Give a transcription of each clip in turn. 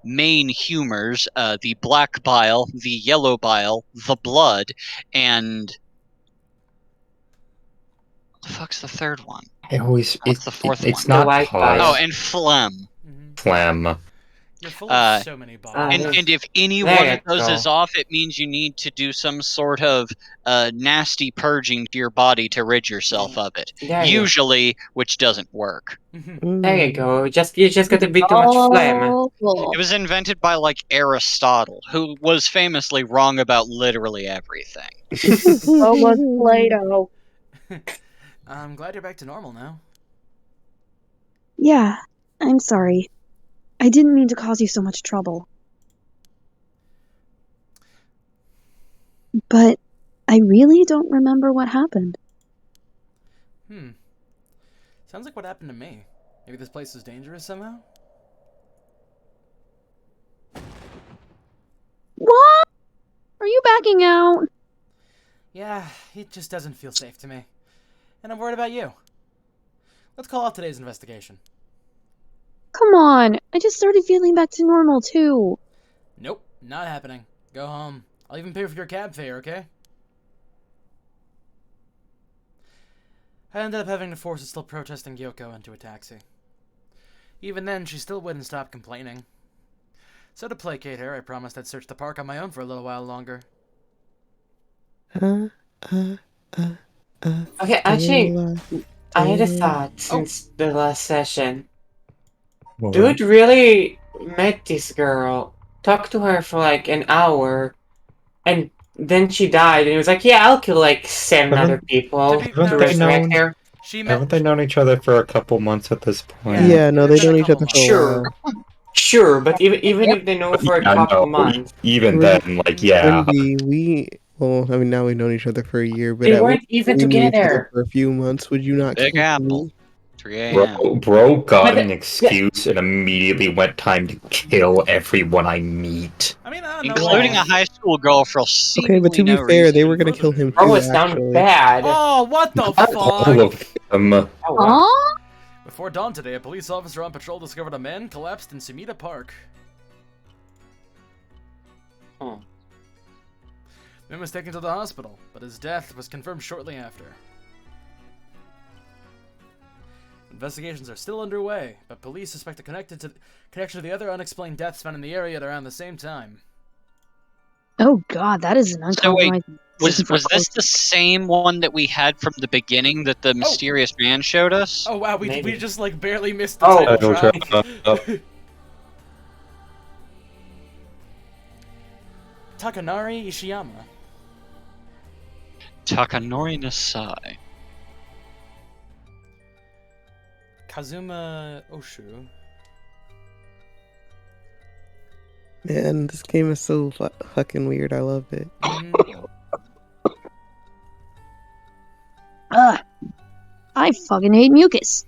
main humors, the black bile, the yellow bile, the blood, and what the fuck's the third one? What's the fourth it's one? not The white pus. bile. Oh, and phlegm. Phlegm. You're full of so many biles. And if any There one you of those go. is off, it means you need to do some sort of nasty purging to your body to rid yourself of it. There you go. Usually, which doesn't work. There you go. You just got a bit too much phlegm. It was invented by, like, Aristotle, who was famously wrong about literally everything. So was Plato. I'm glad you're back to normal now. Yeah, I'm sorry. I didn't mean to cause you so much trouble. But I really don't remember what happened. Sounds like what happened to me. Maybe this place is dangerous somehow? What? Are you backing out? Yeah, it just doesn't feel safe to me. And I'm worried about you. Let's call off today's investigation. Come on, I just started feeling back to normal too. Nope, not happening. Go home. I'll even pay for your cab fare, okay? I ended up having to force a still protesting Yoko into a taxi. Even then, she still wouldn't stop complaining. So to placate her, I promised I'd search the park on my own for a little while longer. Okay, actually, I had a thought since the last session. Dude really met this girl, talked to her for like an hour, and then she died, and he was like, yeah, I'll kill like 7 other people to resurrect her. Haven't they known each other for a couple months at this point? Yeah, no, they've known each other for a Sure. while. Sure, but even if they know for a couple months... Even then, like, yeah. Well, I mean, now we've known each other for a year, but they weren't even we knew each other together. for a few months. Would you not? Big kill Apple. me? 3 a.m. Bro got an excuse and immediately went time to kill everyone I meet. I mean, I don't know. Including a high school girl for Okay, but to be no fair, reason. they were gonna kill him too. Oh, it sounded actually. bad. Oh, what the All fuck? of them. Oh, wow. Before dawn today, a police officer on patrol discovered a man collapsed in Sumida Park. Oh. The man was taken to the hospital, but his death was confirmed shortly after. Investigations are still underway, but police suspect a connection to the other unexplained deaths found in the area at around the same time. Oh god, that is an So wait, uncompromising. was this the same one that we had from the beginning that the mysterious man showed us? Oh wow, we Maybe. just like barely missed the Oh, title drop. Takanari Ishiyama. Takanori Nasai. Kazuma Oshu. Man, this game is so fucking weird. I love it. Ugh. I fucking hate mucus.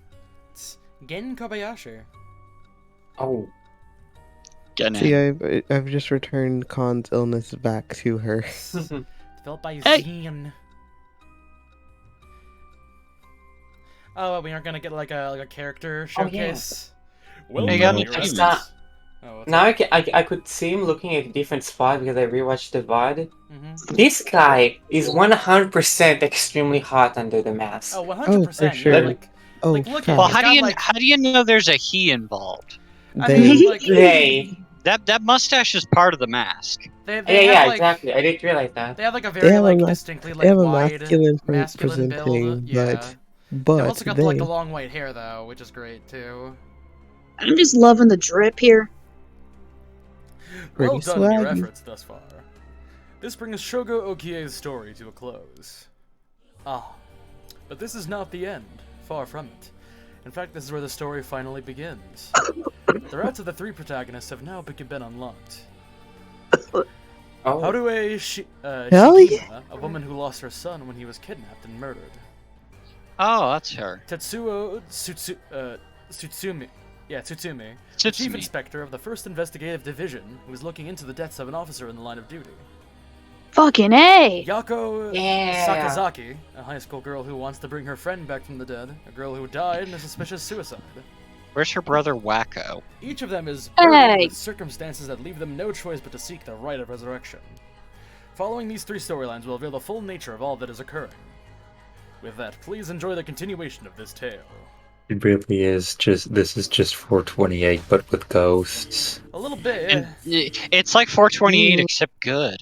Gen Kobayashi. Oh. See, I've just returned Khan's illness back to her. Developed by Hey. Zen. Oh, well, we aren't gonna get like a character showcase. Well, Hey, done, got Your any Honor. teammates? Oh, what's Now up? I could see him looking at a different spot because I rewatched the VOD. Mhm. This guy is 100% extremely hot under the mask. Oh, 100%. sure. Yeah, like, Oh, like look fuck. at Well, he's how do got, you like, how do you know there's a he involved? I They- mean, like, They. That mustache is part of the mask. they Yeah, have, like, exactly. I didn't realize that. They have like a They very have a like mas- distinctly like they have a wide masculine masculine build. presenting, Yeah. but They've also got like they- the long white hair though, which is great too. I'm just loving the drip here. Pretty Well done in your swaggy. efforts thus far. This brings Shogo Okie's story to a close. Ah, but this is not the end. Far from it. In fact, this is where the story finally begins. The routes of the 3 protagonists have now been unlocked. Oh. Harue Hell Shikima, a woman who lost her son when he was kidnapped and murdered. Oh, that's her. Tetsuo Tsutsumi. Yeah, Tsutsumi. The chief Tsutsumi. inspector of the 1st Investigative Division, who was looking into the deaths of an officer in the line of duty. Fucking A! Yako Yeah. Sakazaki, a high school girl who wants to bring her friend back from the dead, a girl who died in a suspicious suicide. Where's her brother Wacko? Each of them is burdened Hey! with circumstances that leave them no choice but to seek the right of resurrection. Following these 3 storylines will reveal the full nature of all that is occurring. With that, please enjoy the continuation of this tale. It really is just. This is just 428, but with ghosts. A little bit. And it's like 428 Ooh. except good.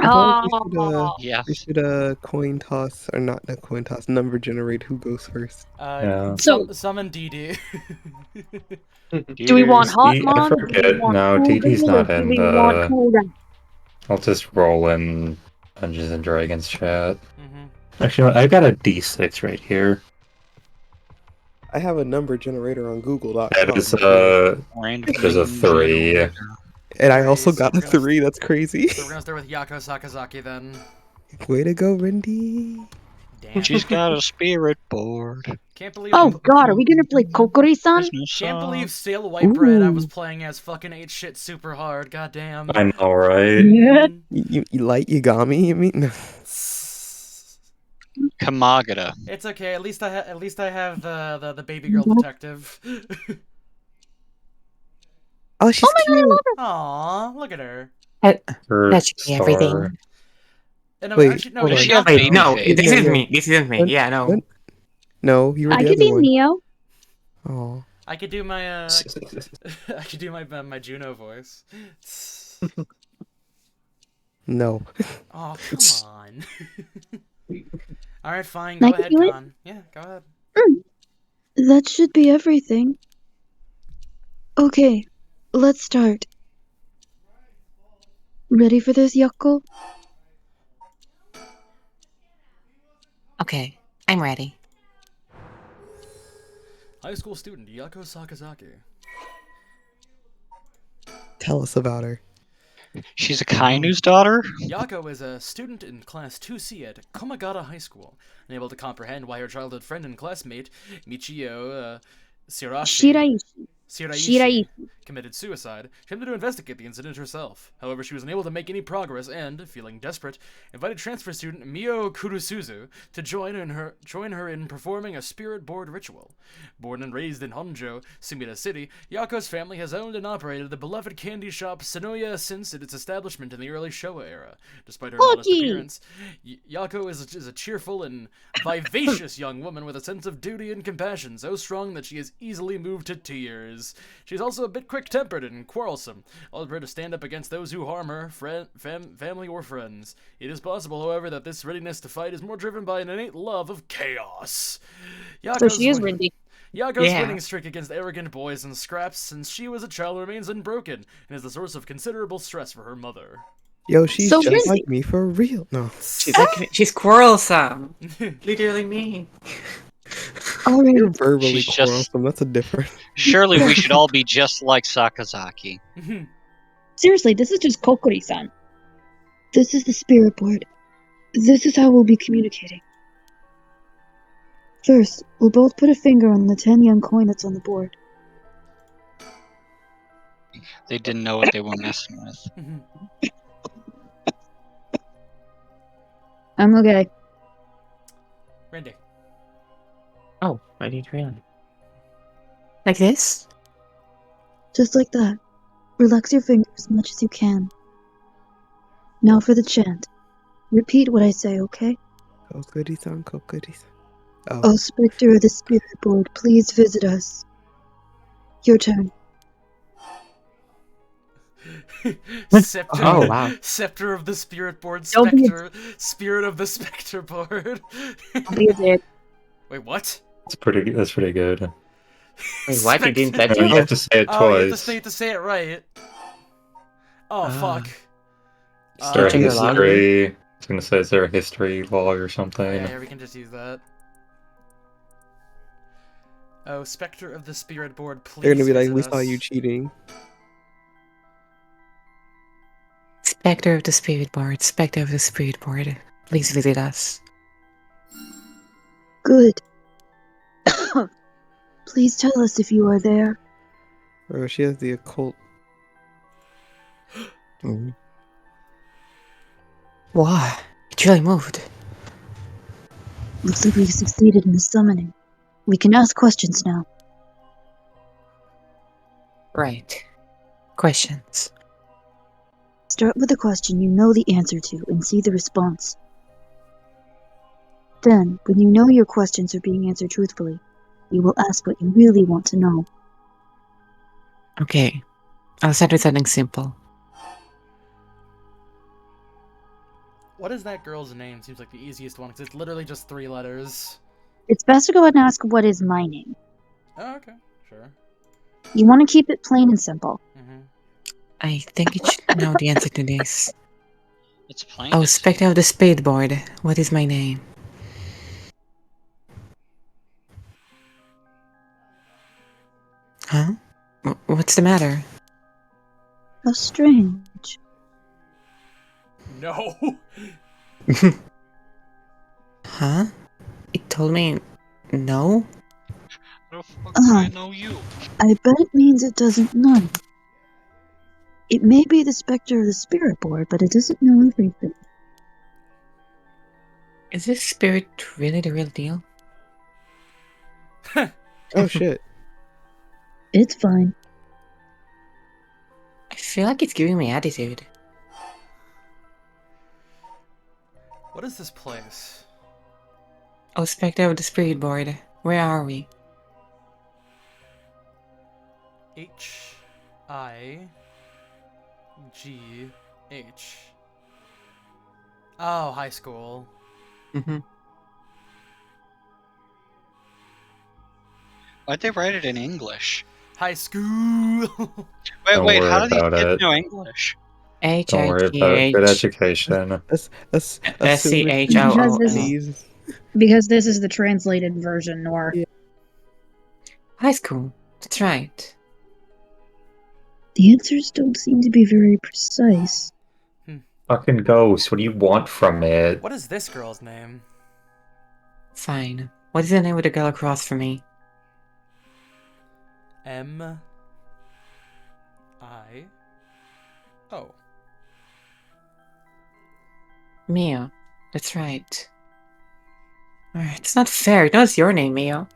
Yeah. We should coin toss, or not a coin toss, number generate who goes first. Yeah. So- Summon DD. Do we want hot I mom? Do forget. we want No, cool DD's girl, not or do in we want the. cool guy? I'll just roll in Dungeons and Dragons chat. Mm-hmm. Actually, I've got a D6 right here. I have a number generator on Google.com. That is Random There's a 3. And I also Okay, so got a we're gonna- 3, that's crazy. So we're gonna start with Yako Sakazaki then. Way to go, Rindy. Damn. She's got a spirit board. Can't believe. Oh god, are we gonna play Kokori-san? Can't believe Stale White Bread I was playing as fucking ate shit super hard. Goddamn. I know, right? Yeah. You light Yagami, you mean? Kamagata. It's okay. At least I have the baby girl detective. Oh, she's cute. Aw, look at her. Her That should be everything. star. And no, Wait, actually, no, hold Does on. she have Wait, baby no, face? this Yeah, is yeah. me. This is me. What? Yeah, no. What? No, you were I the could other be one. Neo. Oh. I could do my I could do my Juno voice. No. Oh, come on. All right, fine. Go I can ahead, do it? Con. Yeah, go ahead. That should be everything. Okay, let's start. Ready for this, Yako? Okay, I'm ready. High school student Yako Sakazaki. Tell us about her. She's a Kainu's daughter? Yako is a student in Class 2C at Komagata High School, unable to comprehend why her childhood friend and classmate, Michio Shiraishi. Shiraishi committed suicide. She attempted to investigate the incident herself. However, she was unable to make any progress and, feeling desperate, invited transfer student Mio Kurusuzu to join her in performing a spirit board ritual. Born and raised in Honjo, Sumida City, Yako's family has owned and operated the beloved candy shop Sonoya since its establishment in the early Showa era. Despite her modest Lucky! appearance, Yako is a cheerful and vivacious young woman with a sense of duty and compassion so strong that she is easily moved to tears. She's also a bit quick-tempered and quarrelsome, all her to stand up against those who harm her, family or friends. It is possible, however, that this readiness to fight is more driven by an innate love of chaos. So she is Rindy. Yako's Yeah. winning streak against arrogant boys and scraps since she was a child remains unbroken and is the source of considerable stress for her mother. Yo, she's So just Rindy- like me for real. No. She's quarrelsome. Literally me. Alright, You're verbally She's just- quarrelsome. That's a different. Surely we should all be just like Sakazaki. seriously, this is just Kokori-san. This is the spirit board. This is how we'll be communicating. First, we'll both put a finger on the 10-yen coin that's on the board. They didn't know what they were messing with. I'm okay. Randy. Oh, I need to run. Like this? Just like that. Relax your fingers as much as you can. Now for the chant. Repeat what I say, okay? Kokori-san, Kokori-san. Oh. Oh, Spectre of the Spirit Board, please visit us. Your turn. Scepter. Oh, wow. Scepter of the Spirit Board. Don't be a- Spectre. Spirit of the Spectre Board. Be a dick. Wait, what? That's pretty good. Wait, what? You didn't let You me? have to say it Oh, you twice. have to say it right. Oh, fuck. Is there a Check your log. history? I was gonna say, is there a history log or something? Yeah, we can just use that. Oh, Spectre of the Spirit Board, please. They're gonna be like, visit we saw us." you cheating. Spectre of the Spirit Board. Spectre of the Spirit Board. Please visit us. Good. Please tell us if you are there. Bro, she has the occult. Mm. Wow, it really moved. Looks like we've succeeded in the summoning. We can ask questions now. Right. Questions. Start with a question you know the answer to and see the response. Then, when you know your questions are being answered truthfully, you will ask what you really want to know. Okay. I'll start with something simple. What is that girl's name? Seems like the easiest one, because it's literally just 3 letters. It's best to go ahead and ask what is my name. Oh, okay. Sure. You want to keep it plain and simple. Mm-hmm. I think it should know the answer to this. It's plain. Oh, as- Spectre of the Spadeboard. What is my name? Huh? What's the matter? How strange. No! Huh? It told me no? How the fuck do I know you? I bet it means it doesn't know. It may be the Spectre of the Spirit Board, but it doesn't know everything. Is this spirit really the real deal? Oh shit. It's fine. I feel like it's giving me attitude. What is this place? Oh, Spectre of the Spirit Board. Where are we? H-I-G-H. Oh, high school. Mm-hmm. Why'd they write it in English? High school! Wait, Don't wait, worry how do these about kids it. know English? Don't worry about it. Good education. S-C-H-O-O-N. Please. Because this is the translated version, Nor. Yeah. High school. That's right. The answers don't seem to be very precise. Fucking ghost. What do you want from it? What is this girl's name? Fine. What is the name of the girl across from me? M-I-O. Mio. That's right. It's not fair. It knows your name, Mio.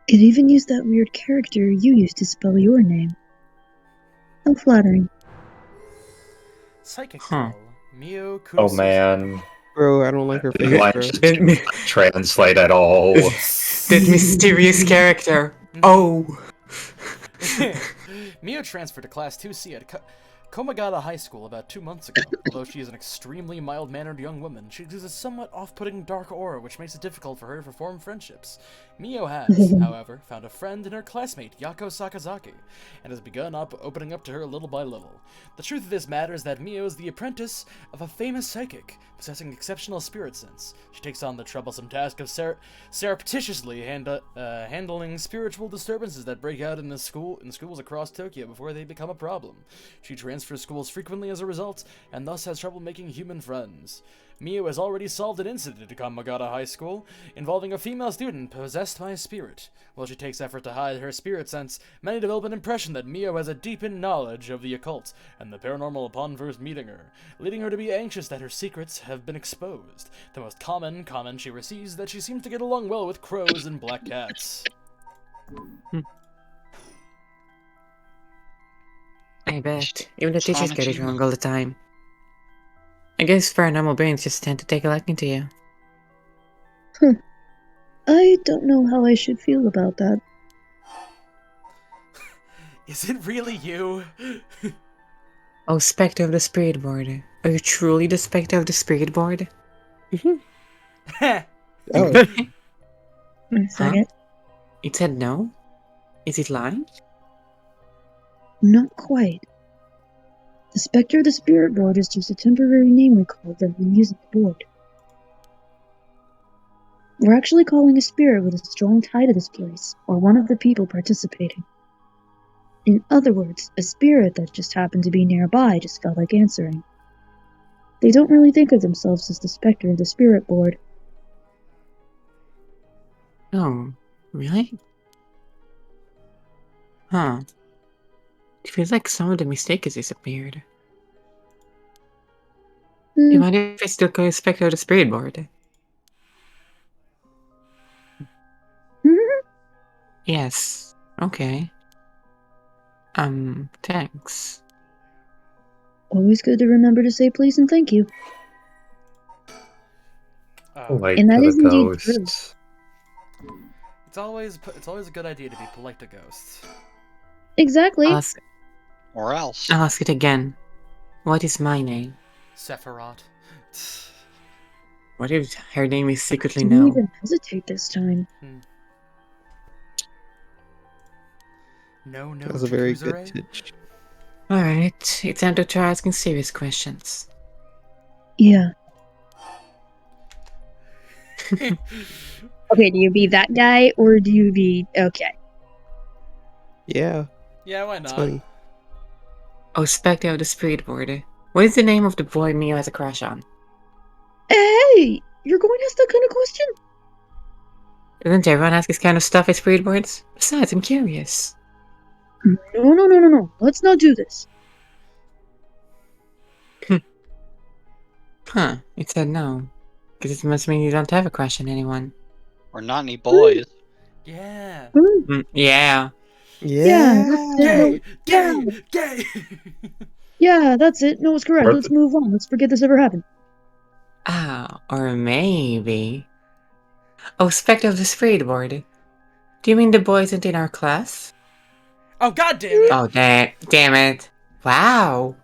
It even used that weird character you used to spell your name. How flattering. Psychic Huh. girl. Mio Oh Kusuzu. man. Bro, I don't like her The face, line bro. just didn't translate at all. That mysterious character. Oh. Mio transferred to Class 2C at Komagata High School about 2 months ago. Although she is an extremely mild-mannered young woman, she exudes a somewhat off-putting dark aura which makes it difficult for her to form friendships. Mio has, however, found a friend in her classmate, Yako Sakazaki, and has begun opening up to her little by little. The truth of this matter is that Mio is the apprentice of a famous psychic, possessing exceptional spirit sense. She takes on the troublesome task of surreptitiously handling spiritual disturbances that break out in schools across Tokyo before they become a problem. She transfers schools frequently as a result, and thus has trouble making human friends. Mio has already solved an incident at Komagata High School involving a female student possessed by a spirit. While she takes effort to hide her spirit sense, many develop an impression that Mio has a deepened knowledge of the occult and the paranormal upon first meeting her, leading her to be anxious that her secrets have been exposed. The most common comment she receives is that she seems to get along well with crows and black cats. I bet. Even the teachers get it Astonishing. wrong all the time. I guess paranormal brains just tend to take a liking to you. I don't know how I should feel about that. Is it really you? Oh, Spectre of the Spirit Board. Are you truly the Spectre of the Spirit Board? Oh, One second. It said no? Is it lying? Not quite. The Spectre of the Spirit Board is just a temporary name we called them when using the board. We're actually calling a spirit with a strong tie to this place, or one of the people participating. In other words, a spirit that just happened to be nearby just felt like answering. They don't really think of themselves as the Spectre of the Spirit Board. Oh, really? Huh. It feels like some of the mistake has disappeared. Do you mind if I still call you Spectre of the Spirit Board? Yes. Okay. Thanks. Always good to remember to say please and thank you. Polite And that to the is indeed true. ghosts. It's always a good idea to be polite to ghosts. Exactly. Or else. I'll ask it again. What is my name? Sephiroth. What if her name is secretly Didn't no? even hesitate this time. No, That was a very good Jakuzure? pitch. Alright, it's time to try asking serious questions. Yeah. Okay, do you be that guy or do you be okay? Yeah, Yeah, why it's not? funny. Oh, Spectre of the Spirit Board. What is the name of the boy Mio has a crush on? Hey, you're going to ask that kind of question? Doesn't everyone ask this kind of stuff at Spirit Boards? Besides, I'm curious. No. Let's not do this. Huh, it said no. Because it must mean you don't have a crush on anyone. Or not any boys. Yeah. Yeah. Yeah, that's it. Gay! Yeah, that's it. No, it's correct. Or Let's the- move on. Let's forget this ever happened. Ah, or maybe... Oh, Spectre of the Spirit Board. Do you mean the boy isn't in our class? Oh, god damn it! Oh, damn it. Wow.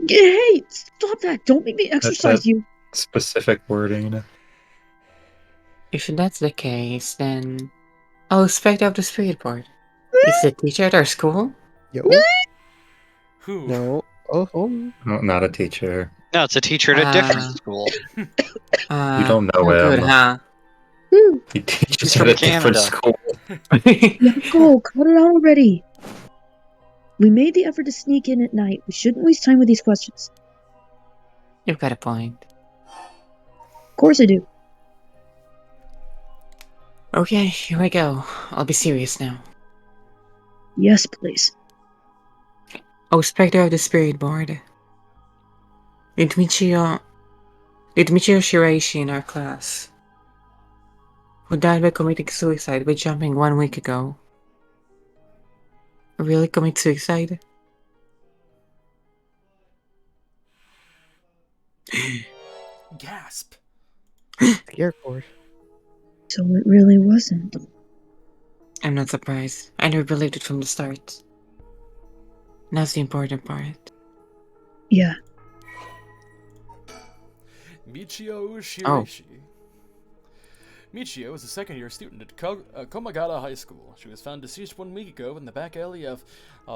Hey, stop that. Don't make me exercise you. Specific wording. If that's the case, then... Oh, Spectre of the Spirit Board. Is the teacher at our school? Yo. Who? No. Oh. No, not a teacher. No, it's a teacher at a different Ah. school. You don't know no good, him. huh? Whew. He teaches He's at from a different Canada. school. Go, cut it out already. We made the effort to sneak in at night. We shouldn't waste time with these questions. You've got a point. Of course I do. Okay, here I go. I'll be serious now. Yes, please. Oh, Spectre of the Spirit Board. Did Michio Shiraishi in our class, who died by committing suicide by jumping 1 week ago, really commit suicide? Gasp. The airport. So it really wasn't. I'm not surprised. I never believed it from the start. And that's the important part. Yeah. Michio Shiraishi. Michio is a second-year student at Komagata High School. She was found deceased 1 week ago in the back alley of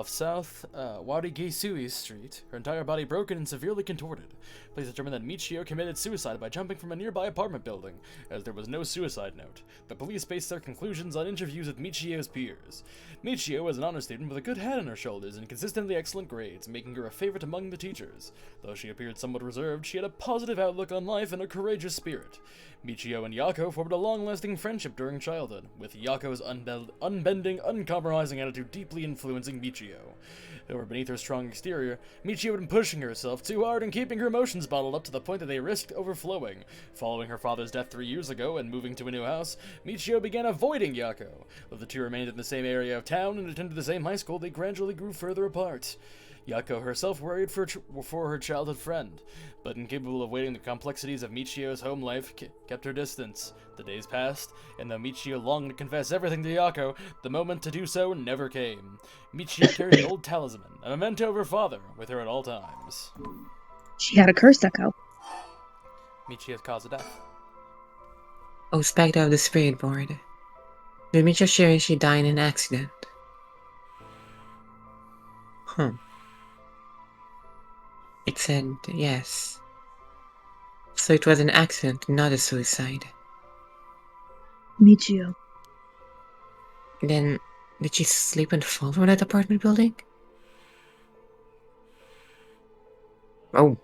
South Warigisui Street, her entire body broken and severely contorted. Police determined that Michio committed suicide by jumping from a nearby apartment building, as there was no suicide note. The police based their conclusions on interviews with Michio's peers. Michio was an honor student with a good head on her shoulders and consistently excellent grades, making her a favorite among the teachers. Though she appeared somewhat reserved, she had a positive outlook on life and a courageous spirit. Michio and Yako formed a long-lasting friendship during childhood, with Yako's unbending, uncompromising attitude deeply influencing Michio. However, beneath her strong exterior, Michio had been pushing herself too hard and keeping her emotions bottled up to the point that they risked overflowing. Following her father's death 3 years ago and moving to a new house, Michio began avoiding Yako. Though the two remained in the same area of town and attended the same high school, they gradually grew further apart. Yako herself worried for her childhood friend, but incapable of weighing the complexities of Michio's home life, kept her distance. The days passed, and though Michio longed to confess everything to Yako, the moment to do so never came. Michio carried an old talisman, a memento of her father, with her at all times. She had a curse, Echo. Michio's cause of death. Oh, Spectre of the Spirit Board. Did Michio Shiraishi die in an accident? It said yes. So it was an accident, not a suicide. Michio. Then, did she slip and fall from that apartment building? Oh.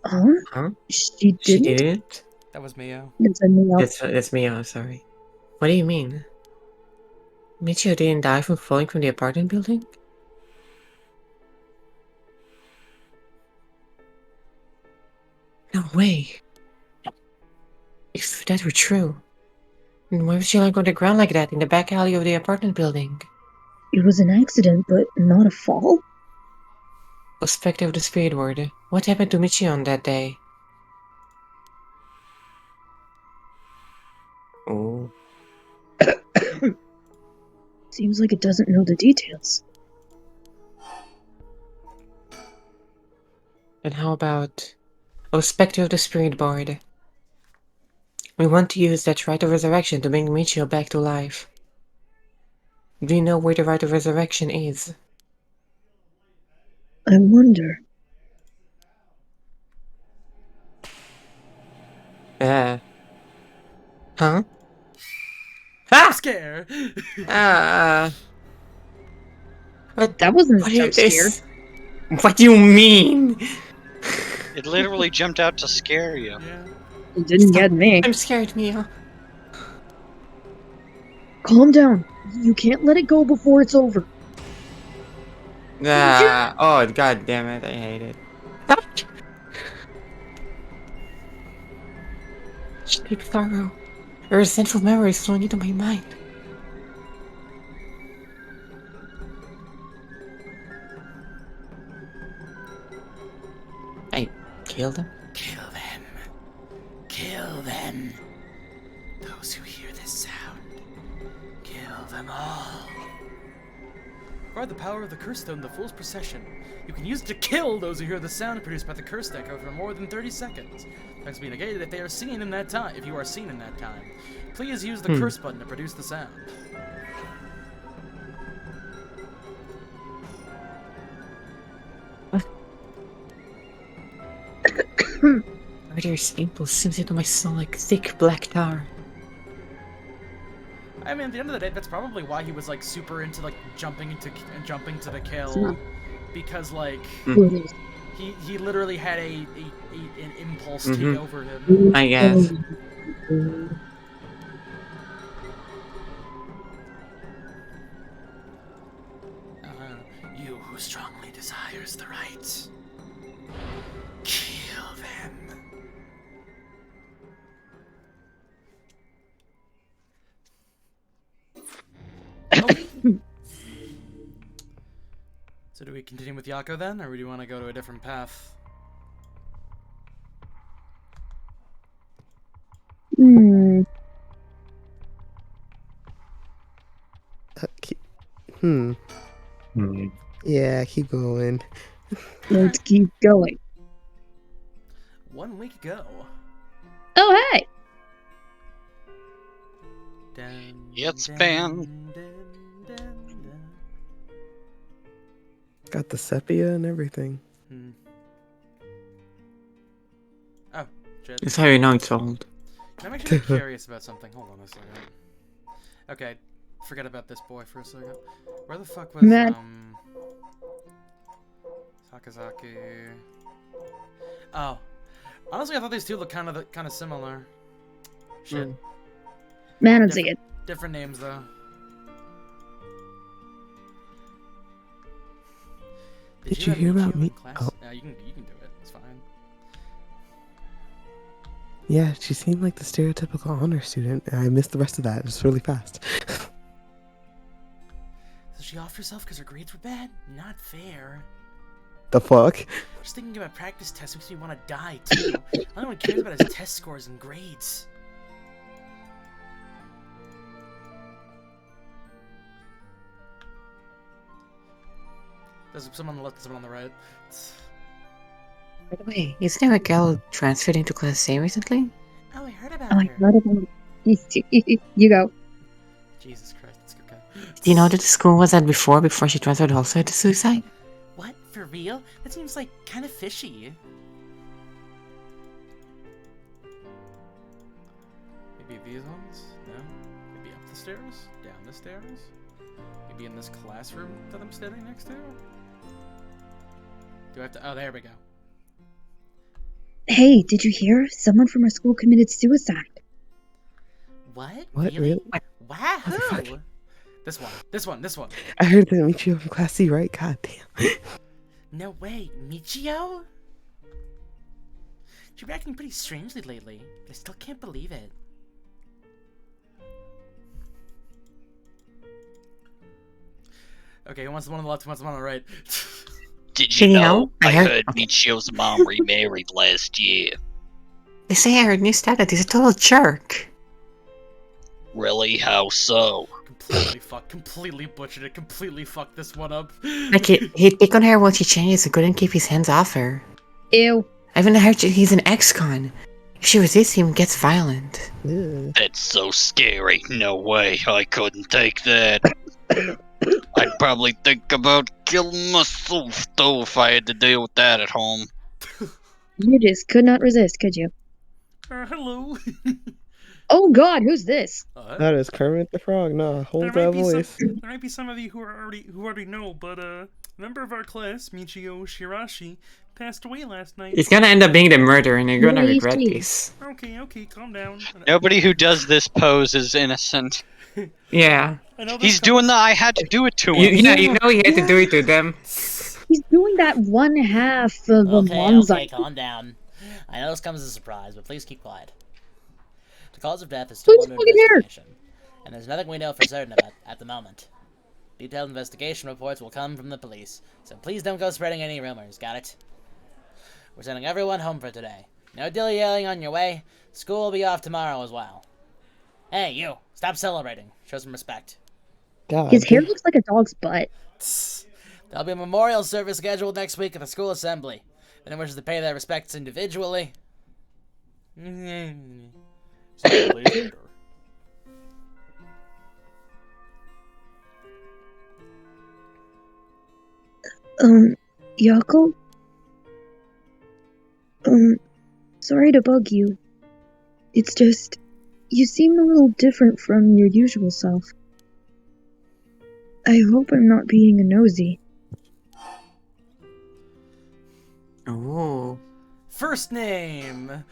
Huh? She didn't? She didn't? That was Mio. That's me, I'm sorry. What do you mean? Michio didn't die from falling from the apartment building? No way. If that were true, then why was she lying on the ground like that in the back alley of the apartment building? It was an accident, but not a fall? Oh, Spectre of the Spirit Ward, what happened to Michio on that day? Oh. Seems like it doesn't know the details. And how about... Oh, Spectre of the Spirit Board. We want to use that Rite of Resurrection to bring Michio back to life. Do you know where the Rite of Resurrection is? I wonder. Huh? Ah! Scare! What? That wasn't What a jump scare. is... What do you mean? It literally jumped out to scare you. Yeah. It didn't get me. I'm scared, Mio. Calm down. You can't let it go before it's over. Oh, god damn it, I hate it. Deep sorrow. A resentful memory is flowing into my mind. I killed him? Kill them. Kill them. Those who hear this sound. Kill them all. Guard the power of the Curse Stone, the Fool's Procession. You can use it to kill those who hear the sound produced by the Cursed Echo for more than 30 seconds. Attacks will be negated if they are seen in that time. If you are seen in that time, please use the Curse button to produce the sound. Murderous impulse seeps into my soul like thick black tar. I mean, at the end of the day, that's probably why he was like super into like jumping to the kill, not- because like What he literally had an impulse take over him. is I guess. You who strongly desires the right. Kill them. So do we continue with Yako then, or do you want to go to a different path? Hmm. Hmm. Yeah, keep going. Let's keep going. 1 week ago. Oh, hey! Dun, It's dun, been- dun, dun, dun. Got the sepia and everything. Oh, shit. That's how you know it's old. I'm actually curious about something. Hold on a second. Okay, forget about this boy for a second. Where the fuck was Matt. Sakazaki? Oh, honestly, I thought these two looked kind of similar. Shit, Man, I'm it. different names though. Did you have hear about Michio in me? class? Oh. Yeah, you can do it. It's fine. Yeah, she seemed like the stereotypical honor student, and I missed the rest of that just really fast. Does she off herself because her grades were bad? Not fair. The fuck? Just thinking about practice tests makes me want to die too. No one cares about his test scores and grades. There's someone on the left and someone on the right. By the way, isn't there a gal transferred into Class A recently? Oh, I heard about Oh, I her. heard about it. You go. Jesus Christ, that's a good guy. Do you know that the school was at before she transferred also to suicide? What? For real? That seems like kind of fishy. Maybe these ones? No? Maybe up the stairs? Down the stairs? Maybe in this classroom that I'm standing next to? Do I have to? Oh, there we go. Hey, did you hear? Someone from our school committed suicide. What? What, really? Wow. What the fuck? This one. I heard that Michio from Class C, right? God damn. No way, Michio? She's been acting pretty strangely lately. I still can't believe it. Okay, who wants the one on the left, who wants the one on the right? Did you You know? know, I I heard- heard Michio's mom remarried last year. They say I heard news that he's a total jerk. Really? How so? Completely butchered it, completely fucked this one up. Like, he'd pick on her while she changes and couldn't keep his hands off her. Ew. I even heard he's an ex-con. If she resists him, gets violent. Yeah. That's so scary. No way. I couldn't take that. I'd probably think about killing myself, though, if I had to deal with that at home. You just could not resist, could you? Hello. Oh god, who's this? That is Kermit the Frog. Nah, hold that voice. There might be some of you who already know, but a member of our class, Michio Shirashi, passed away last night. He's gonna end up being the murderer, and you're gonna What do you regret see? this. Okay, calm down. Nobody who does this pose is innocent. Yeah. I know this He's doing the I had to do it to him. You know he had to do it to them. He's doing that one half of a Okay, Monzai. calm down. I know this comes as a surprise, but please keep quiet. The cause of death is still Who's under fucking here? investigation, and there's nothing we know for certain about at the moment. Detailed investigation reports will come from the police, so please don't go spreading any rumors, got it? We're sending everyone home for today. No dilly-dallying on your way. School will be off tomorrow as well. Hey, you! Stop celebrating. Show some respect. God. His hair looks like a dog's butt. There'll be a memorial service scheduled next week at the school assembly. If anyone wishes to pay their respects individually... Yako? Sorry to bug you. It's just, you seem a little different from your usual self. I hope I'm not being a nosy. Ooh. First name.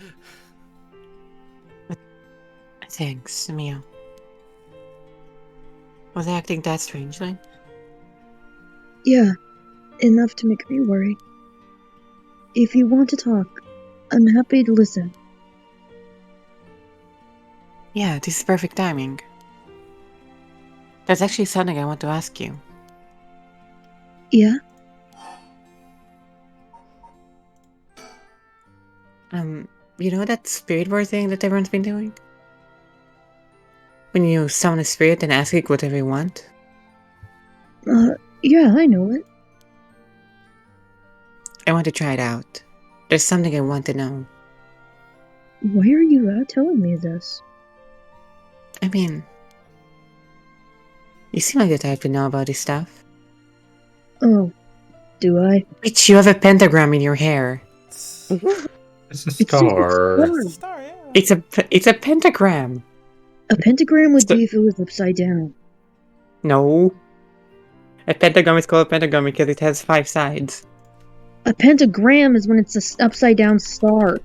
Thanks, Mio. Was I acting that strangely? Yeah, enough to make me worry. If you want to talk, I'm happy to listen. Yeah, this is perfect timing. There's actually something I want to ask you. Yeah? You know that spirit board thing that everyone's been doing? When you summon a spirit and ask it whatever you want? Yeah, I know it. I want to try it out. There's something I want to know. Why are you telling me this? I mean, you seem like the type to know about this stuff. Oh, do I? Bitch, you have a pentagram in your hair. It's a star. Star, yeah. It's a pentagram. A pentagram would be if it was upside down. No. A pentagram is called a pentagram because it has 5 sides. A pentagram is when it's an upside down star.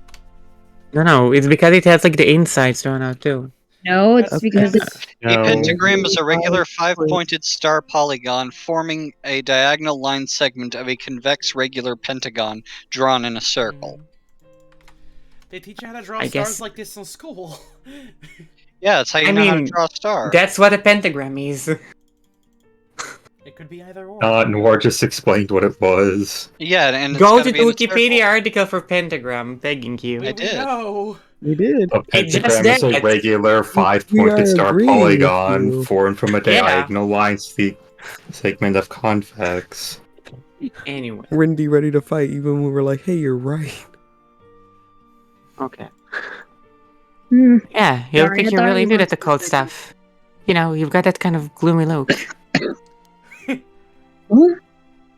No, it's because it has like the insides drawn out too. No, it's Okay. because it's A No. pentagram is a regular 5-pointed star polygon forming a diagonal line segment of a convex regular pentagon drawn in a circle. They teach you how to draw I stars guess- like this in school. Yeah, that's how you I know how to mean, draw a star. That's what a pentagram is. It could be either or. Noir just explained what it was. Yeah, and it's Go gotta to be the in a Wikipedia circle. article for pentagram, begging you. I did. No. We did. A pentagram is a that. regular We 5-pointed are star agreeing with polygon you. formed from a Yeah. diagonal line segment of convex. Anyway, Rindy ready to fight even when we were like, hey, you're right. okay. Hmm. Yeah, you look Sorry, I like you're thought really you good were at the code stuff. You know, you've got that kind of gloomy look. Well,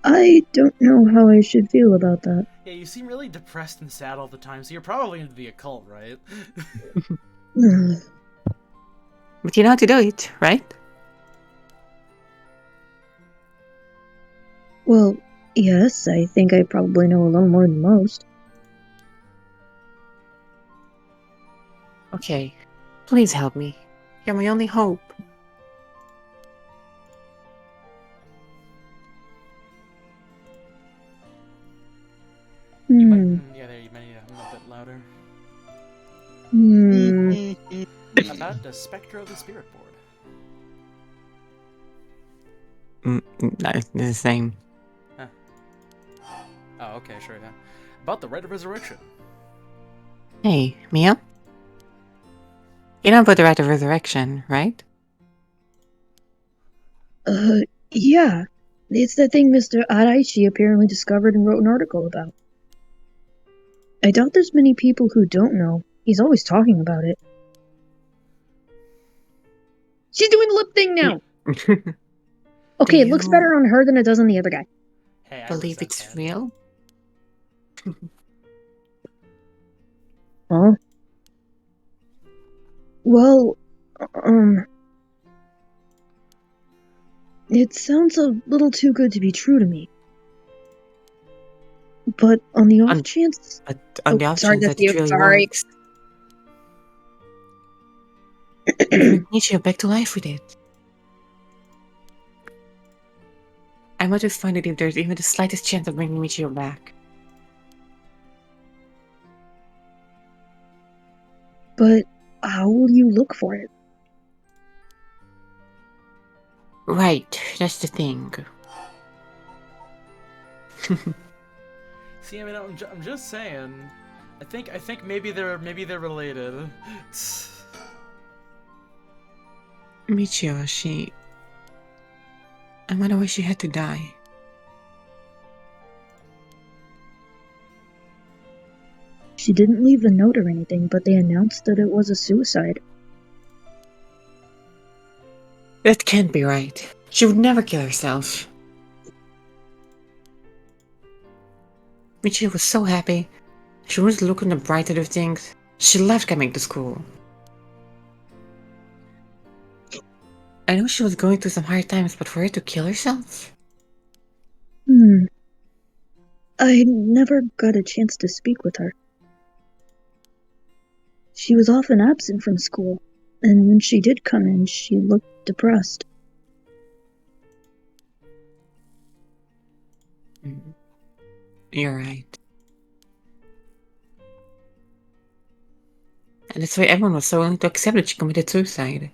I don't know how I should feel about that. Yeah, you seem really depressed and sad all the time, so you're probably into the occult, right? But you know how to do it, right? Well, yes, I think I probably know a little more than most. Okay. Please help me. You're my only hope. You might, Hmm. yeah, there, you might need a bit louder. Hmm. About the Spectre of the Spirit Board. No, it's the same. Oh, okay, sure, yeah. About the right of resurrection. Hey, Mia? You know about the right of resurrection, right? Yeah. It's the thing Mr. Araichi apparently discovered and wrote an article about. I doubt there's many people who don't know. He's always talking about it. She's doing the lip thing now! Okay, it looks you- better on her than it does on the other guy. Hey, I Believe resent it's that. real? Huh? Well, it sounds a little too good to be true to me. But on the off chance... But on the off sorry, chance that's that it you. really Sorry. works, you bring Michio back to life with it. I might just find it if there's even the slightest chance of bringing Michio back. But how will you look for it? Right, that's the thing. See, I mean, I'm just saying. I think maybe they're related. Michio, she... I wonder why she had to die. She didn't leave a note or anything, but they announced that it was a suicide. That can't be right. She would never kill herself. Michio was so happy. She wanted to look on the bright side of things. She loved coming to school. I know she was going through some hard times, but for her to kill herself? I never got a chance to speak with her. She was often absent from school, and when she did come in, she looked depressed. You're right. And that's why everyone was so willing to accept that she committed suicide.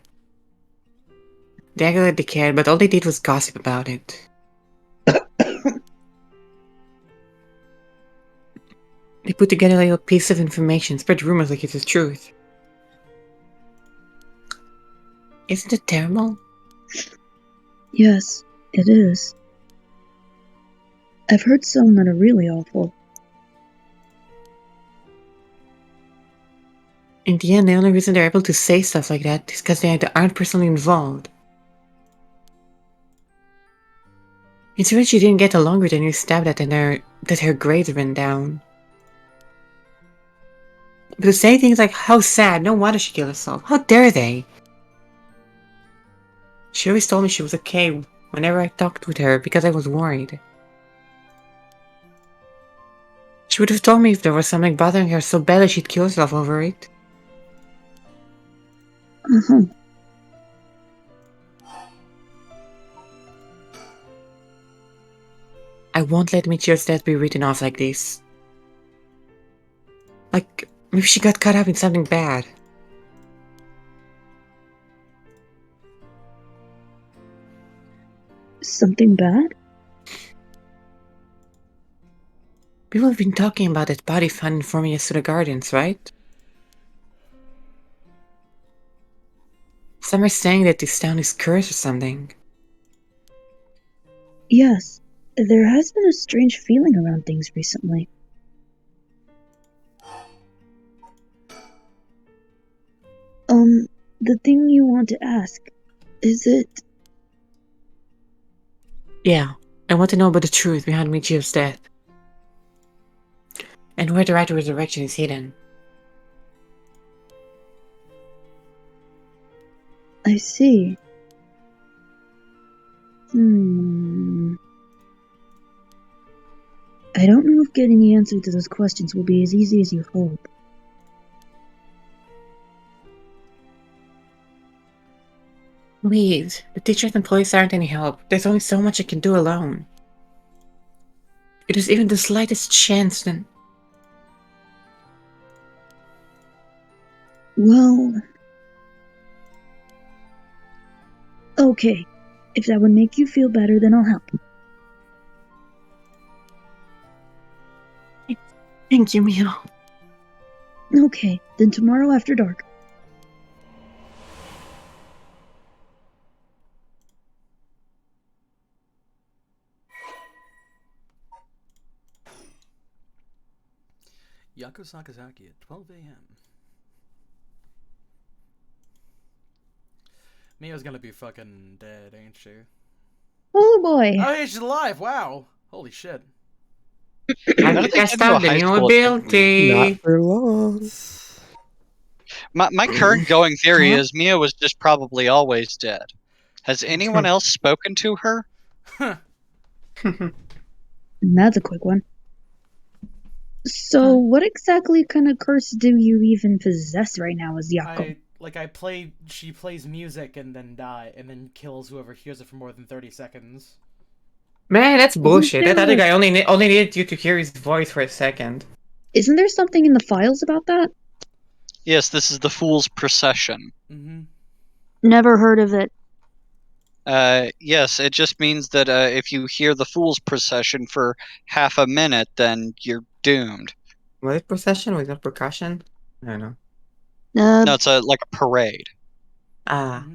They actually cared, but all they did was gossip about it. They put together a little piece of information, spread rumors like it's the truth. Isn't it terrible? Yes, it is. I've heard some that are really awful. In the end, the only reason they're able to say stuff like that is because they aren't personally involved. It's when she didn't get along with any stabbed at and that her grades went down. But to say things like, how sad, no wonder she killed herself, how dare they? She always told me she was okay whenever I talked with her because I was worried. She would have told me if there was something bothering her so bad that she'd kill herself over it. I won't let Michio's death be written off like this. Like, maybe she got caught up in something bad. Something bad? People have been talking about that body found in Formia's Yasuda Gardens, right? Some are saying that this town is cursed or something. Yes, there has been a strange feeling around things recently. The thing you want to ask, is it... Yeah, I want to know about the truth behind Michio's death. And where the right resurrection is hidden. I see. I don't know if getting the answer to those questions will be as easy as you hope. Please, the teachers and police aren't any help. There's only so much I can do alone. If there's even the slightest chance, then... Well... Okay, If that would make you feel better, then I'll help. Thank you, Mio. Okay, then tomorrow after dark. Yako Sakazaki at 12 a.m. Mio's gonna be fucking dead, ain't she? Oh boy! Oh, hey, she's alive! Wow! Holy shit. I How think did they I give you a stopped the high new school ability. Not for long. My current going theory is Mia was just probably always dead. Has anyone else spoken to her? That's a quick one. So, what exactly kind of curse do you even possess right now as Yako? She plays music and then kills whoever hears it for more than 30 seconds. Man, that's bullshit. there That other a- guy only needed you to hear his voice for a second. Isn't there something in the files about that? Yes, this is the Fool's Procession. Mm-hmm. Never heard of it. Yes, it just means that if you hear the Fool's Procession for half a minute, then you're doomed. Was it procession? Was it percussion? I don't know. No, it's like a parade. Ah.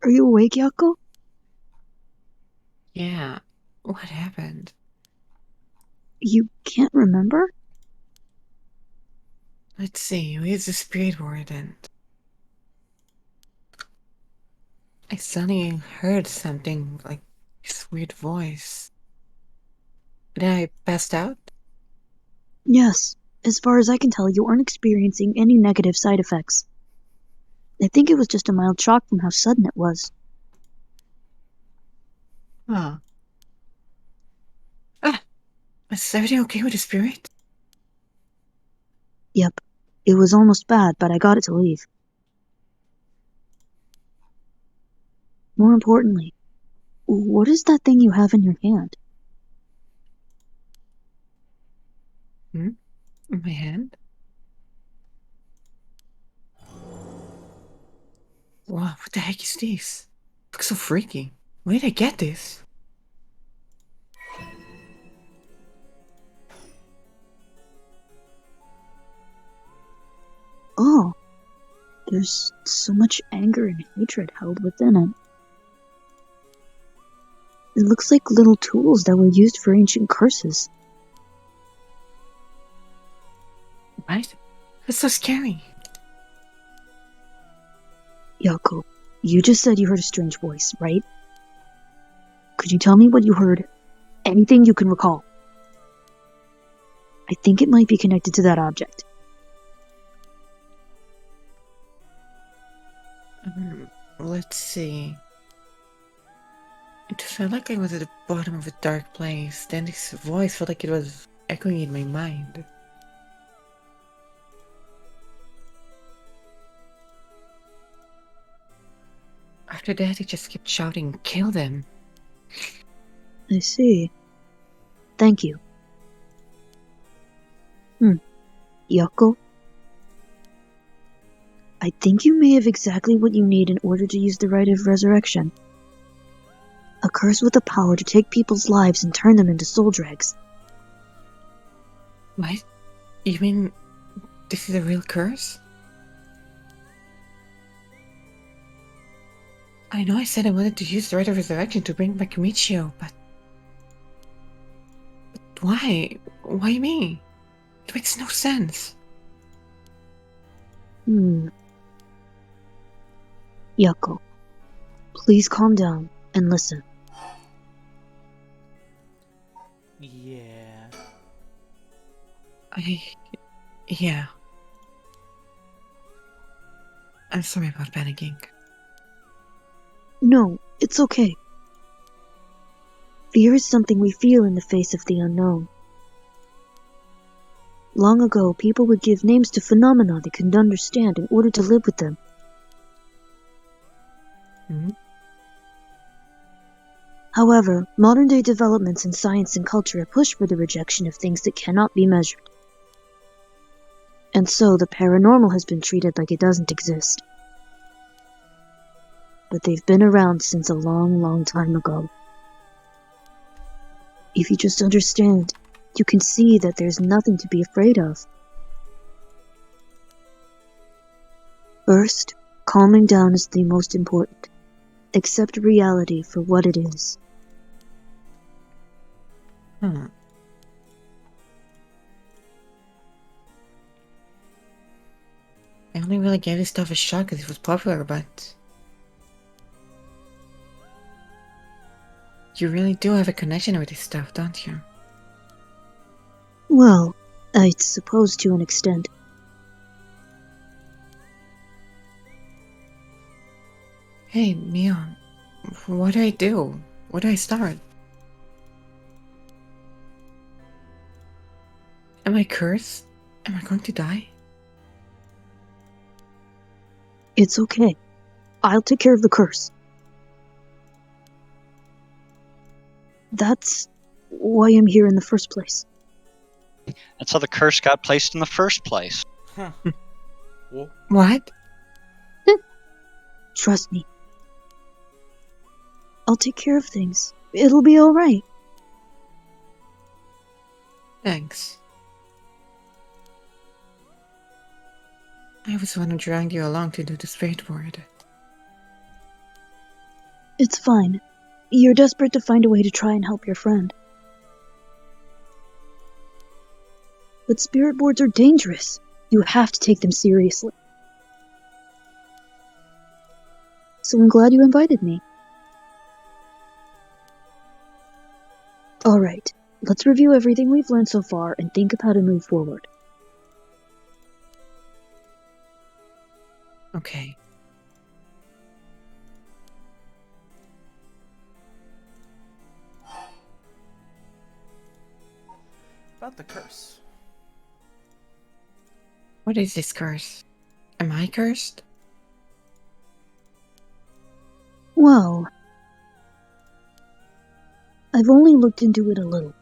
Are you awake, Yako? Yeah. What happened? You can't remember? Let's see. Where's the spirit warden? I suddenly heard something like this weird voice. Then I passed out? Yes. As far as I can tell, you aren't experiencing any negative side effects. I think it was just a mild shock from how sudden it was. Huh. Is everything okay with the spirit? Yep. It was almost bad, but I got it to leave. More importantly, what is that thing you have in your hand? In my hand? Wow, what the heck is this? Looks so freaky. Where did I get this? Oh. There's so much anger and hatred held within it. It looks like little tools that were used for ancient curses. What? That's so scary. Yako, you just said you heard a strange voice, right? Could you tell me what you heard? Anything you can recall. I think it might be connected to that object. Let's see. It felt like I was at the bottom of a dark place. Then this voice felt like it was echoing in my mind. After that, it just kept shouting, "Kill them!" I see. Thank you. Yako? I think you may have exactly what you need in order to use the rite of resurrection. A curse with the power to take people's lives and turn them into soul dregs. What? You mean this is a real curse? I know I said I wanted to use the rite of resurrection to bring back Michio, but why? Why me? It makes no sense. Yako, please calm down and listen. Yeah. Yeah. I'm sorry about panicking. No, it's okay. Fear is something we feel in the face of the unknown. Long ago, people would give names to phenomena they couldn't understand in order to live with them. However, modern-day developments in science and culture have pushed for the rejection of things that cannot be measured. And so the paranormal has been treated like it doesn't exist. But they've been around since a long, long time ago. If you just understand, you can see that there's nothing to be afraid of. First, calming down is the most important. Accept reality for what it is. Hmm. I only really gave this stuff a shot because it was popular, but... You really do have a connection with this stuff, don't you? Well, I suppose to an extent. Hey, Neon. What do I do? Where do I start? Am I cursed? Am I going to die? It's okay. I'll take care of the curse. That's why I'm here in the first place. That's how the curse got placed in the first place. Huh. Well, What? Trust me. I'll take care of things. It'll be alright. Thanks. I was the one who dragged you along to do the spirit board. It's fine. You're desperate to find a way to try and help your friend. But spirit boards are dangerous. You have to take them seriously. So I'm glad you invited me. Alright, let's review everything we've learned so far and think of how to move forward. Okay. about the curse. What is this curse? Am I cursed? Well, I've only looked into it a little.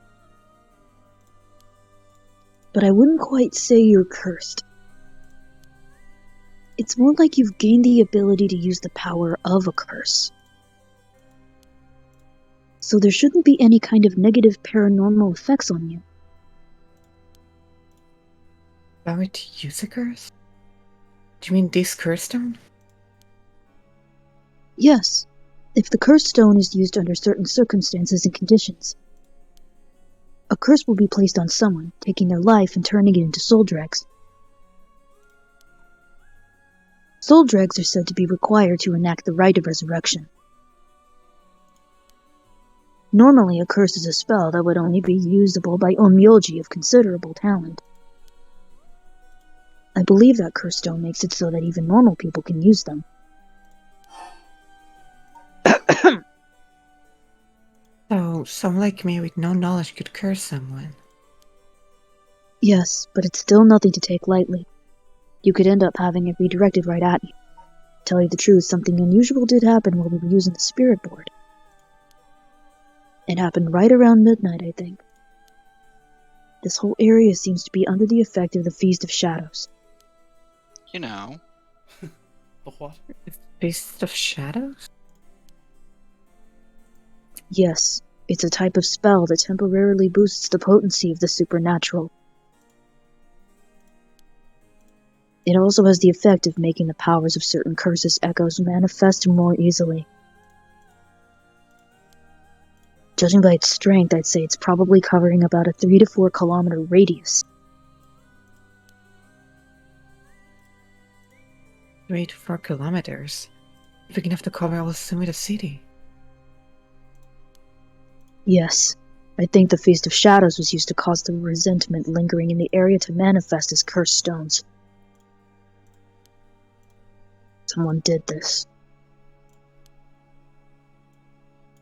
But I wouldn't quite say you're cursed. It's more like you've gained the ability to use the power of a curse. So there shouldn't be any kind of negative paranormal effects on you. Power to use a curse? Do you mean this curse stone? Yes, if the curse stone is used under certain circumstances and conditions. A curse will be placed on someone, taking their life and turning it into soul dregs. Soul dregs are said to be required to enact the rite of resurrection. Normally, a curse is a spell that would only be usable by Onmyoji of considerable talent. I believe that curse stone makes it so that even normal people can use them. So, someone like me with no knowledge could curse someone. Yes, but it's still nothing to take lightly. You could end up having it redirected right at you. To tell you the truth, something unusual did happen while we were using the spirit board. It happened right around midnight, I think. This whole area seems to be under the effect of the Feast of Shadows. You know. The what? Feast of Shadows? Yes, it's a type of spell that temporarily boosts the potency of the supernatural. It also has the effect of making the powers of certain curses echoes manifest more easily. Judging by its strength, I'd say it's probably covering about a 3 to 4 kilometer radius. 3 to 4 kilometers? Big enough to cover all of Sumida City. Yes, I think the Feast of Shadows was used to cause the resentment lingering in the area to manifest as cursed stones. Someone did this.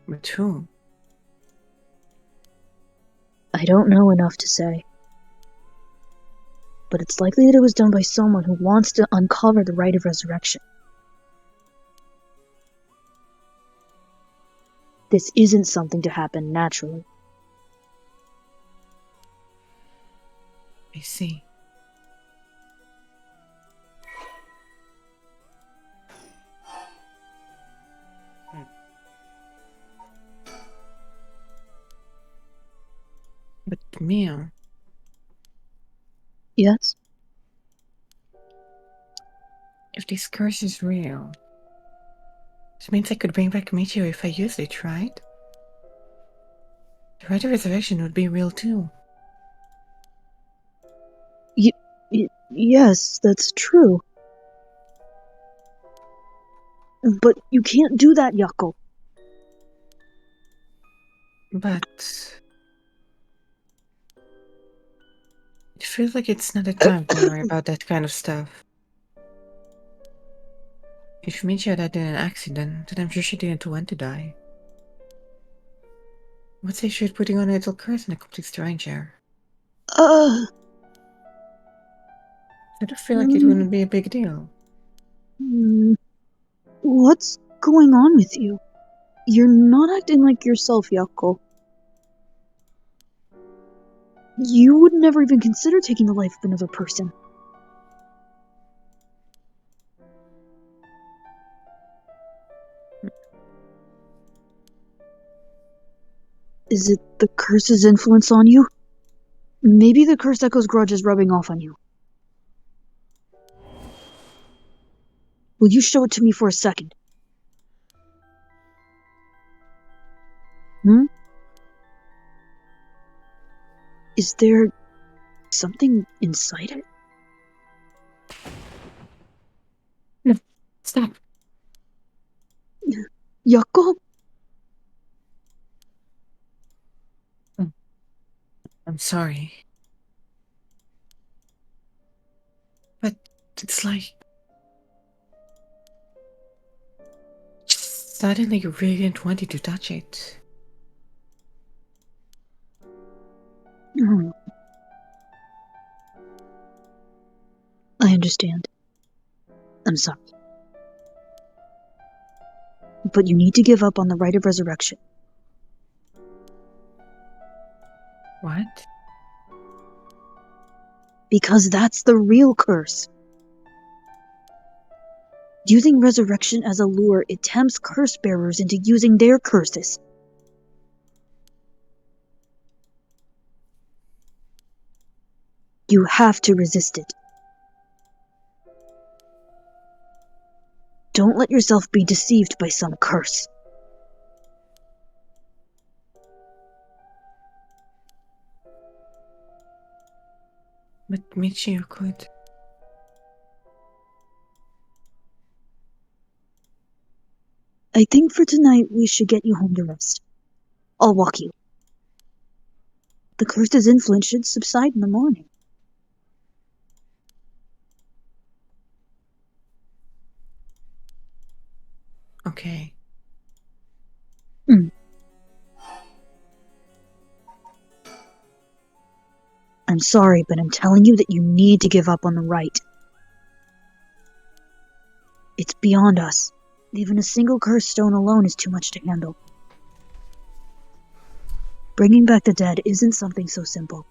But who? I don't know enough to say. But it's likely that it was done by someone who wants to uncover the rite of resurrection. This isn't something to happen naturally. I see. Mia, Yes? if this curse is real, it means I could bring back Michio if I use it, right? The right of resurrection would be real too. Yes, that's true. But you can't do that, Yako. But it feels like it's not the time to worry about that kind of stuff. If Michio died in an accident, then I'm sure she didn't want to die. What's the issue with putting on a little curse on a complete stranger? I don't feel like it wouldn't be a big deal. What's going on with you? You're not acting like yourself, Yako. You would never even consider taking the life of another person. Is it the curse's influence on you? Maybe the Curse Echo's grudge is rubbing off on you. Will you show it to me for a second? Is there something inside it? No, stop. Yako? I'm sorry. But it's like... suddenly you really didn't want you to touch it. I understand. I'm sorry. But you need to give up on the right of resurrection. What? Because that's the real curse. Using resurrection as a lure, it tempts curse bearers into using their curses. You have to resist it. Don't let yourself be deceived by some curse. But Michio could. I think for tonight we should get you home to rest. I'll walk you. The curse's influence should subside in the morning. Okay. I'm sorry, but I'm telling you that you need to give up on the right. It's beyond us. Even a single cursed stone alone is too much to handle. Bringing back the dead isn't something so simple.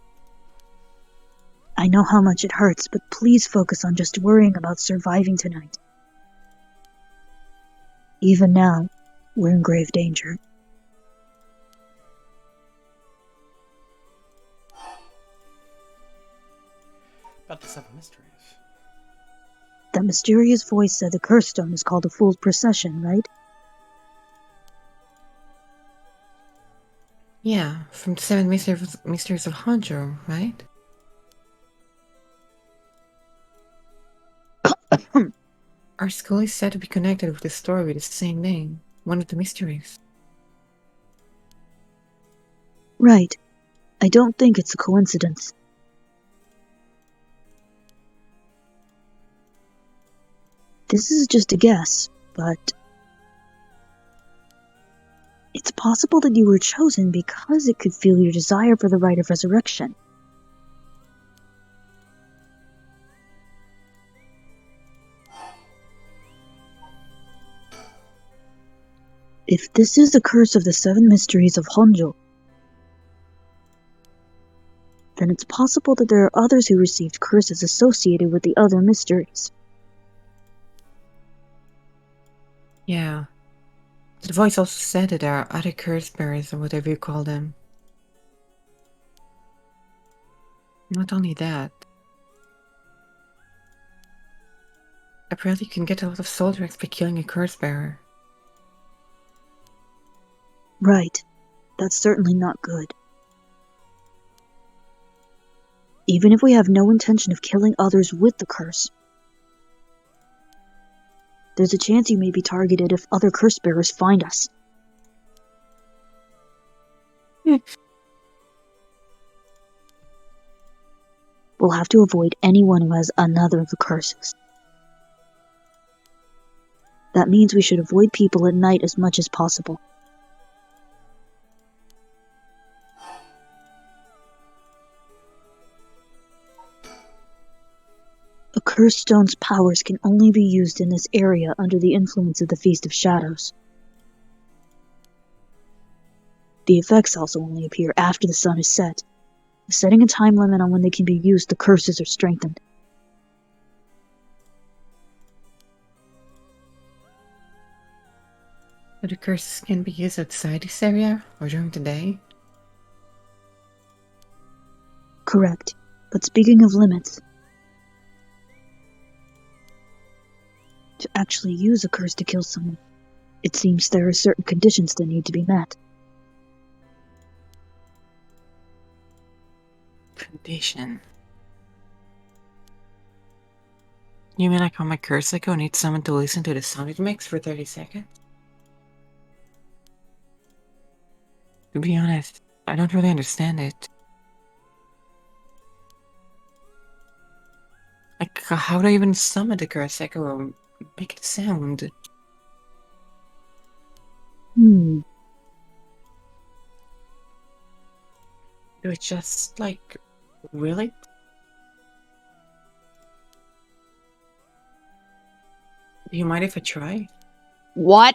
I know how much it hurts, but please focus on just worrying about surviving tonight. Even now, we're in grave danger. About the 7 mysteries. That mysterious voice said the curse stone is called a Fool's Procession, right? Yeah, from the 7 mysteries of Honjo, right? Our school is said to be connected with the story with the same name, one of the mysteries. Right. I don't think it's a coincidence. This is just a guess, but it's possible that you were chosen because it could fuel your desire for the rite of resurrection. If this is the curse of the 7 mysteries of Honjo, then it's possible that there are others who received curses associated with the other mysteries. Yeah. The voice also said that there are other curse bearers or whatever you call them. Not only that, apparently you can get a lot of soul drinks by killing a curse bearer. Right. That's certainly not good. Even if we have no intention of killing others with the curse, there's a chance you may be targeted if other curse bearers find us. We'll have to avoid anyone who has another of the curses. That means we should avoid people at night as much as possible. A cursed stone's powers can only be used in this area under the influence of the Feast of Shadows. The effects also only appear after the sun is set. Setting a time limit on when they can be used, the curses are strengthened. But the curses can be used outside this area or during the day? Correct. But speaking of limits, to actually use a curse to kill someone, it seems there are certain conditions that need to be met. Condition. You mean like how my curse echo needs someone to listen to the sound it makes for 30 seconds? To be honest, I don't really understand it. Like, how do I even summon the curse echo or make it sound? Hmm. Do it just, like, will it? Do you mind if I try? What?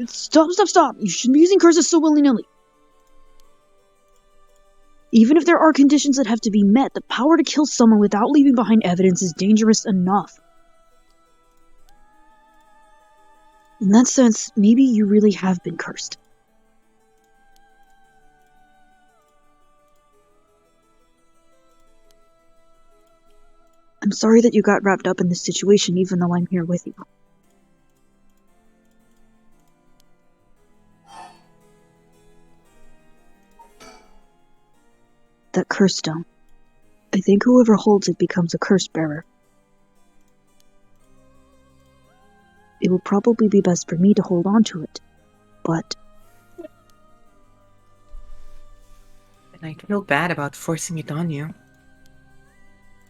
Stop. You shouldn't be using curses so willy-nilly. Even if there are conditions that have to be met, the power to kill someone without leaving behind evidence is dangerous enough. In that sense, maybe you really have been cursed. I'm sorry that you got wrapped up in this situation even though I'm here with you. That curse stone. I think whoever holds it becomes a curse bearer. It will probably be best for me to hold on to it, but... And I feel bad about forcing it on you.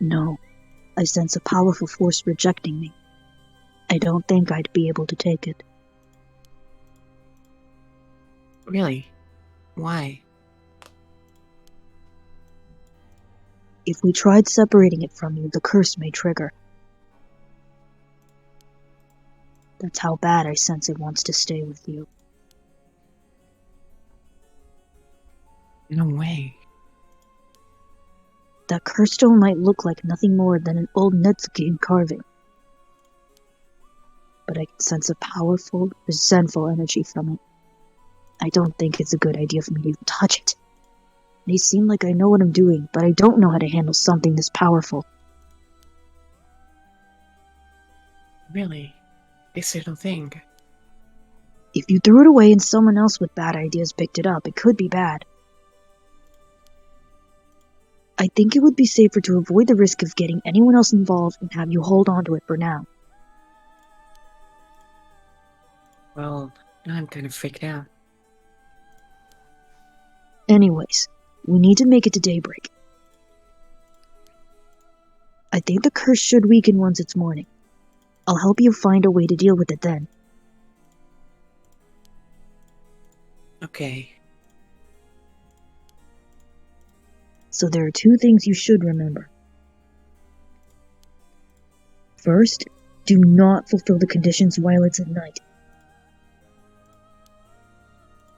No. I sense a powerful force rejecting me. I don't think I'd be able to take it. Really? Why? If we tried separating it from you, the curse may trigger. That's how bad I sense it wants to stay with you. No way. That curse stone might look like nothing more than an old Netsuke carving. But I can sense a powerful, resentful energy from it. I don't think it's a good idea for me to even touch it. It may seem like I know what I'm doing, but I don't know how to handle something this powerful. Really? This little thing? If you threw it away and someone else with bad ideas picked it up, it could be bad. I think it would be safer to avoid the risk of getting anyone else involved and have you hold on to it for now. Well, now I'm kind of freaked out. Anyways, we need to make it to daybreak. I think the curse should weaken once it's morning. I'll help you find a way to deal with it then. Okay. So there are two things you should remember. First, do not fulfill the conditions while it's at night.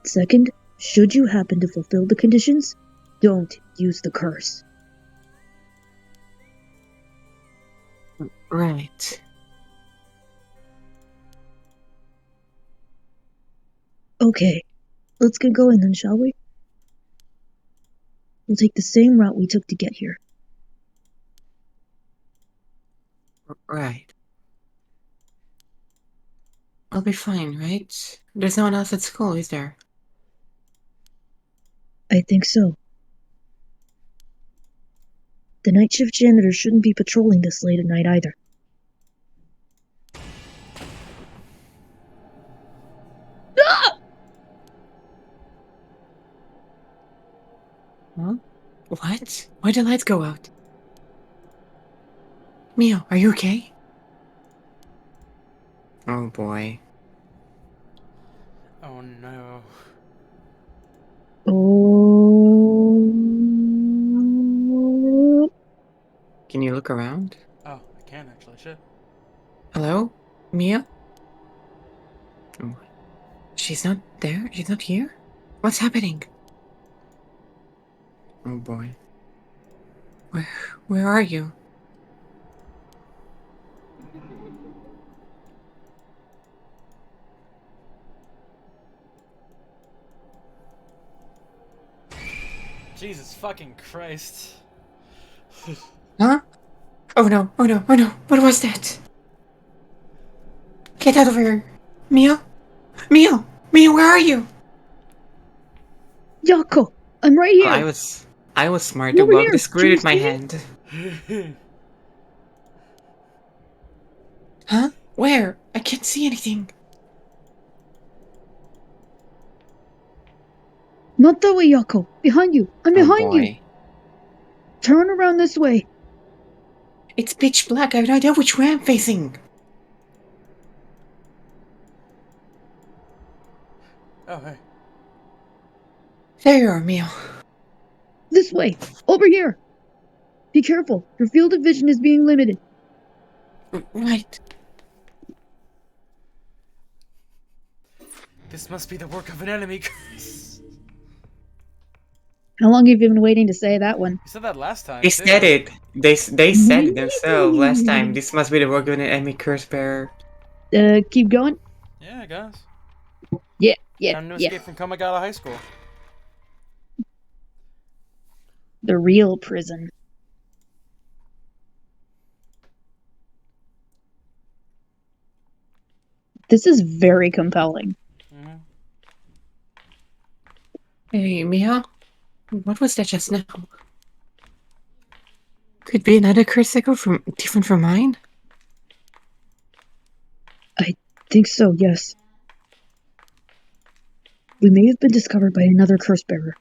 Second, should you happen to fulfill the conditions, don't use the curse. Right. Okay, let's get going then, shall we? We'll take the same route we took to get here. Right. I'll be fine, right? There's no one else at school, is there? I think so. The night shift janitor shouldn't be patrolling this late at night either. Huh? What? Why'd the lights go out? Mio, are you okay? Oh boy. Oh no. Oh. Can you look around? Oh, I can actually. Shit. Hello? Mia? Oh. She's not there? She's not here? What's happening? Oh boy. Where are you? Jesus fucking Christ. Huh? Oh no, oh no, oh no, what was that? Get out of here! Mia? Mia! Mia, where are you? Yako, I'm right here. I was smart to Over walk here. the screw Can you with my see me? hand. Huh? Where? I can't see anything. Not that way, Yako. Behind you. I'm behind you. boy. Turn around this way. It's pitch black. I have no idea which way I'm facing. Oh, hey. There you are, Mia. This way. Over here. Be careful. Your field of vision is being limited. Right. This must be the work of an enemy. How long have you been waiting to say that one? You said that last time. They too. said it. They said it themselves last time. This must be the work of an enemy curse bearer. Keep going? Yeah, guys. Yeah. Time to escape from Komagata High School. The real prison. This is very compelling. Mm-hmm. Hey, Mia? What was that just now? Could be another curse echo different from mine? I think so, yes. We may have been discovered by another curse bearer.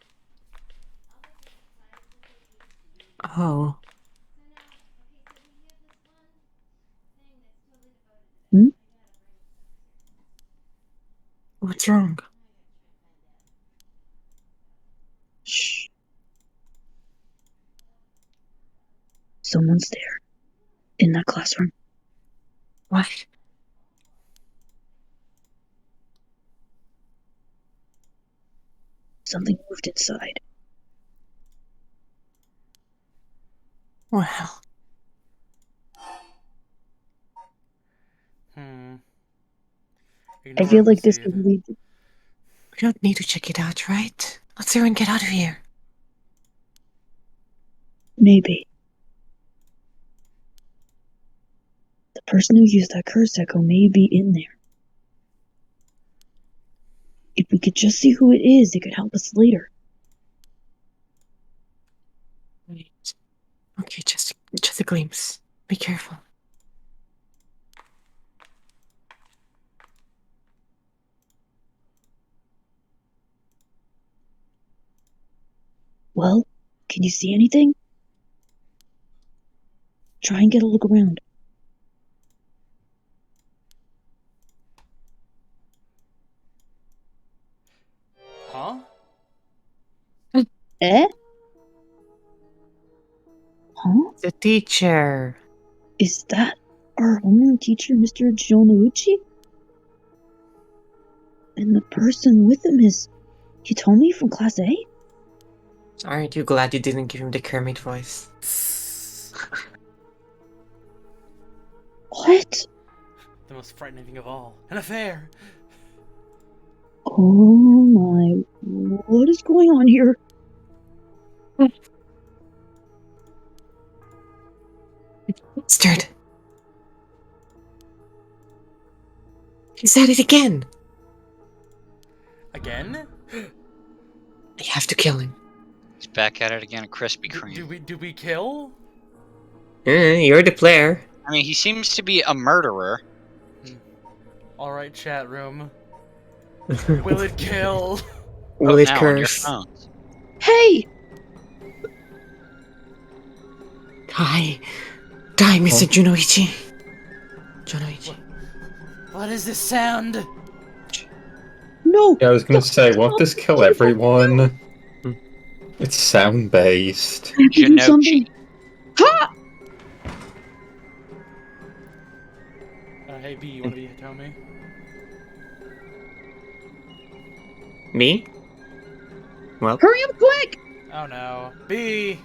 Oh. Hmm? What's wrong? Shh. Someone's there. In that classroom. What? Something moved inside. Well. I feel like this could lead. We don't need to check it out, right? Let's hurry and get out of here. Maybe. The person who used that curse echo may be in there. If we could just see who it is, it could help us later. Wait. Okay, just a glimpse. Be careful. Well, can you see anything? Try and get a look around. Huh? Eh? Huh? The teacher. Is that our homeroom teacher, Mr. Jonouchi? And the person with him is Hitomi from Class A? Aren't you glad you didn't give him the Kermit voice? What? The most frightening thing of all. An affair! Oh my... What is going on here? Bastard. He said it again. Again? I have to kill him. He's back at it again, a Krispy Kreme. Do we kill? You're the player. I mean, he seems to be a murderer. Alright, chat room. Will it kill? Will it now on your curse? phones. Hey! Die. Die, Mr. Junoichi. Junoichi. What is this sound? No! Yeah, I was gonna say, won't this kill everyone? It's sound-based. I have to do something. Ha! Hey B, you wanna be Hitomi? Me? Well. Hurry up quick! Oh no. B!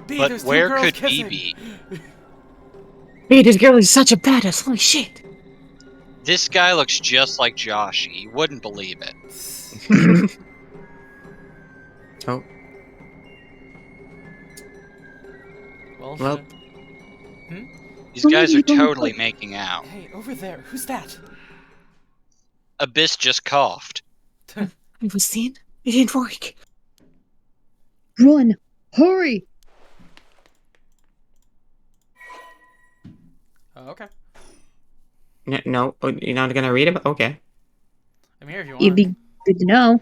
B, But there's two where girls could kissing. B be? Hey, this girl is such a badass. Holy shit. This guy looks just like Josh. You wouldn't believe it. Oh. Well, These guys are totally making out. Hey, over there. Who's that? Abyss just coughed. I was seen. It didn't work. Run! Hurry! Oh, okay. No, you're not gonna read it? Okay. I'm here if you want. It'd be good to know.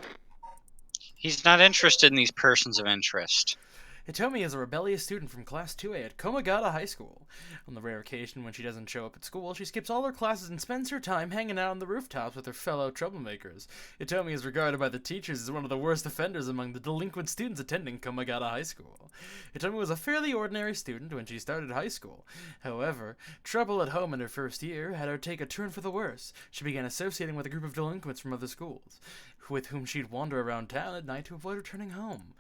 He's not interested in these persons of interest. Hitomi is a rebellious student from Class 2A at Komagata High School. On the rare occasion when she doesn't show up at school, she skips all her classes and spends her time hanging out on the rooftops with her fellow troublemakers. Hitomi is regarded by the teachers as one of the worst offenders among the delinquent students attending Komagata High School. Hitomi was a fairly ordinary student when she started high school. However, trouble at home in her first year had her take a turn for the worse. She began associating with a group of delinquents from other schools, with whom she'd wander around town at night to avoid returning home.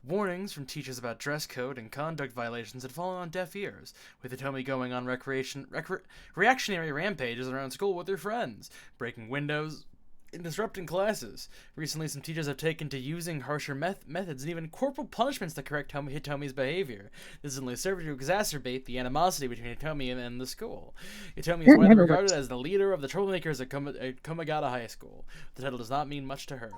Warnings from teachers about dress code and conduct violations had fallen on deaf ears, with Hitomi going on reactionary rampages around school with her friends, breaking windows and disrupting classes. Recently, some teachers have taken to using harsher methods and even corporal punishments to correct Hitomi's behavior. This has only served to exacerbate the animosity between Hitomi and the school. Hitomi is widely regarded as the leader of the troublemakers at Komagata High School. The title does not mean much to her.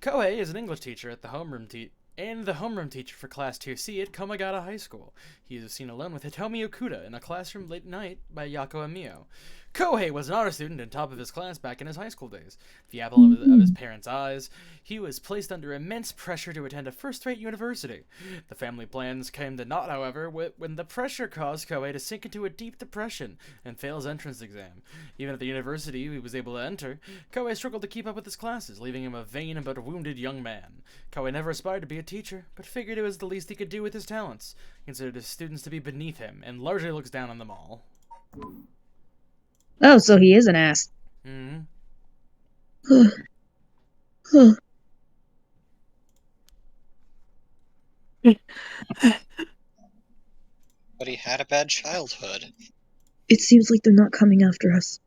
Kohei is an English teacher at the homeroom teacher for Class 2C at Komagata High School. He is seen alone with Hitomi Okuda in a classroom late at night by Yako and Mio. Kohei was an honor student and top of his class back in his high school days. The apple of his parents' eyes, he was placed under immense pressure to attend a first-rate university. The family plans came to naught, however, when the pressure caused Kohei to sink into a deep depression and fail his entrance exam. Even at the university he was able to enter, Kohei struggled to keep up with his classes, leaving him a vain but wounded young man. Kohei never aspired to be a teacher, but figured it was the least he could do with his talents. He considered his students to be beneath him, and largely looks down on them all. Oh, so he is an ass. Mm-hmm. But he had a bad childhood. It seems like they're not coming after us.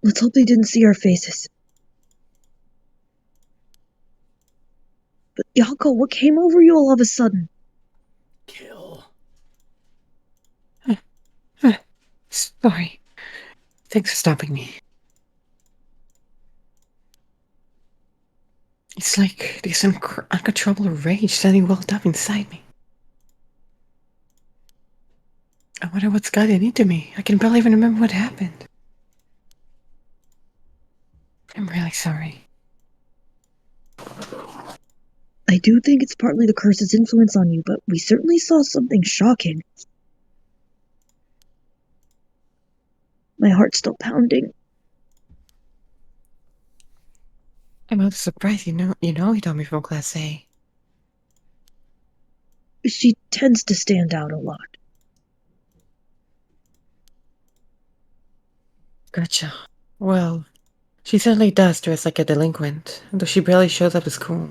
Let's hope they didn't see our faces. But Yako, what came over you all of a sudden? Kill. Sorry. Thanks for stopping me. It's like there's some uncontrollable rage standing welled up inside me. I wonder what's gotten into me. I can barely even remember what happened. I'm really sorry. I do think it's partly the curse's influence on you, but we certainly saw something shocking. My heart's still pounding. I'm also surprised you know he told me from Class A. She tends to stand out a lot. Gotcha. Well, she certainly does dress like a delinquent, though she barely shows up to school.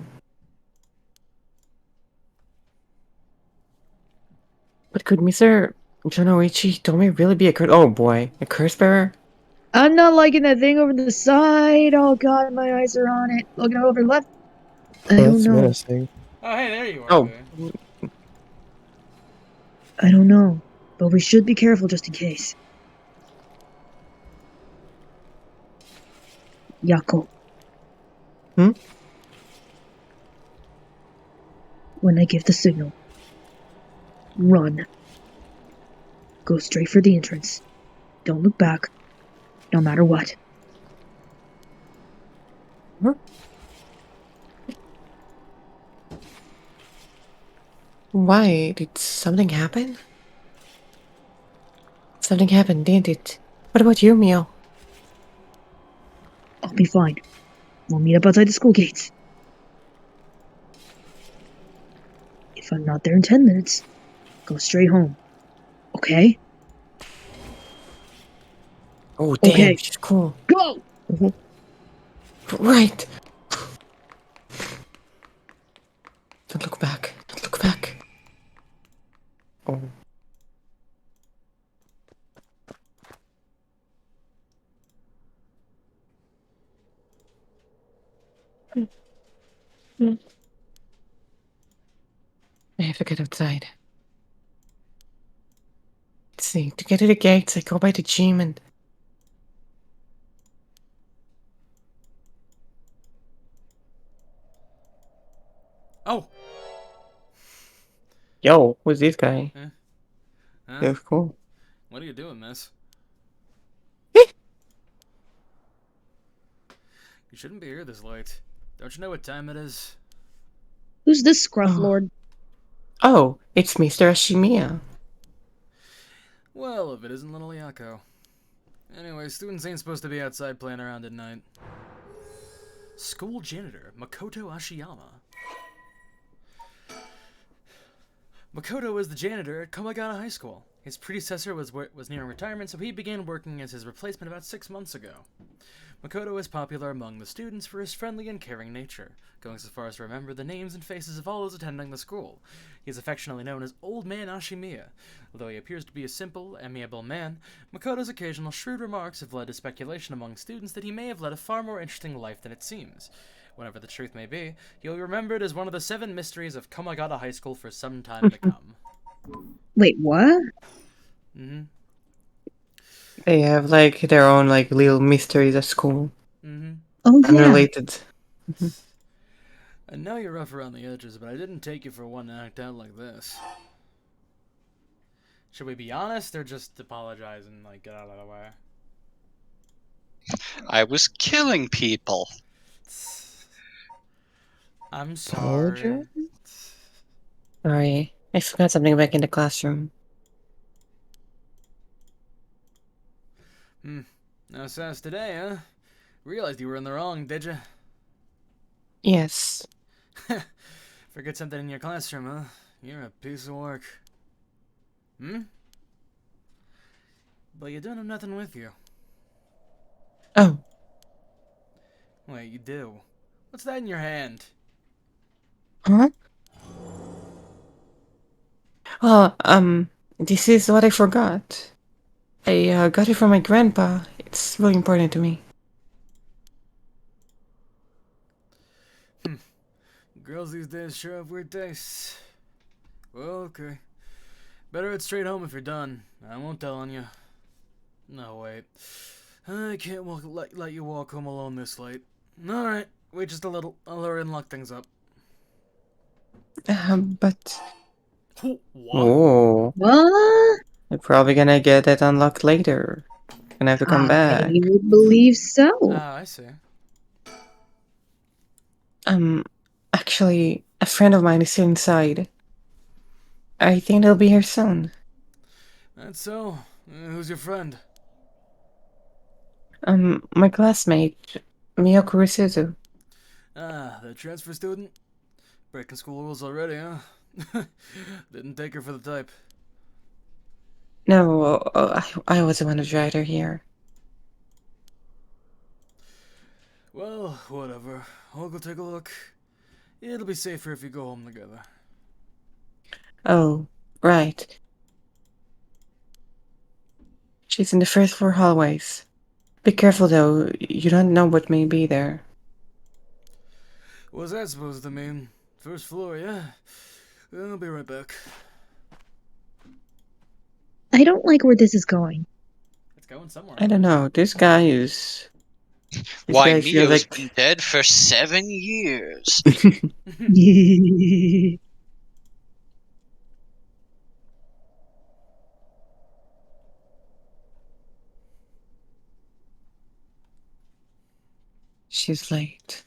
But could Mr. Junoichi Hitomi really be a curse? Oh boy, a curse bearer? I'm not liking that thing over the side. Oh god, my eyes are on it. Looking over left. I don't That's know. menacing. Oh, hey, there you are. Oh. There. I don't know. But we should be careful just in case. Yako. Hmm? When I give the signal, run. Go straight for the entrance. Don't look back, no matter what. Why? Did something happen? Something happened, didn't it? What about you, Mio? I'll be fine. We'll meet up outside the school gates. If I'm not there in 10 minutes, go straight home. Okay? Oh, damn, Okay. she's cool. Go! Right. Don't look back. Don't look back. Oh. I have to get outside. Let's see. To get to the gates, I go by the gym and... Oh. Yo, who's this guy? Huh? That's cool. What are you doing, miss? You shouldn't be here this late. Don't you know what time it is? Who's this scruff lord? Oh, it's Mr. Ashimiya. Well, if it isn't little Yako. Anyway, students ain't supposed to be outside playing around at night. School janitor, Makoto Ashiyama. Makoto was the janitor at Komagata High School. His predecessor was nearing retirement, so he began working as his replacement about 6 months ago. Makoto is popular among the students for his friendly and caring nature, going so far as to remember the names and faces of all those attending the school. He is affectionately known as Old Man Ashimiya. Although he appears to be a simple, amiable man, Makoto's occasional shrewd remarks have led to speculation among students that he may have led a far more interesting life than it seems. Whatever the truth may be, he'll be remembered as one of the 7 mysteries of Komagata High School for some time to come. Wait, what? Mm-hmm. They have, like, their own, like, little mysteries at school. Mm-hmm. Oh, yeah. Unrelated. I know you're rough around the edges, but I didn't take you for one to act out like this. Should we be honest, or just apologize and, like, get out of the way? I was killing people. I'm sorry. Sorry, I forgot something back in the classroom. No sass today, huh? Realized you were in the wrong, did you? Yes. Forget something in your classroom, huh? You're a piece of work. But you don't have nothing with you. Oh. Wait, you do. What's that in your hand? Huh? Well, this is what I forgot. I got it from my grandpa. It's really important to me. Girls these days sure have weird tastes. Well, okay. Better head straight home if you're done. I won't tell on you. No, wait. I can't let you walk home alone this late. Alright, wait just a little. I'll hurry and lock things up. But... What? Oh. What? I'm probably gonna get that unlocked later. Gonna have to come back. I would believe so. Ah, I see. Actually, a friend of mine is still inside. I think they'll be here soon. That's so. Who's your friend? My classmate, Miyoko Risuzu. Ah, the transfer student? Breaking school rules already, huh? Didn't take her for the type. No, I was the one who dragged her here. Well, whatever. I'll go take a look. It'll be safer if you go home together. Oh, right. She's in the first 4 hallways. Be careful though, you don't know what may be there. What's that supposed to mean? First floor, yeah? I'll be right back. I don't like where this is going. It's going somewhere. I don't know, this guy is... This Why, guy feels Mio's like... been dead for 7 years. She's late.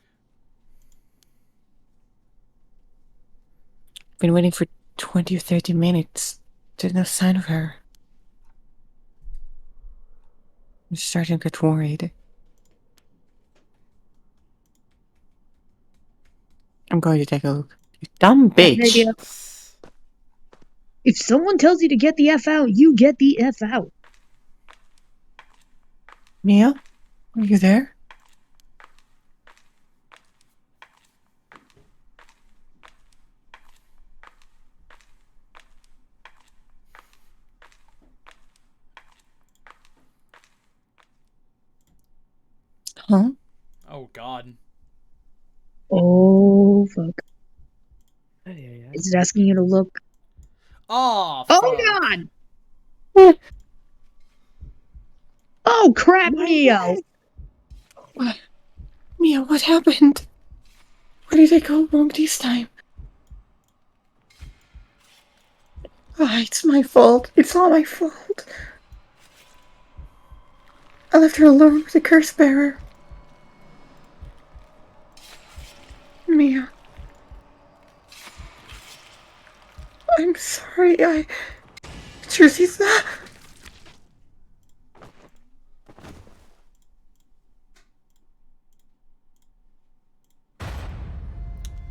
Been waiting for 20 or 30 minutes. There's no sign of her. I'm starting to get worried. I'm going to take a look. You dumb Bad bitch! idea. If someone tells you to get the F out, you get the F out. Mia? Are you there? Huh? Oh, God. Oh, fuck. Is it asking you to look? Oh, Oh, God! Oh, crap, Mia! What? Mia, what happened? Where did I go wrong this time? Ah, it's my fault. It's all my fault. I left her alone with the curse bearer. Mia. I'm sorry, Truth is that...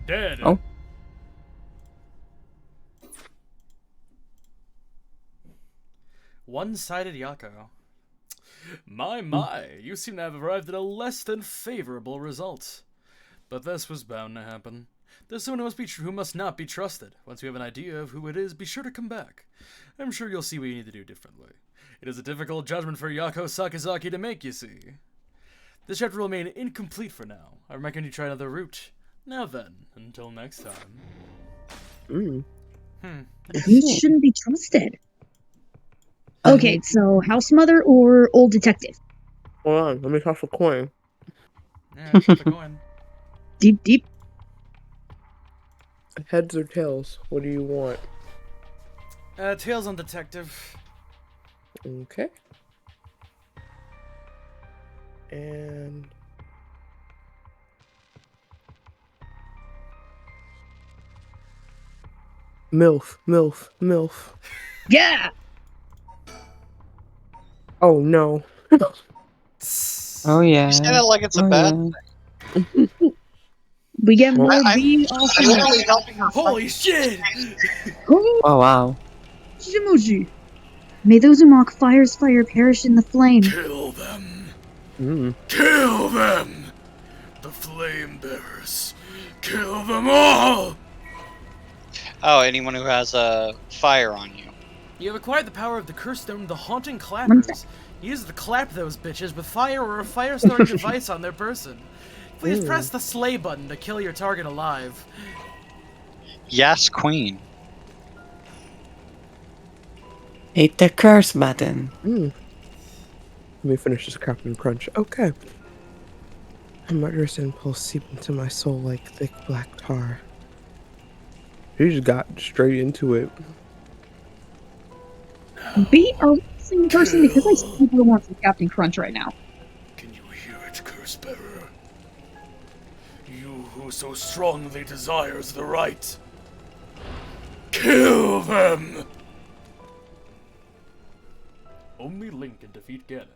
Dead. Oh. One-sided Yako. My, you seem to have arrived at a less than favorable result. But this was bound to happen. There's someone who must not be trusted. Once you have an idea of who it is, be sure to come back. I'm sure you'll see what you need to do differently. It is a difficult judgment for Yako Sakazaki to make, you see. This chapter will remain incomplete for now. I recommend you try another route. Now then, until next time. He shouldn't be trusted. Okay, so house mother or old detective? Hold on, let me toss a coin. Yeah, flip the coin. Deep. Heads or tails? What do you want? Tails on detective. Okay. And... MILF. Yeah! Oh no. Oh yeah. You say that like it's a bad thing. We get more I'm B off of literally helping her. Holy shit! Oh, Oh wow. Shimuji. May those who mock fire's fire perish in the flame. Kill them. Kill them! The flame bearers. Kill them all! Oh, anyone who has a fire on you. You have acquired the power of the Curse Stone, the Haunting Clappers. Use it to clap those bitches with fire or a fire-starting device on their person. Please press the slay button to kill your target alive. Yes, queen. Hit the curse button. Let me finish this Captain Crunch. Okay. A murderous impulse seeped into my soul like thick black tar. You just got straight into it. Be a listening person because I super want some Captain Crunch right now. Can you hear it, Curse Bearer? You who so strongly desires the right. Kill them! Only Link can defeat Ganon.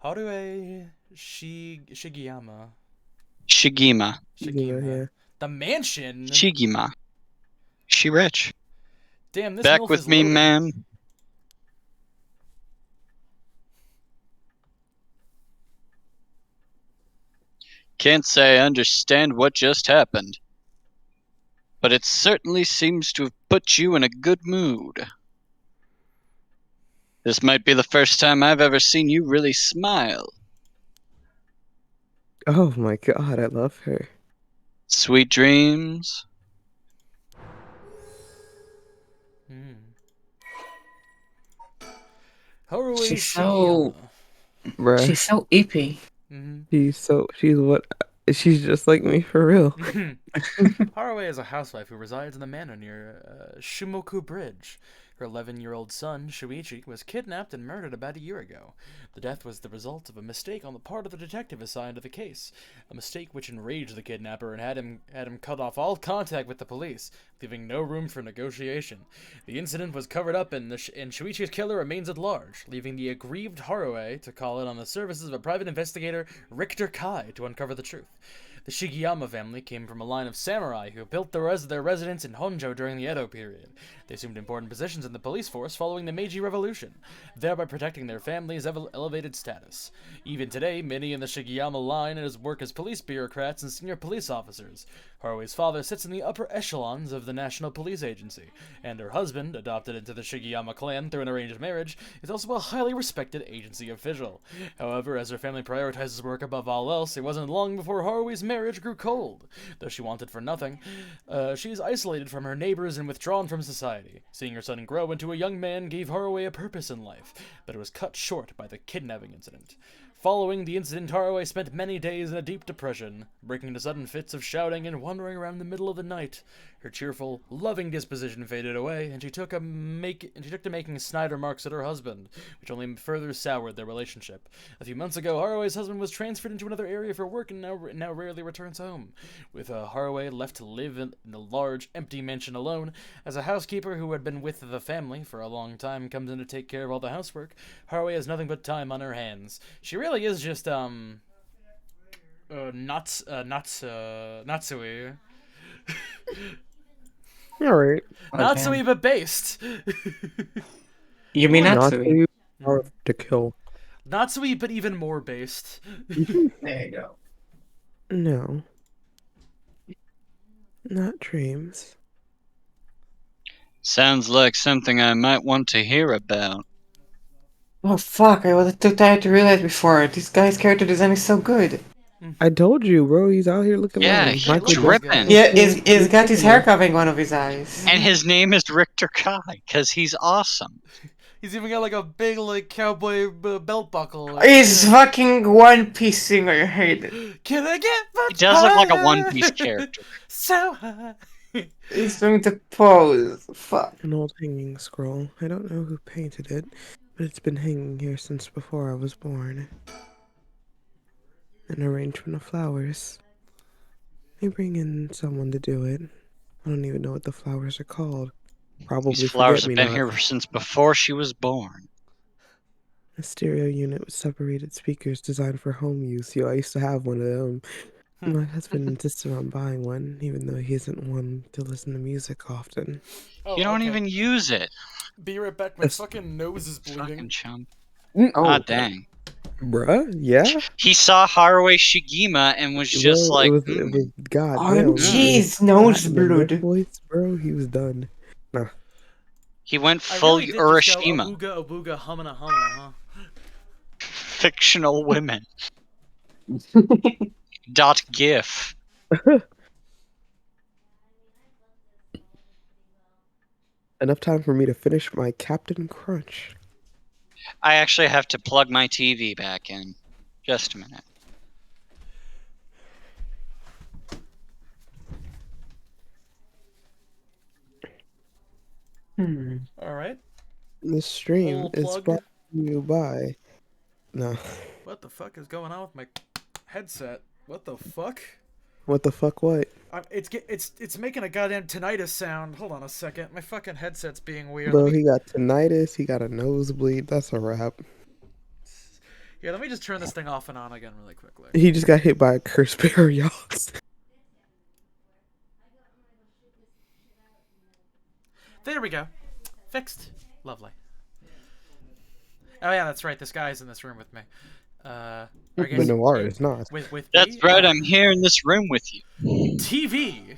How do I... Shigeyama? Shigima. Yeah. The mansion? Shigima. She rich. Damn, this Back MILF with is me, loaded. man. Can't say I understand what just happened. but it certainly seems to have put you in a good mood. This might be the first time I've ever seen you really smile. Oh my god, I love her. Sweet dreams. Haruhi She's so- Shigeyama. Bruh. She's so ippy. She's just like me for real. Haruhi is a housewife who resides in the manor near Shumoku Bridge. Her 11-year-old son, Shuichi, was kidnapped and murdered about a year ago. The death was the result of a mistake on the part of the detective assigned to the case, a mistake which enraged the kidnapper and had him cut off all contact with the police, leaving no room for negotiation. The incident was covered up and Shuichi's killer remains at large, leaving the aggrieved Haruhi to call in on the services of a private investigator, Richter Kai, to uncover the truth. The Shigeyama family came from a line of samurai who built their residence in Honjo during the Edo period. They assumed important positions in the police force following the Meiji Revolution, thereby protecting their family's elevated status. Even today, many in the Shigeyama line work as police bureaucrats and senior police officers. Haruhi's father sits in the upper echelons of the National Police Agency, and her husband, adopted into the Shigeyama clan through an arranged marriage, is also a highly respected agency official. However, as her family prioritizes work above all else, it wasn't long before Haruhi's marriage grew cold. Though she wanted for nothing, she is isolated from her neighbors and withdrawn from society. Seeing her son grow into a young man gave Haruhi a purpose in life, but it was cut short by the kidnapping incident. Following the incident, Haruhi spent many days in a deep depression, breaking into sudden fits of shouting and wandering around the middle of the night. Her cheerful, loving disposition faded away, and she took to making snide remarks at her husband, which only further soured their relationship. A few months ago, Haruhi's husband was transferred into another area for work and now rarely returns home, with Haruhi left to live in a large, empty mansion alone. As a housekeeper who had been with the family for a long time comes in to take care of all the housework, Haruhi has nothing but time on her hands. She really is just Natsui. Alright. Natsui, but based. You mean Natsui? Power to kill. Natsui, but even more based. There you go. No. Not dreams. Sounds like something I might want to hear about. Oh fuck, I was too tired to realize before. This guy's character design is so good. I told you, bro. He's out here looking like he's Michael dripping. Yeah, he's got his hair covering one of his eyes. And his name is Richter Kai, because he's awesome. He's even got like a big like cowboy belt buckle. He's fucking One Piece singer, I hate it. Can I get He does look like a One Piece character. So high. He's doing the pose. Fuck. An old hanging scroll. I don't know who painted it, but it's been hanging here since before I was born. An arrangement of flowers. They bring in someone to do it. I don't even know what the flowers are called. Probably These flowers have been forget-me-not. here since before she was born. A stereo unit with separated speakers designed for home use. Yo, I used to have one of them. My husband insisted on buying one, even though he isn't one to listen to music often. Oh, You don't okay. even use it. Be right back. My fucking nose is bleeding. Fucking chump. Oh, Ah, dang. bruh, yeah? He saw Haruhi Shigima and was just Well, like, it was goddamn. OMG's nosebleed. Voice, bro, he was done. Nah. he went I full really did just go Urashima. Awooga, awooga, humana, humana, huh? Fictional women. .gif. Enough time for me to finish my Captain Crunch. I actually have to plug my TV back in. Just a minute. All right. This stream Full is plug. brought to you by... No. What the fuck is going on with my headset? What the fuck? What the fuck, what? It's making a goddamn tinnitus sound. Hold on a second. My fucking headset's being weird. Bro, Let me- he got tinnitus, he got a nosebleed, that's a wrap. Here, let me just turn this thing off and on again really quickly. He just got hit by a cursed bear, y'all. There we go. Fixed. Lovely. Oh yeah, that's right. This guy's in this room with me. I But guess Noir is not. with That's me? right, I'm here in this room with you. TV.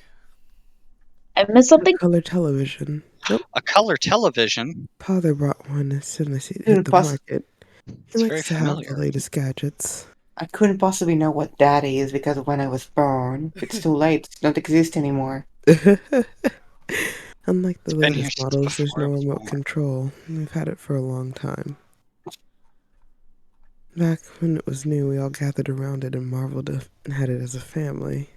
I missed something? Color television. Nope. A color television? Father brought one as soon as he hit Couldn't the poss- market. It's He very likes to have the familiar. latest gadgets. I couldn't possibly know what that is because of when I was born. It's too late. It don't exist anymore. Unlike the been here latest since models, there's before no I was remote born. control. We've had it for a long time. Back when it was new, we all gathered around it and marveled and had it as a family.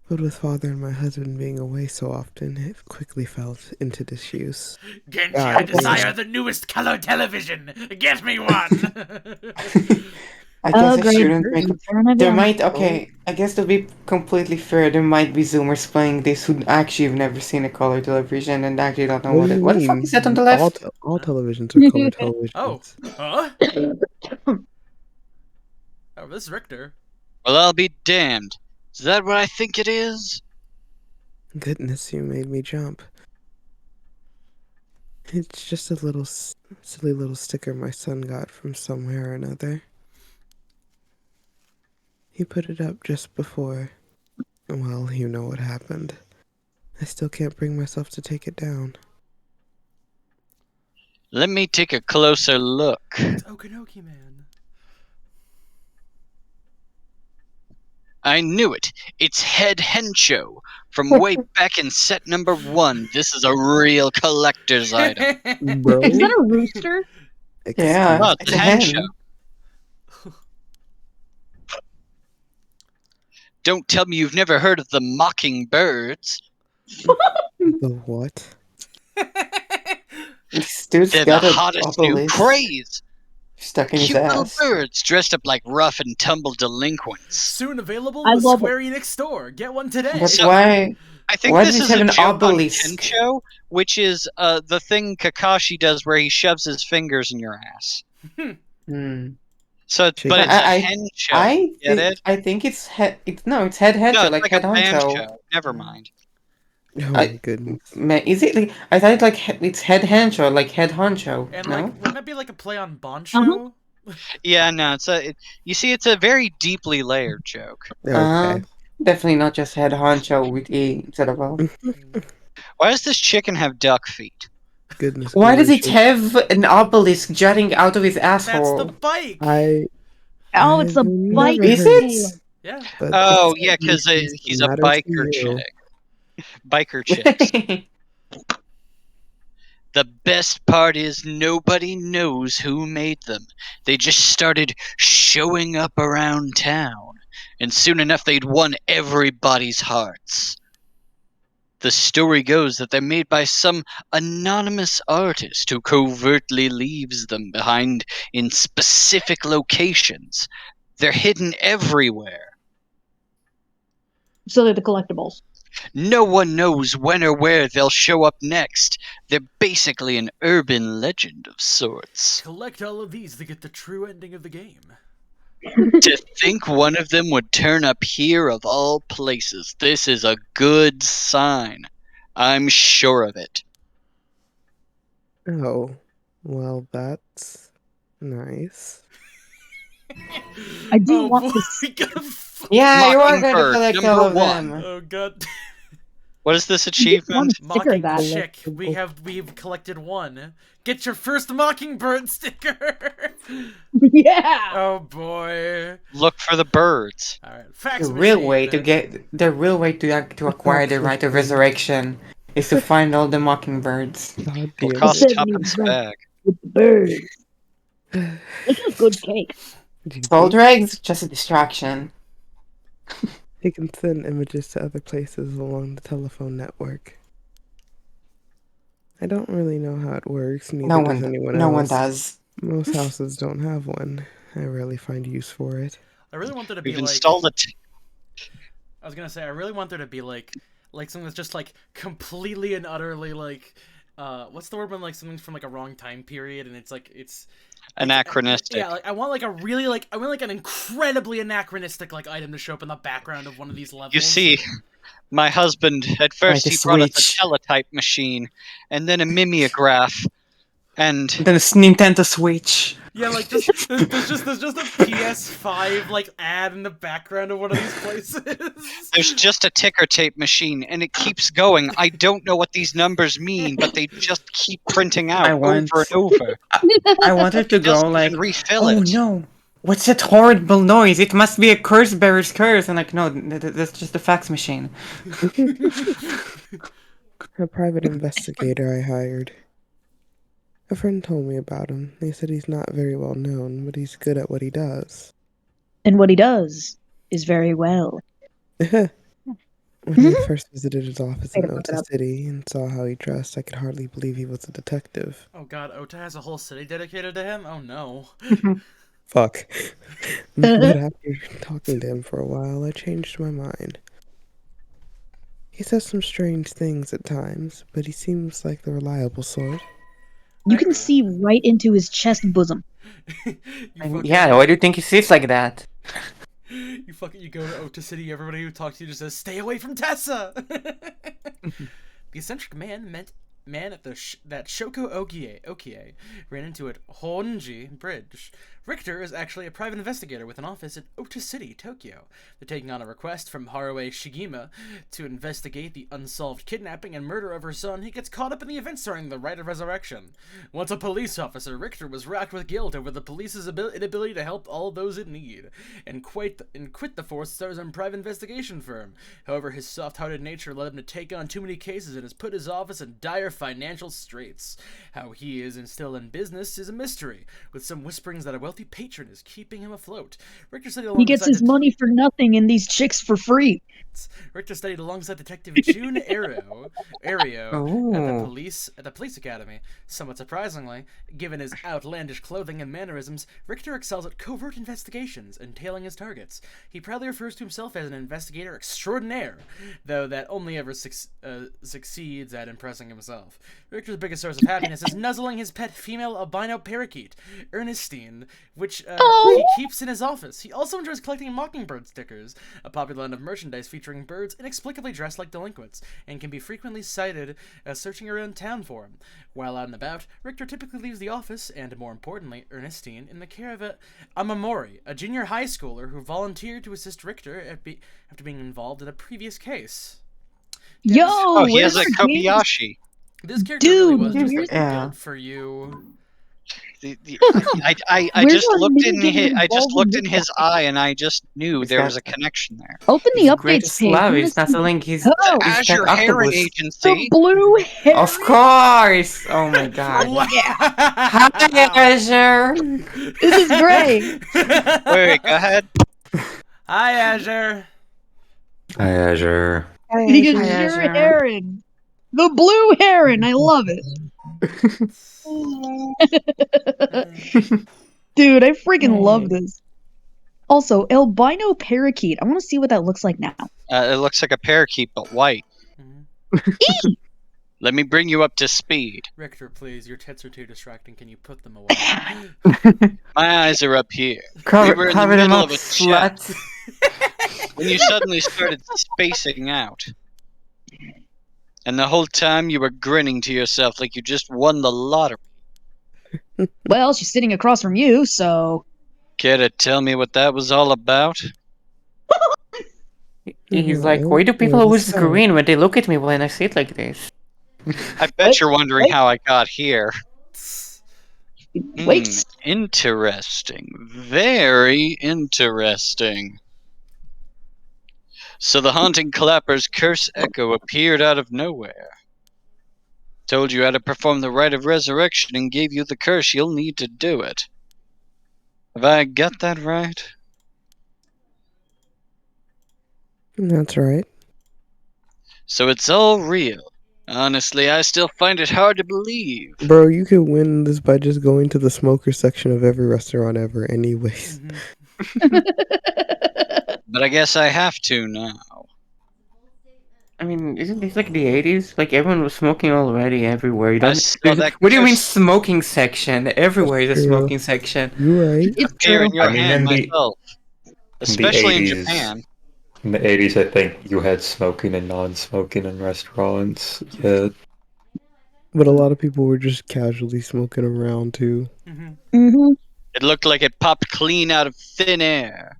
But with Father and my husband being away so often, it quickly fell into disuse. Genji, God, I desire the newest color television. Get me one. I guess Oh, I great. shouldn't make. Turn There again. might, okay, I guess to be completely fair, there might be Zoomers playing this who actually have never seen a color television and actually don't know What what do it. you What the fuck mean? is that on the All, left? all televisions are color televisions. Oh, huh? Oh, this is Richter. Well, I'll be damned. Is that what I think it is? Goodness, you made me jump. It's just a little silly little sticker my son got from somewhere or another. He put it up just before. Well, you know what happened. I still can't bring myself to take it down. Let me take a closer look. It's Okinoki Man. I knew it. It's Head Hencho from way back in set number 1. This is a real collector's item. Bro. Is that a rooster? Yeah, Oh, it's the a Hencho. hen. Don't tell me you've never heard of the Mockingbirds. The what? This dude's They're the got a hottest new obelisk craze. stuck in his Cute little ass. birds dressed up like rough and tumble delinquents. Soon available I in the love Square Enix store. Get one today. But So- why? I think Why this does is he have a an joke obelisk? on Hencho, which is the thing Kakashi does where he shoves his fingers in your ass. Hmm. So, Chicken. but it's I- a Hencho. I Get think it? I think it's head. It's no, it's head hencho, No, it's like like head a honcho. banjo. Never mind. Oh I- my goodness. Is it like I thought it's like it's head hencho, like head honcho. And No. like, wouldn't that be like a play on Boncho? Yeah, no, you see, it's a very deeply layered joke. Okay. Definitely not just head honcho with E instead of O. Why does this chicken have duck feet? Goodness Why does it gracious. have an obelisk jutting out of his That's asshole? the bike. Oh, it's a I've bike. never Is heard- it? Yeah. but Oh, this yeah, because is he's a matters to biker you. chick. Biker chicks. The best part is nobody knows who made them. They just started showing up around town, and soon enough they'd won everybody's hearts. The story goes that they're made by some anonymous artist who covertly leaves them behind in specific locations. They're hidden everywhere. So they're the collectibles. No one knows when or where they'll show up next. They're basically an urban legend of sorts. Collect all of these to get the true ending of the game. To think one of them would turn up here of all places, this is a good sign. I'm sure of it. Oh, well, that's nice. I do Oh, want boy. to Yeah, you are going to Mockingbird, collect number all of 1. them. Oh god. What is this want achievement? a sticker of that. Mocking chick. We've collected one. Get your first Mockingbird sticker. Yeah. Oh boy. Look for the birds. All right. Facts The real machine. way to acquire the right of resurrection is to find all the mockingbirds. God Will damn cost it. Said tuppence a me bag. With the birds. This is good cake. Gold eggs, just a distraction. He can send images to other places along the telephone network. I don't really know how it works, neither No does one, anyone no else. one does. Most houses don't have one. I rarely find use for it. I really want there to be We've like. installed it. I was gonna say I really want there to be like something that's just like completely and utterly like. What's the word when like something's from like a wrong time period and it's like it's Anachronistic. yeah, like I want like a really like I want like an incredibly anachronistic like item to show up in the background of one of these levels. You see, my husband, at first Like a he brought us a switch. teletype machine, and then a mimeograph. And Then it's Nintendo Switch. Yeah, like there's just a PS5 like ad in the background of one of these places. there's just a ticker tape machine, and it keeps going. I don't know what these numbers mean, but they just keep printing out I want- over and over. I wanted to It doesn't go like, even refill oh it. no, what's that horrible noise? It must be a curse bearer's curse. And like, no, that's just a fax machine. A private investigator I hired. A friend told me about him. They said he's not very well known, but he's good at what he does. And what he does is very well. When I first visited his office Way in to look it Ota up. City and saw how he dressed, I could hardly believe he was a detective. Oh god, Ota has a whole city dedicated to him? Oh no. Fuck. But after talking to him for a while, I changed my mind. He says some strange things at times, but he seems like the reliable sort. You can see right into his chest bosom. Yeah, why do you think he sits like that? You go to Ota City, everybody who talks to you just says, "Stay away from Tessa!" The eccentric man at that Shoko Okie ran into at Honji Bridge. Richter is actually a private investigator with an office in Ota City, Tokyo. They're taking on a request from Haruo Shigema to investigate the unsolved kidnapping and murder of her son. He gets caught up in the events during the Rite of Resurrection. Once a police officer, Richter was racked with guilt over the police's inability to help all those in need, and quit the force to start his own private investigation firm. However, his soft-hearted nature led him to take on too many cases and has put his office in dire financial straits. How he is still in business is a mystery, with some whisperings that a wealthy patron is keeping him afloat. Richter studied He gets his money for nothing and these chicks for free. Richter studied alongside Detective June Ario at the police academy. Somewhat surprisingly, given his outlandish clothing and mannerisms, Richter excels at covert investigations and tailing his targets. He proudly refers to himself as an investigator extraordinaire, though that only ever succeeds at impressing himself. Richter's biggest source of happiness is nuzzling his pet female albino parakeet, Ernestine, which he keeps in his office. He also enjoys collecting mockingbird stickers, a popular line of merchandise featuring birds inexplicably dressed like delinquents, and can be frequently cited searching around town for him. While out and about, Richter typically leaves the office, and more importantly, Ernestine, in the care of Amamori, a junior high schooler who volunteered to assist Richter after being involved in a previous case. Yo, Oh, he has a where's Kobayashi. This character really was Dude, just like yeah. built for you. I Where's just our looked nigga in getting his eye, and I just knew Is there that- was a connection there. Open the He's updates greatest page. love. I He's not wanna see- selling his Oh, his Azure pet Heron octopus. the Agency. blue hair. Of course! Oh my god. Hi, Azure! This is great. Wait, go ahead. Hi, Azure. Hi, Azure. He is Hi, your Azure. heron. The blue heron. I love it. Dude, I freaking love this. Also, albino parakeet. I want to see what that looks like now. It looks like a parakeet, but white. Mhm. Let me bring you up to speed. Richter, please, your tits are too distracting. Can you put them away? My eyes are up here. We were in the Cover them middle up, of a chat slut. when you suddenly started spacing out. And the whole time you were grinning to yourself like you just won the lottery. Well, she's sitting across from you, so. Care to tell me what that was all about? He's like, why do people always grin when they look at me when I sit like this? I bet you're wondering how I got here. Wait. Interesting. Very interesting. So the haunting clapper's curse echo appeared out of nowhere. Told you how to perform the rite of resurrection and gave you the curse you'll need to do it. Have I got that right? That's right. So it's all real. Honestly, I still find it hard to believe. Bro, you could win this by just going to the smoker section of every restaurant ever anyways. But I guess I have to now. I mean, isn't this like the 80s? Like everyone was smoking already everywhere. You I don't. saw that What do you mean curse smoking section? Everywhere is a True. smoking section. You're right. It's appear true. in your I mean, hand in the- myself. Especially in 80s. Japan. In the 80s, I think you had smoking and non-smoking in restaurants. Yeah. But a lot of people were just casually smoking around too. Mm-hmm. It looked like it popped clean out of thin air.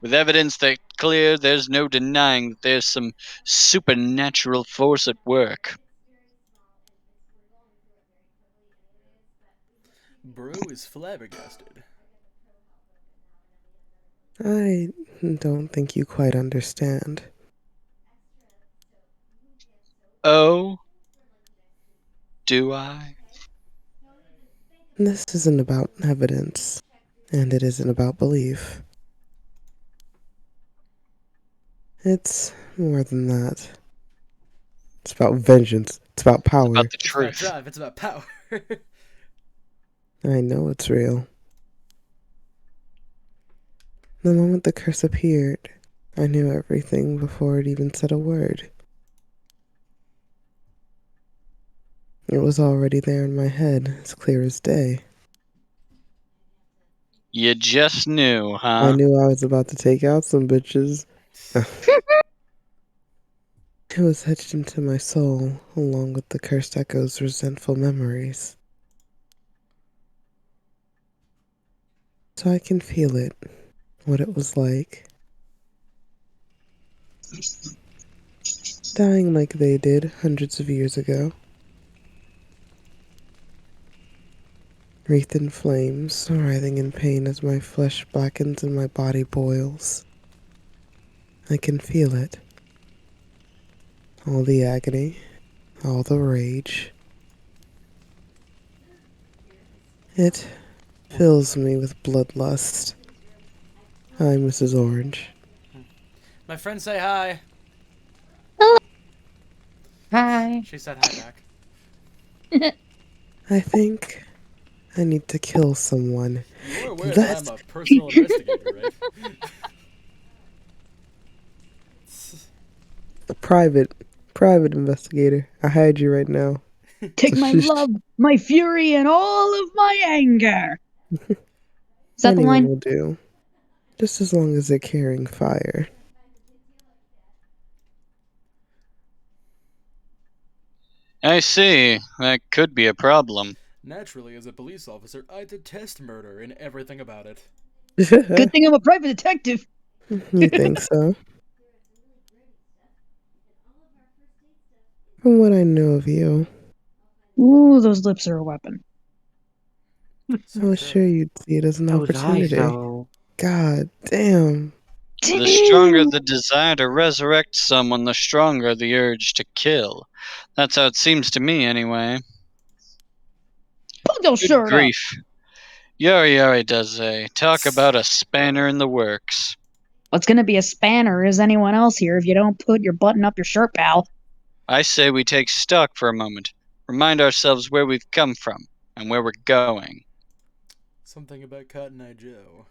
With evidence that clear, there's no denying that there's some supernatural force at work. Bro is flabbergasted. I don't think you quite understand. Oh? Do I? This isn't about evidence, and it isn't about belief. It's more than that. It's about vengeance. It's about power. About the It's about truth. drive, it's about power. I know it's real. The moment the curse appeared, I knew everything before it even said a word. It was already there in my head, as clear as day. You just knew, huh? I knew I was about to take out some bitches. It was etched into my soul, along with the cursed echo's resentful memories. So I can feel it, what it was like. Dying like they did hundreds of years ago. Wreathed in flames, writhing in pain as my flesh blackens and my body boils. I can feel it. All the agony, all the rage. It fills me with bloodlust. Hi, Mrs. Orange. My friends say hi. Hi. She said hi back. I think I need to kill someone. You are aware That's- that I'm a personal investigator, right? A private investigator. I hide you right now. Take my love, my fury, and all of my anger. Is that the Anyone line? will do. Just as long as they're carrying fire. I see. That could be a problem. Naturally, as a police officer, I detest murder and everything about it. Good thing I'm a private detective. You think so? From what I know of you, Ooh, those lips are a weapon. I was sure you'd see it as an Those eyes, opportunity. though. God damn. The stronger the desire to resurrect someone, the stronger the urge to kill. That's how it seems to me, anyway. Put your Good shirt up. grief. Yari does talk about a spanner in the works. What's gonna be a spanner is anyone else here if you don't put your button up your shirt, pal. I say we take stock for a moment. Remind ourselves where we've come from and where we're going. Something about Cotton Eye Joe.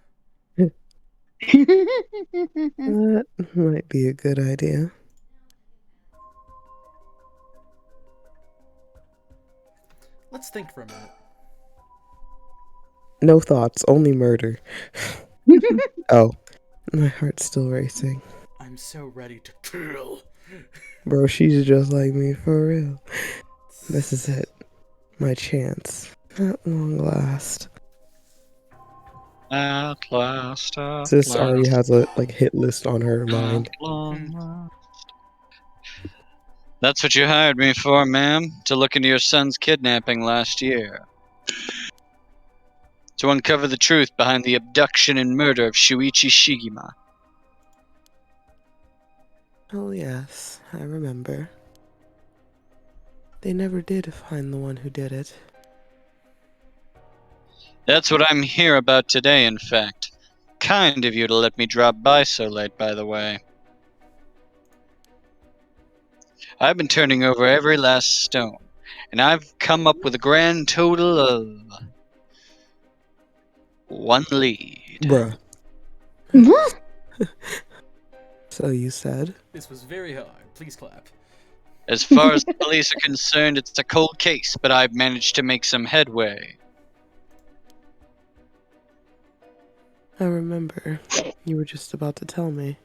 That might be a good idea. Let's think for a minute. No thoughts, only murder. Oh, my heart's still racing. I'm so ready to kill. Bro, she's just like me, for real. This is it. My chance. At long last. At last, at Sis last. already has a hit list on her mind. That's what you hired me for, ma'am. To look into your son's kidnapping last year. To uncover the truth behind the abduction and murder of Shuichi Shigima. Oh yes, I remember. They never did find the one who did it. That's what I'm here about today, in fact. Kind of you to let me drop by so late, by the way. I've been turning over every last stone, and I've come up with a grand total of 1 lead. Bruh. So you said? This was very hard. Please clap. As far as the police are concerned, it's a cold case, but I've managed to make some headway. I remember. You were just about to tell me.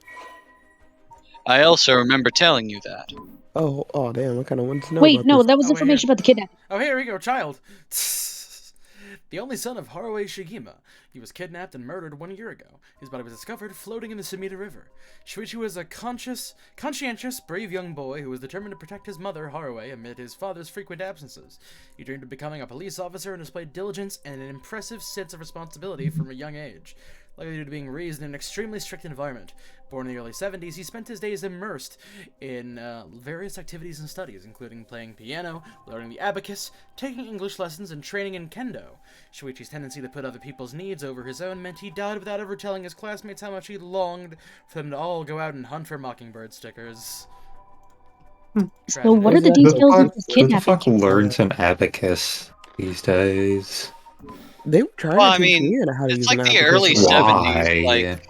I also remember telling you that. Oh, damn! I kind of wanted to know Wait, about no, this. that was Oh, wait, information about the kidnapping. Oh, here we go, child. The only son of Haruo Shigima. He was kidnapped and murdered 1 year ago. His body was discovered floating in the Sumida River. Shuichi was a conscientious, brave young boy who was determined to protect his mother, Haruo, amid his father's frequent absences. He dreamed of becoming a police officer and displayed diligence and an impressive sense of responsibility from a young age. Likely due to being raised in an extremely strict environment. Born in the early 70s, he spent his days immersed in various activities and studies, including playing piano, learning the abacus, taking English lessons, and training in kendo. Shuichi's tendency to put other people's needs over his own meant he died without ever telling his classmates how much he longed for them to all go out and hunt for mockingbird stickers. So what are the details of this Who the kidnapping? fuck learns an abacus these days? They were trying Well, to I teach mean, me how to it's use like an the abacus. early Why? 70s. Like,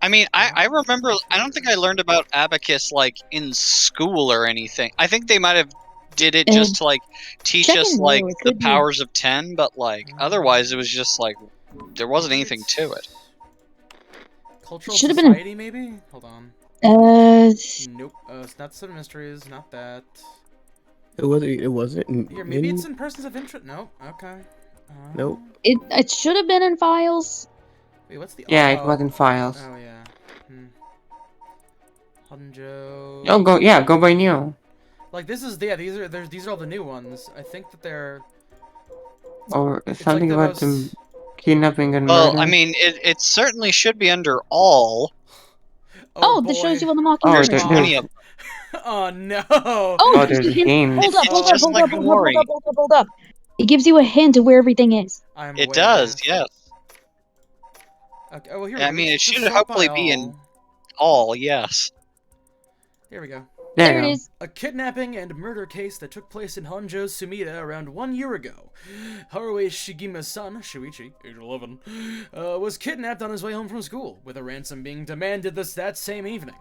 I mean, I remember. I don't think I learned about abacus like in school or anything. I think they might have did it just to like teach check us in like Word, the could be- powers of 10, but like otherwise it was just like there wasn't anything to it. Cultural Should've been a- society, maybe? Hold on. Nope. It's not Seven Mysteries. Not that. It wasn't. Here, maybe it's in Persons of Interest. Nope. Okay. Nope. It should have been in files. Wait, what's the? Yeah, it oh, was in files. Oh yeah. Honjo. Oh, go by new. Like this is these are all the new ones. I think that they're. Or like something the about most- the kidnapping and Well, murder. I mean, it certainly should be under all. Oh, this shows boy. you on the Oh, mockingbird. there- Many of Oh no. Oh, there's a hint. games. Hold up, It's hold up, just hold like up, a hold up, hold worry. up, hold up, hold up. It gives you a hint of where everything is. I'm It aware. does, yes. Okay. Oh, well, here. I we go. mean, it It's should sort hopefully by be all. in all, yes. Here we go. There it is. A kidnapping and murder case that took place in Honjo's Sumida around 1 year ago. Haruo Shigima's son, Shuichi, age 11, was kidnapped on his way home from school, with a ransom being demanded that same evening.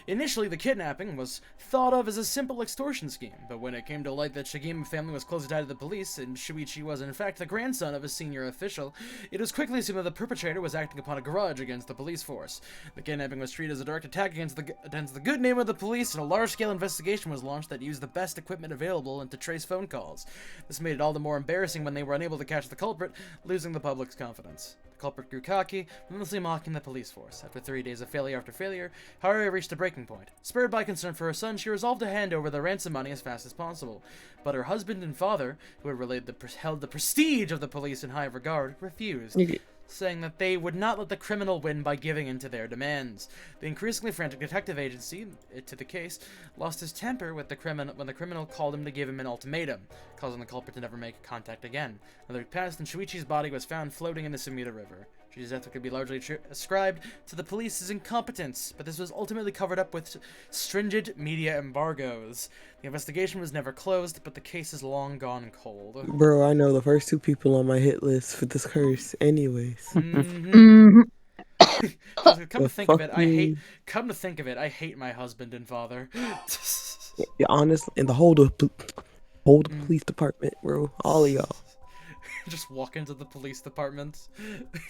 Initially, the kidnapping was thought of as a simple extortion scheme, but when it came to light that Shigima family was closely tied to the police, and Shuichi was in fact the grandson of a senior official, it was quickly assumed that the perpetrator was acting upon a grudge against the police force. The kidnapping was treated as a direct attack against the good name of the police, and a large-scale investigation was launched that used the best equipment available and to trace phone calls. This made it all the more embarrassing when they were unable to catch the culprit, losing the public's confidence. The culprit grew cocky, relentlessly mocking the police force. After 3 days of failure after failure, Haruo reached a breaking point. Spurred by concern for her son, she resolved to hand over the ransom money as fast as possible. But her husband and father, who had held the prestige of the police in high regard, refused, saying that they would not let the criminal win by giving in to their demands. The increasingly frantic detective agency, to the case, lost his temper with when the criminal called him to give him an ultimatum, causing the culprit to never make contact again. Another week passed, and Shuichi's body was found floating in the Sumida River. Shuichi's death could be largely ascribed to the police's incompetence, but this was ultimately covered up with stringent media embargoes. The investigation was never closed, but the case is long gone cold. Bro, I know the first 2 people on my hit list for this curse, anyways. Mm-hmm. Come to think of it, I hate my husband and father. Yeah, honestly, and the whole police department, bro. All of y'all. Just walk into the police department,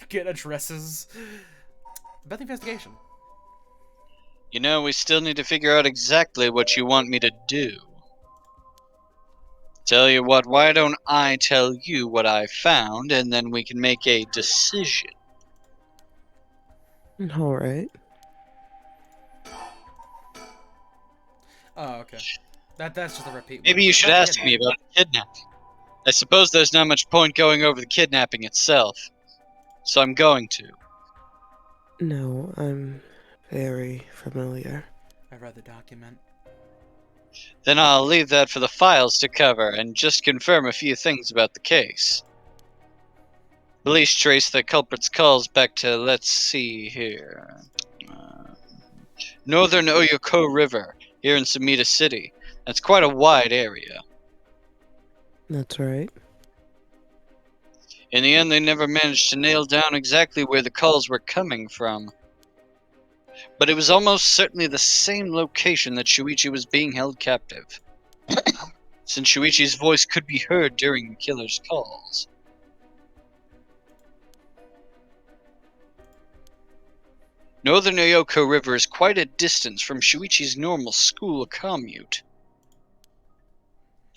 get addresses. About the investigation. You know, we still need to figure out exactly what you want me to do. Tell you what, why don't I tell you what I found, and then we can make a decision. Alright. Oh, okay. That's just a repeat. Maybe you should ask me about the kidnapping. I suppose there's not much point going over the kidnapping itself, so I'm going to. No, I'm very familiar. I read the document. Then I'll leave that for the files to cover, and just confirm a few things about the case. Police trace the culprit's calls back to, let's see here, Northern Oyoko River, here in Sumida City. That's quite a wide area. That's right. In the end, they never managed to nail down exactly where the calls were coming from. But it was almost certainly the same location that Shuichi was being held captive, since Shuichi's voice could be heard during the killer's calls. Northern Oyoko River is quite a distance from Shuichi's normal school commute.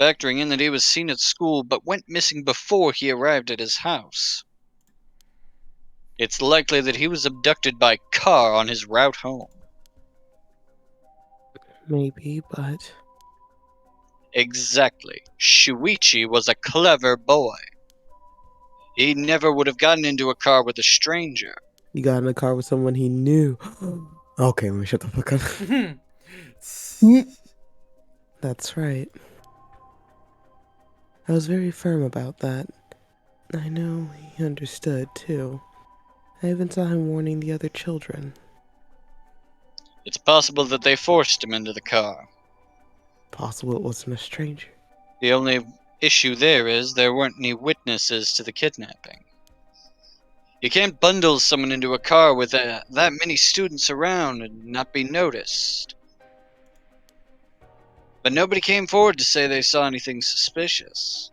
factoring in that he was seen at school but went missing before he arrived at his house. It's likely that he was abducted by car on his route home. Maybe, but Exactly. Shuichi was a clever boy. He never would have gotten into a car with a stranger. he got in a car with someone he knew. Okay, let me shut the fuck up. That's right. I was very firm about that. I know he understood, too. I even saw him warning the other children. It's possible that they forced him into the car. Possible it wasn't a stranger. The only issue there is there weren't any witnesses to the kidnapping. You can't bundle someone into a car with that many students around and not be noticed. But nobody came forward to say they saw anything suspicious.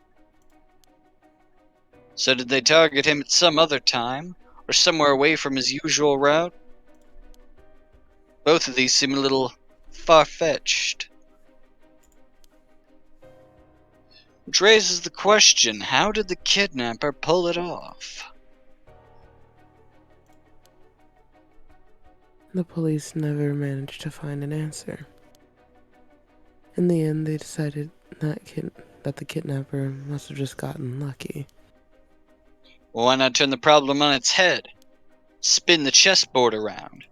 So did they target him at some other time, or somewhere away from his usual route? Both of these seem a little far-fetched. Which raises the question, how did the kidnapper pull it off? The police never managed to find an answer. In the end, they decided that the kidnapper must have just gotten lucky. Well, why not turn the problem on its head? Spin the chessboard around.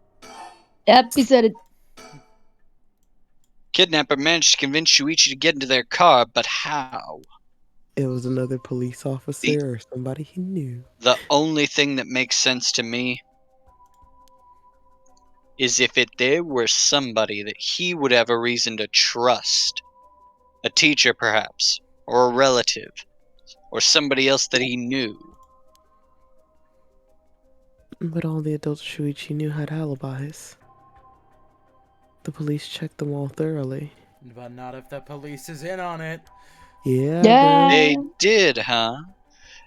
Yep, he said it. Kidnapper managed to convince Shuichi to get into their car, but how? It was another police officer or somebody he knew. The only thing that makes sense to me is if there were somebody that he would have a reason to trust. A teacher, perhaps, or a relative, or somebody else that he knew. But all the adults Shuichi knew had alibis. The police checked them all thoroughly. But not if the police is in on it. Yeah, Yeah. They did, huh?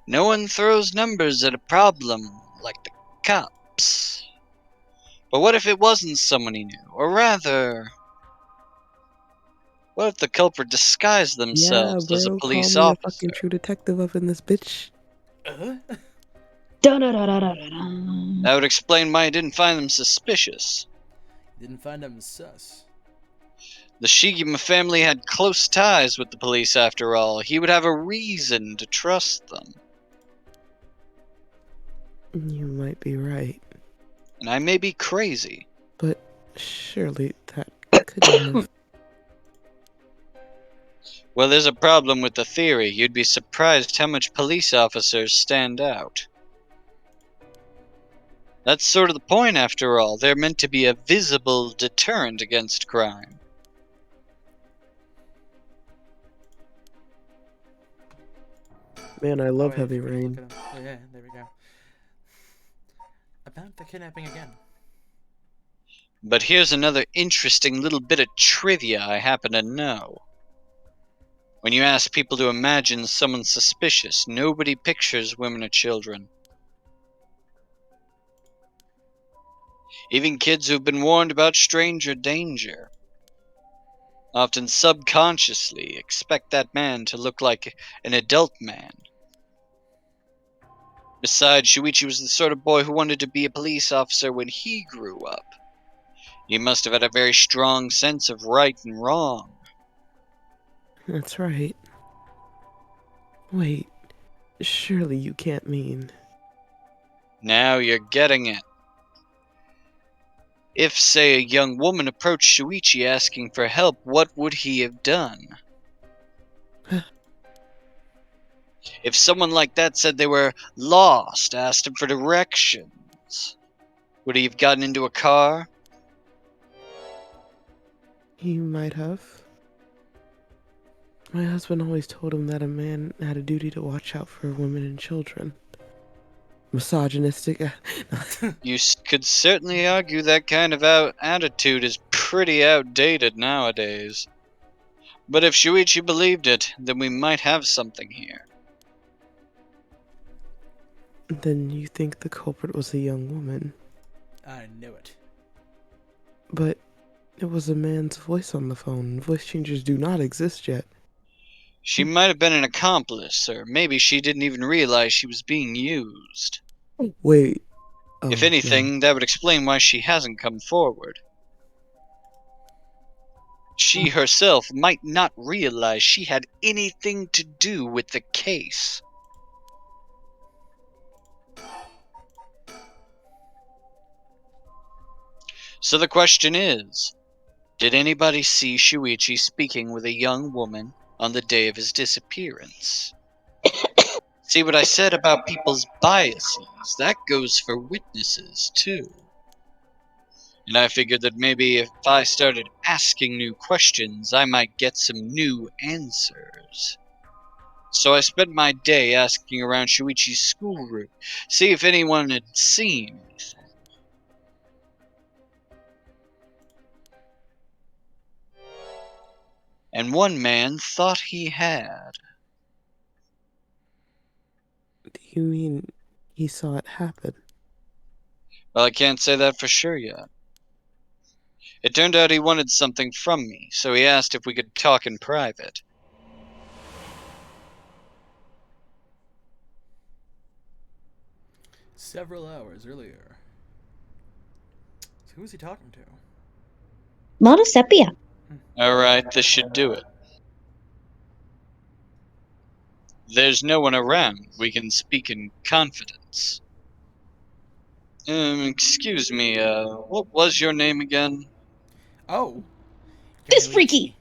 No one throws numbers at a problem like the cops. But what if it wasn't someone he knew? Or rather, what if the culprit disguised themselves as a police call me officer? a fucking true detective up in this bitch. Da-da-da-da-da-da. That would explain why I didn't find them suspicious. Didn't find him sus. The Shigima family had close ties with the police after all. He would have a reason to trust them. You might be right. And I may be crazy. But surely that couldn't have... Well, there's a problem with the theory. You'd be surprised how much police officers stand out. That's sort of the point after all. They're meant to be a visible deterrent against crime. Man, I love Oh, Heavy yeah, Rain. look at him. Oh, yeah, there we go. About the kidnapping again. But here's another interesting little bit of trivia I happen to know. When you ask people to imagine someone suspicious, nobody pictures women or children. Even kids who've been warned about stranger danger often subconsciously expect that man to look like an adult man. Besides, Shuichi was the sort of boy who wanted to be a police officer when he grew up. He must have had a very strong sense of right and wrong. That's right. Wait, surely you can't mean... Now you're getting it. If, say, a young woman approached Shuichi asking for help, what would he have done? If someone like that said they were lost, asked him for directions, would he have gotten into a car? He might have. My husband always told him that a man had a duty to watch out for women and children. Misogynistic. You could certainly argue that kind of attitude is pretty outdated nowadays. But if Shuichi believed it, then we might have something here. Then you think the culprit was a young woman. I knew it. But it was a man's voice on the phone. Voice changers do not exist yet. She might have been an accomplice, or maybe she didn't even realize she was being used. Wait. Oh, If no. anything, that would explain why she hasn't come forward. She herself might not realize she had anything to do with the case. So the question is, did anybody see Shuichi speaking with a young woman on the day of his disappearance? See what I said about people's biases? That goes for witnesses, too. And I figured that maybe if I started asking new questions, I might get some new answers. So I spent my day asking around Shuichi's school route, see if anyone had seen anything. And one man thought he had. Do you mean he saw it happen? Well, I can't say that for sure yet. It turned out he wanted something from me, so he asked if we could talk in private. Several hours earlier. So who is he talking to? Lana Sepia. Alright, this should do it. There's no one around. We can speak in confidence. Excuse me, what was your name again? Oh! This Janoichi. freaky!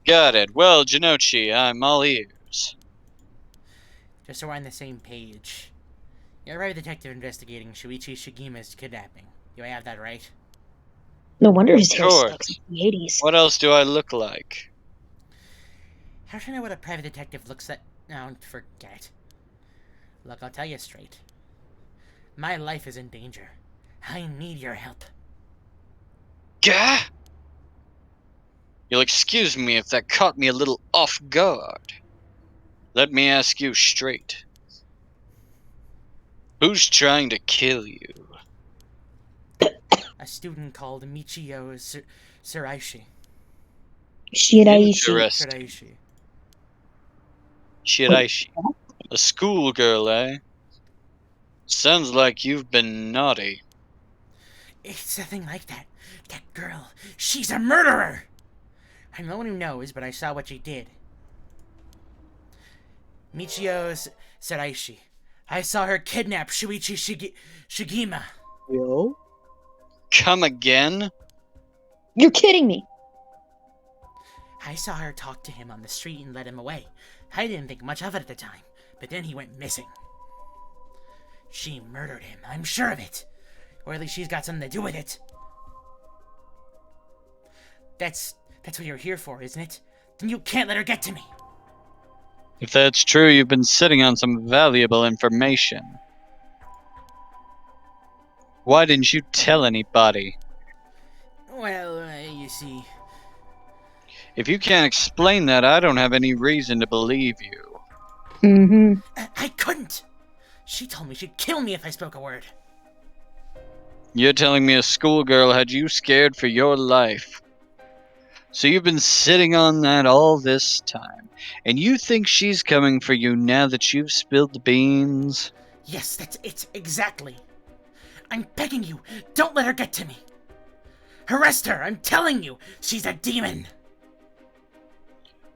Got it. Well, Janochi, I'm all ears. Just so we're on the same page. You're a private detective investigating Shuichi Shigima's kidnapping. Do I have that right? No wonder his hair Sure. sucks in the 80s. What else do I look like? How should I know what a private detective looks like? No, forget it. Look, I'll tell you straight. My life is in danger. I need your help. Gah! You'll excuse me if that caught me a little off guard. Let me ask you straight. Who's trying to kill you? A student called Michio Suraishi. Shiraishi. Interesting. Suraishi. Shiraishi. A schoolgirl, eh? Sounds like you've been naughty. It's nothing like that. That girl, she's a murderer! I'm the one who knows, but I saw what she did. Michio Suraishi. I saw her kidnap Shuichi Shigima. Yo? Come again? You're kidding me. I saw her talk to him on the street and let him away. I didn't think much of it at the time, but then he went missing. She murdered him, I'm sure of it. Or at least she's got something to do with it. That's what you're here for, isn't it? Then you can't let her get to me. If that's true, you've been sitting on some valuable information. Why didn't you tell anybody? Well, you see... If you can't explain that, I don't have any reason to believe you. Mm-hmm. I couldn't! She told me she'd kill me if I spoke a word. You're telling me a schoolgirl had you scared for your life. So you've been sitting on that all this time, and you think she's coming for you now that you've spilled the beans? Yes, that's it, exactly. I'm begging you, don't let her get to me. Arrest her, I'm telling you, she's a demon.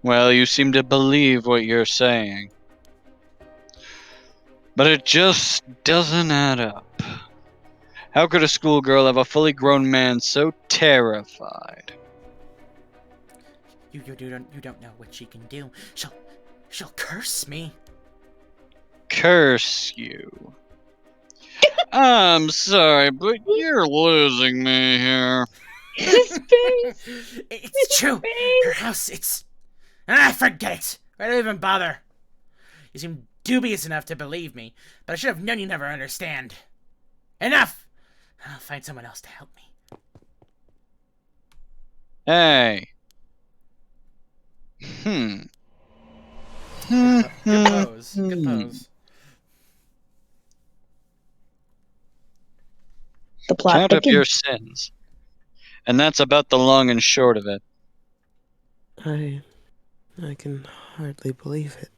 Well, you seem to believe what you're saying. But it just doesn't add up. How could a schoolgirl have a fully grown man so terrified? You don't know what she can do. She'll curse me. Curse you. I'm sorry, but you're losing me here. It's true. Her house, it's... forget it. I don't even bother. You seem dubious enough to believe me, but I should have known you never understand. Enough! I'll find someone else to help me. Hey. Good pose. Good pose. The plot Count up thickens. your sins. And that's about the long and short of it. I can hardly believe it.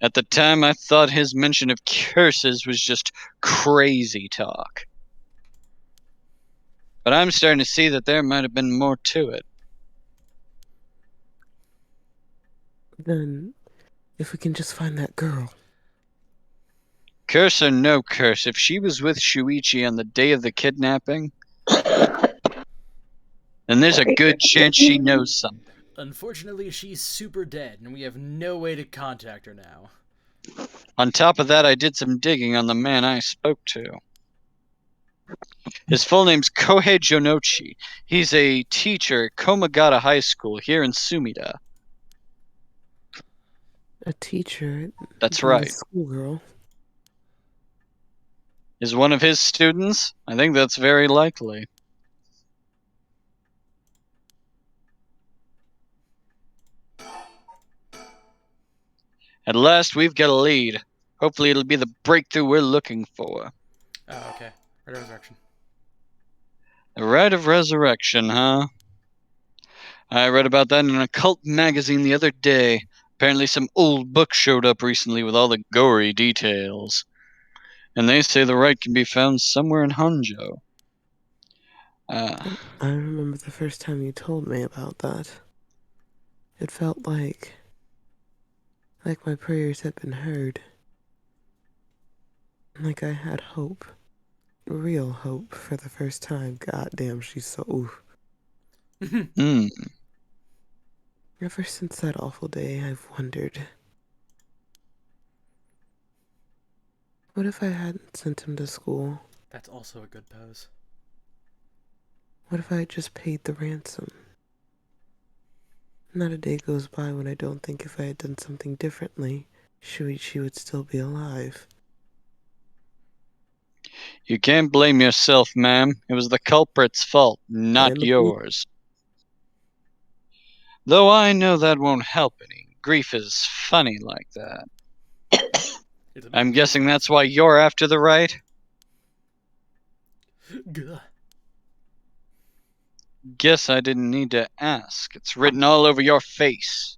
At the time, I thought his mention of curses was just crazy talk. But I'm starting to see that there might have been more to it. Then, if we can just find that girl. Curse or no curse, if she was with Shuichi on the day of the kidnapping, then there's a good chance she knows something. Unfortunately, she's super dead, and we have no way to contact her now. On top of that, I did some digging on the man I spoke to. His full name's Kohei Jonochi. He's a teacher at Komagata High School here in Sumida. A teacher? That's being a right. schoolgirl. Is one of his students? I think that's very likely. At last, we've got a lead. Hopefully it'll be the breakthrough we're looking for. Oh, okay. Right of resurrection. The Rite of Resurrection, huh? I read about that in an occult magazine the other day. Apparently some old book showed up recently with all the gory details. And they say the rite can be found somewhere in Honjo. I remember the first time you told me about that. It felt like my prayers had been heard. Like I had hope. Real hope for the first time. God damn, she's so oof. Ever since that awful day, I've wondered. What if I hadn't sent him to school? That's also a good pose. What if I had just paid the ransom? Not a day goes by when I don't think if I had done something differently, Shuichi would still be alive. You can't blame yourself, ma'am. It was the culprit's fault, not And the yours. Though I know that won't help any. Grief is funny like that. I'm guessing that's why you're after the rite? Gah. Guess I didn't need to ask. It's written all over your face.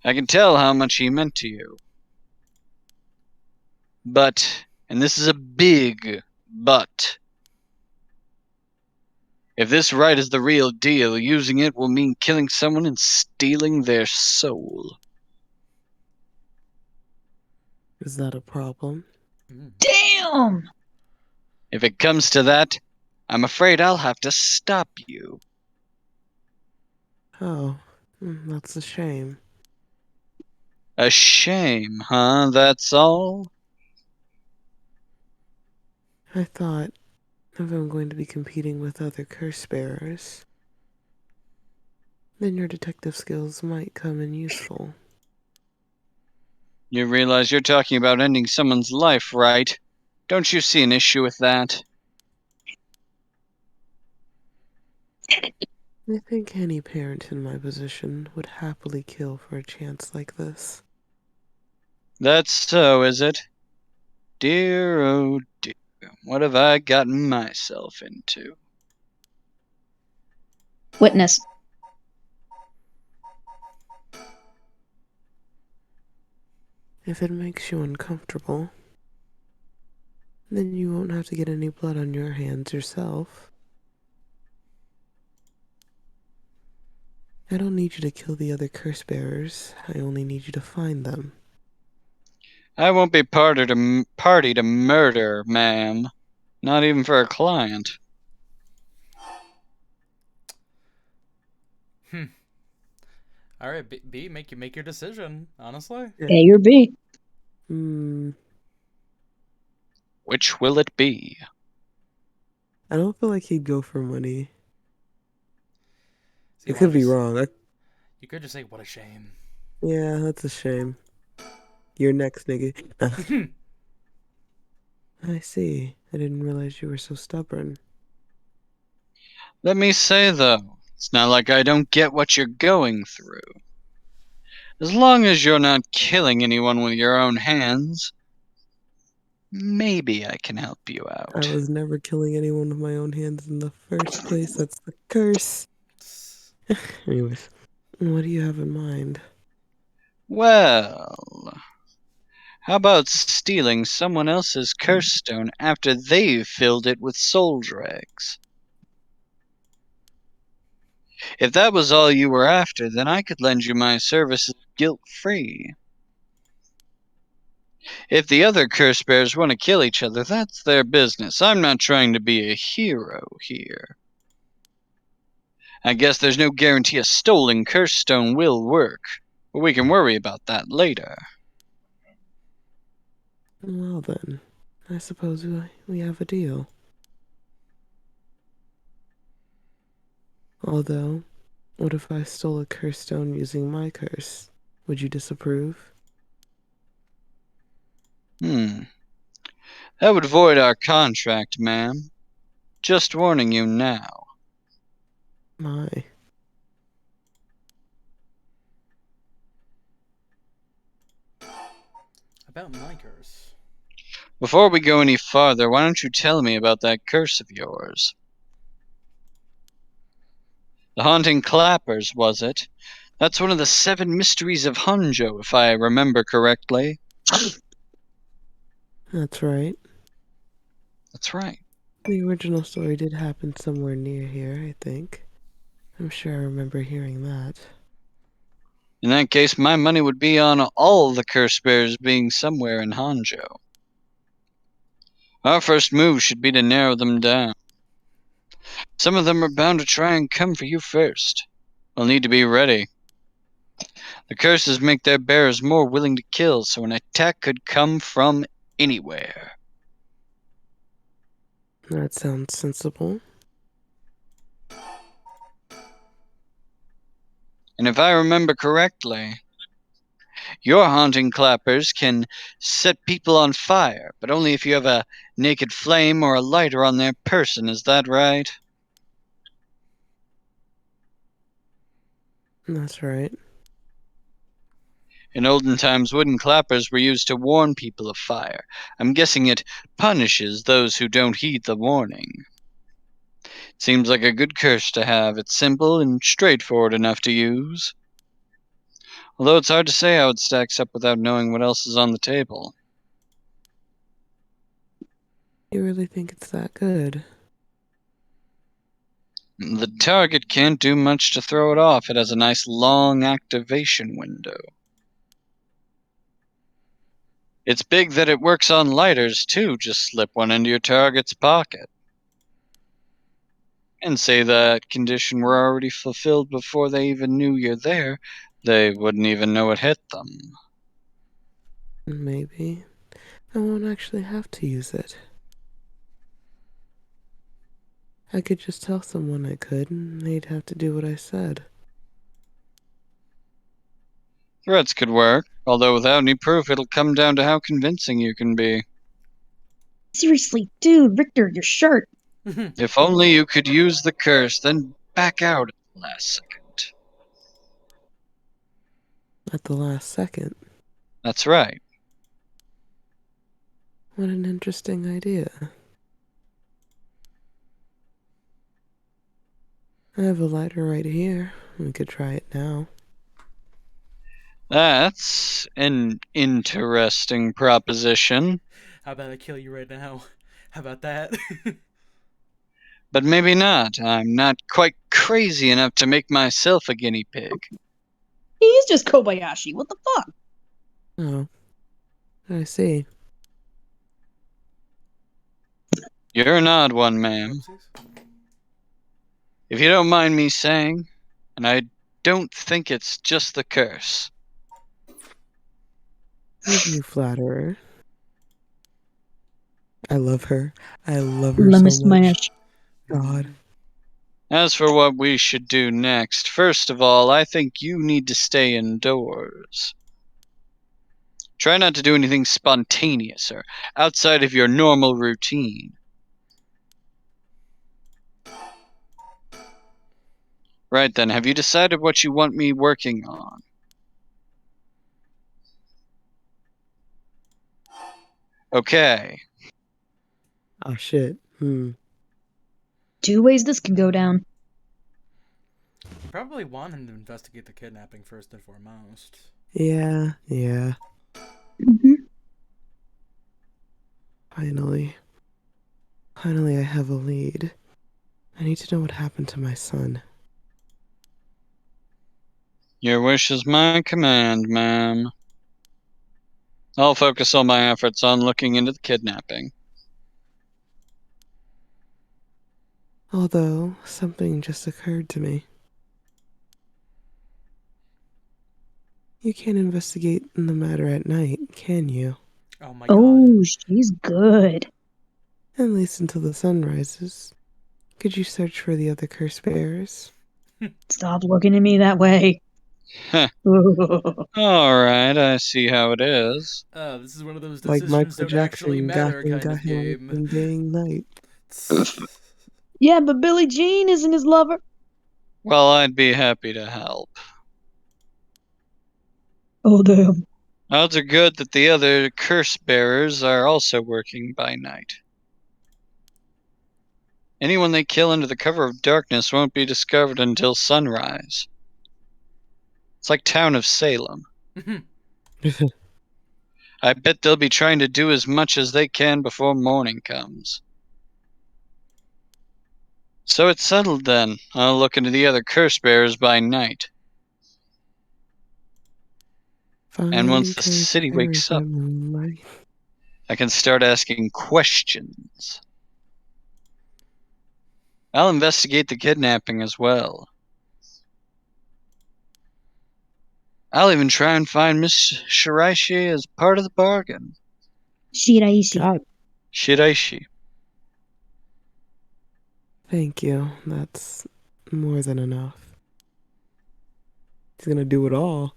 I can tell how much he meant to you. But, and this is a big but, if this rite is the real deal, using it will mean killing someone and stealing their soul. Is that a problem? Damn! If it comes to that, I'm afraid I'll have to stop you. Oh, that's a shame. A shame, huh? That's all? I thought if I'm going to be competing with other curse bearers, then your detective skills might come in useful. You realize you're talking about ending someone's life, right? Don't you see an issue with that? I think any parent in my position would happily kill for a chance like this. That's so, is it? Dear, oh dear. What have I gotten myself into? Witness. If it makes you uncomfortable, then you won't have to get any blood on your hands yourself. I don't need you to kill the other curse bearers. I only need you to find them. I won't be party to murder, ma'am. Not even for a client. All right, B, make your decision. Honestly. A or B? Which will it be? I don't feel like he'd go for money. So It could be wrong. You could just say, "What a shame." Yeah, that's a shame. You're next, nigga. I see. I didn't realize you were so stubborn. Let me say, though, it's not like I don't get what you're going through. As long as you're not killing anyone with your own hands, maybe I can help you out. I was never killing anyone with my own hands in the first place. That's the curse. Anyways, what do you have in mind? Well, how about stealing someone else's curse stone after they've filled it with soul dregs? If that was all you were after, then I could lend you my services guilt-free. If the other curse bears want to kill each other, that's their business. I'm not trying to be a hero here. I guess there's no guarantee a stolen curse stone will work, but we can worry about that later. Well then, I suppose we have a deal. Although, what if I stole a curse stone using my curse? Would you disapprove? That would void our contract, ma'am. Just warning you now. My. About my curse. Before we go any farther, why don't you tell me about that curse of yours? The Haunting Clappers, was it? That's one of the 7 mysteries of Hanjo, if I remember correctly. That's right. That's right. The original story did happen somewhere near here, I think. I'm sure I remember hearing that. In that case, my money would be on all the curse bears being somewhere in Hanjo. Our first move should be to narrow them down. Some of them are bound to try and come for you first. We'll need to be ready. The curses make their bearers more willing to kill, so an attack could come from anywhere. That sounds sensible. And if I remember correctly, your Haunting Clappers can set people on fire, but only if you have a naked flame or a lighter on their person, is that right? That's right. In olden times, wooden clappers were used to warn people of fire. I'm guessing it punishes those who don't heed the warning. Seems like a good curse to have. It's simple and straightforward enough to use. Although it's hard to say how it stacks up without knowing what else is on the table. You really think it's that good? The target can't do much to throw it off. It has a nice long activation window. It's big that it works on lighters, too. Just slip one into your target's pocket. And say that condition were already fulfilled before they even knew you're there, they wouldn't even know it hit them. Maybe. I won't actually have to use it. I could just tell someone I could, and they'd have to do what I said. Threats could work, although without any proof it'll come down to how convincing you can be. Seriously, dude, Richter, your shirt. If only you could use the curse, then back out at the last second. At the last second? That's right. What an interesting idea. I have a lighter right here. We could try it now. That's an interesting proposition. How about I kill you right now? How about that? But maybe not. I'm not quite crazy enough to make myself a guinea pig. He's just Kobayashi. What the fuck? Oh. I see. You're an odd one, ma'am. If you don't mind me saying, and I don't think it's just the curse. You flatterer. I love her. I love her Lemon so much. smash. God. As for what we should do next, first of all, I think you need to stay indoors. Try not to do anything spontaneous or outside of your normal routine. Right then, have you decided what you want me working on? Okay. Oh shit. 2 ways this can go down. probably wanting to investigate the kidnapping first and foremost. Yeah. Hmm. Finally, I have a lead. I need to know what happened to my son. Your wish is my command, ma'am. I'll focus all my efforts on looking into the kidnapping. Although, something just occurred to me. You can't investigate the matter at night, can you? Oh my god. Oh, she's good. At least until the sun rises. Could you search for the other curse bearers? Stop looking at me that way. Heh. Alright, I see how it is. This is one of those Like decisions Michael don't actually Jackson matter got kind of him game. Day night. Yeah, but Billie Jean isn't his lover. Well, I'd be happy to help. Oh, damn. Odds are good that the other curse bearers are also working by night. Anyone they kill under the cover of darkness won't be discovered until sunrise. It's like Town of Salem. I bet they'll be trying to do as much as they can before morning comes. So it's settled then. I'll look into the other curse bearers by night. And once the city wakes up, I can start asking questions. I'll investigate the kidnapping as well. I'll even try and find Miss Shiraishi as part of the bargain. Shiraishi. God, Shiraishi. thank you. That's more than enough. He's gonna do it all.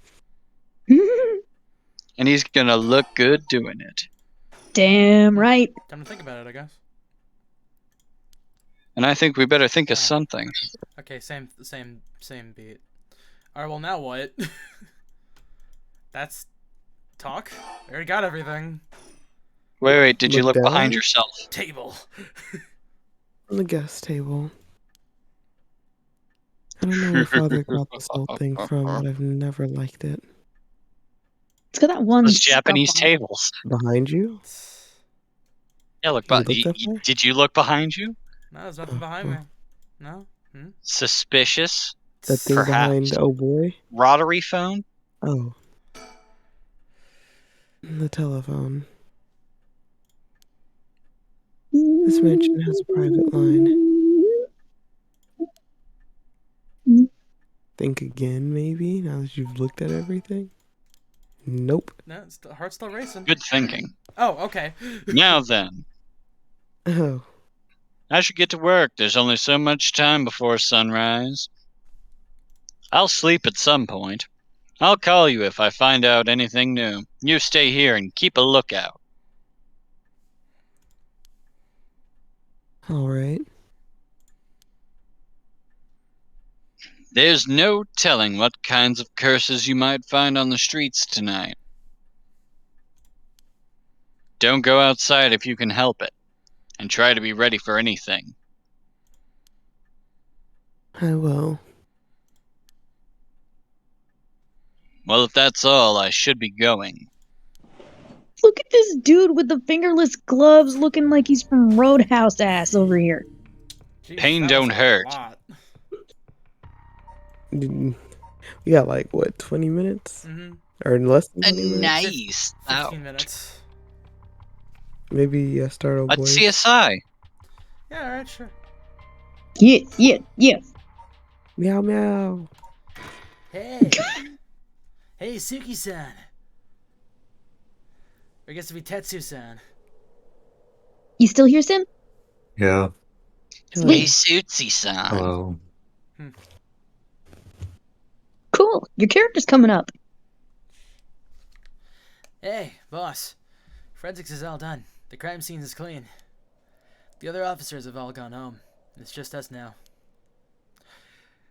And he's gonna look good doing it. Damn right. Time to think about it, I guess. And I think we better think of something. Okay, same beat. Alright, well now what? That's talk. I already got everything. Wait, did you Look look behind down. yourself? Table. On the guest table. I don't know where Father got this whole thing from, but I've never liked it. It's got that one. Those Japanese stuff on it. tables. Behind you? Yeah, look, You looked that way? did you look behind you? No, there's nothing behind me. No? Suspicious? That thing Perhaps. behind, oh boy? Rotary phone? Oh. The telephone. This mansion has a private line. Think again, maybe, now that you've looked at everything? Nope. No, heart's still racing. Good thinking. Oh, okay. Now then, Oh. I should get to work. There's only so much time before sunrise. I'll sleep at some point. I'll call you if I find out anything new. You stay here and keep a lookout. Alright. There's no telling what kinds of curses you might find on the streets tonight. Don't go outside if you can help it, and try to be ready for anything. I will. Well, if that's all, I should be going. Look at this dude with the fingerless gloves looking like he's from Roadhouse ass over here. Jeez, Pain that don't was a hurt. lot. We got like, what, 20 minutes? Mm-hmm. Or less than 20 minutes? Nice. 15 minutes. Maybe start old A boys. CSI. Yeah, alright, sure. Yeah. Meow meow. Hey! Hey, Suki-san! Or I guess it'd be Tetsu-san. You still here, Sim? Yeah. Hey, Suitsy-san. Hello. Cool. Your character's coming up. Hey, boss. Forensics is all done. The crime scene is clean. The other officers have all gone home. It's just us now.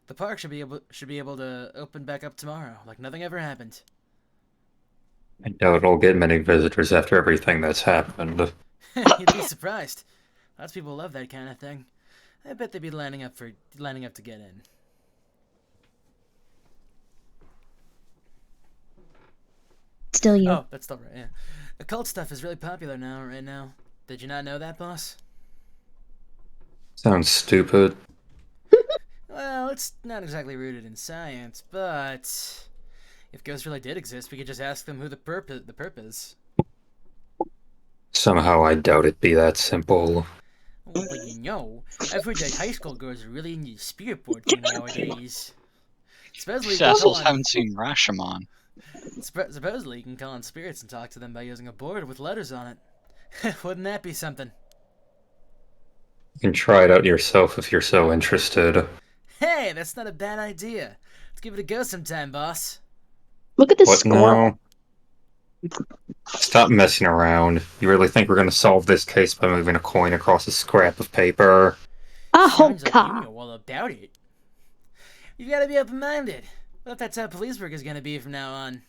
The park should be able to open back up tomorrow, like nothing ever happened. I doubt it'll get many visitors after everything that's happened. You'd be surprised. Lots of people love that kind of thing. I bet they'd be lining up to get in. Still you. Oh, that's still right, yeah. Occult stuff is really popular right now. Did you not know that, boss? Sounds stupid. Well, it's not exactly rooted in science, but if ghosts really did exist, we could just ask them who the perp is. Somehow I doubt it be that simple. Well, you know, I've heard that high school girls are really into spirit board game nowadays. Supposedly, you can call Cecils on, haven't seen Rashomon. supposedly you can call on spirits and talk to them by using a board with letters on it. Wouldn't that be something? You can try it out yourself if you're so interested. Hey, that's not a bad idea. Let's give it a go sometime, boss. Look at the What score. now? Stop messing around. You really think we're gonna solve this case by moving a coin across a scrap of paper? Sounds like you Ahoka! know all about it. You've got to be open-minded. What if that's how police work is going to be from now on?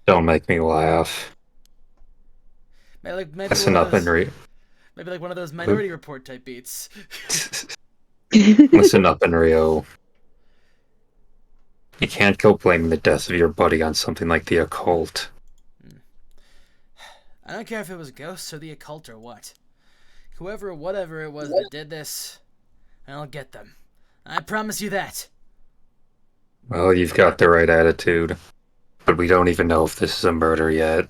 Don't make me laugh. Maybe Listen up, Henry. Maybe like one of those Minority Report type beats. Listen up, Enrio. You can't go blaming the death of your buddy on something like the occult. I don't care if it was ghosts or the occult or what. Whoever or whatever it was that did this, I'll get them. I promise you that. Well, you've got the right attitude. But we don't even know if this is a murder yet.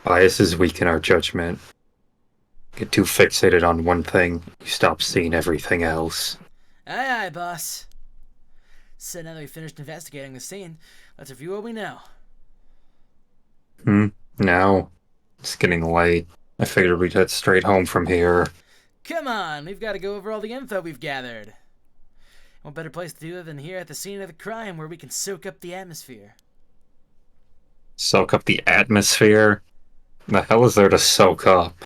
Biases weaken our judgment. Get too fixated on one thing, you stop seeing everything else. Aye, boss. So now that we've finished investigating the scene, let's review what we know. Now? It's getting late. I figured we'd head straight home from here. Come on, we've got to go over all the info we've gathered. What better place to do it than here at the scene of the crime where we can soak up the atmosphere? Soak up the atmosphere? The hell is there to soak up?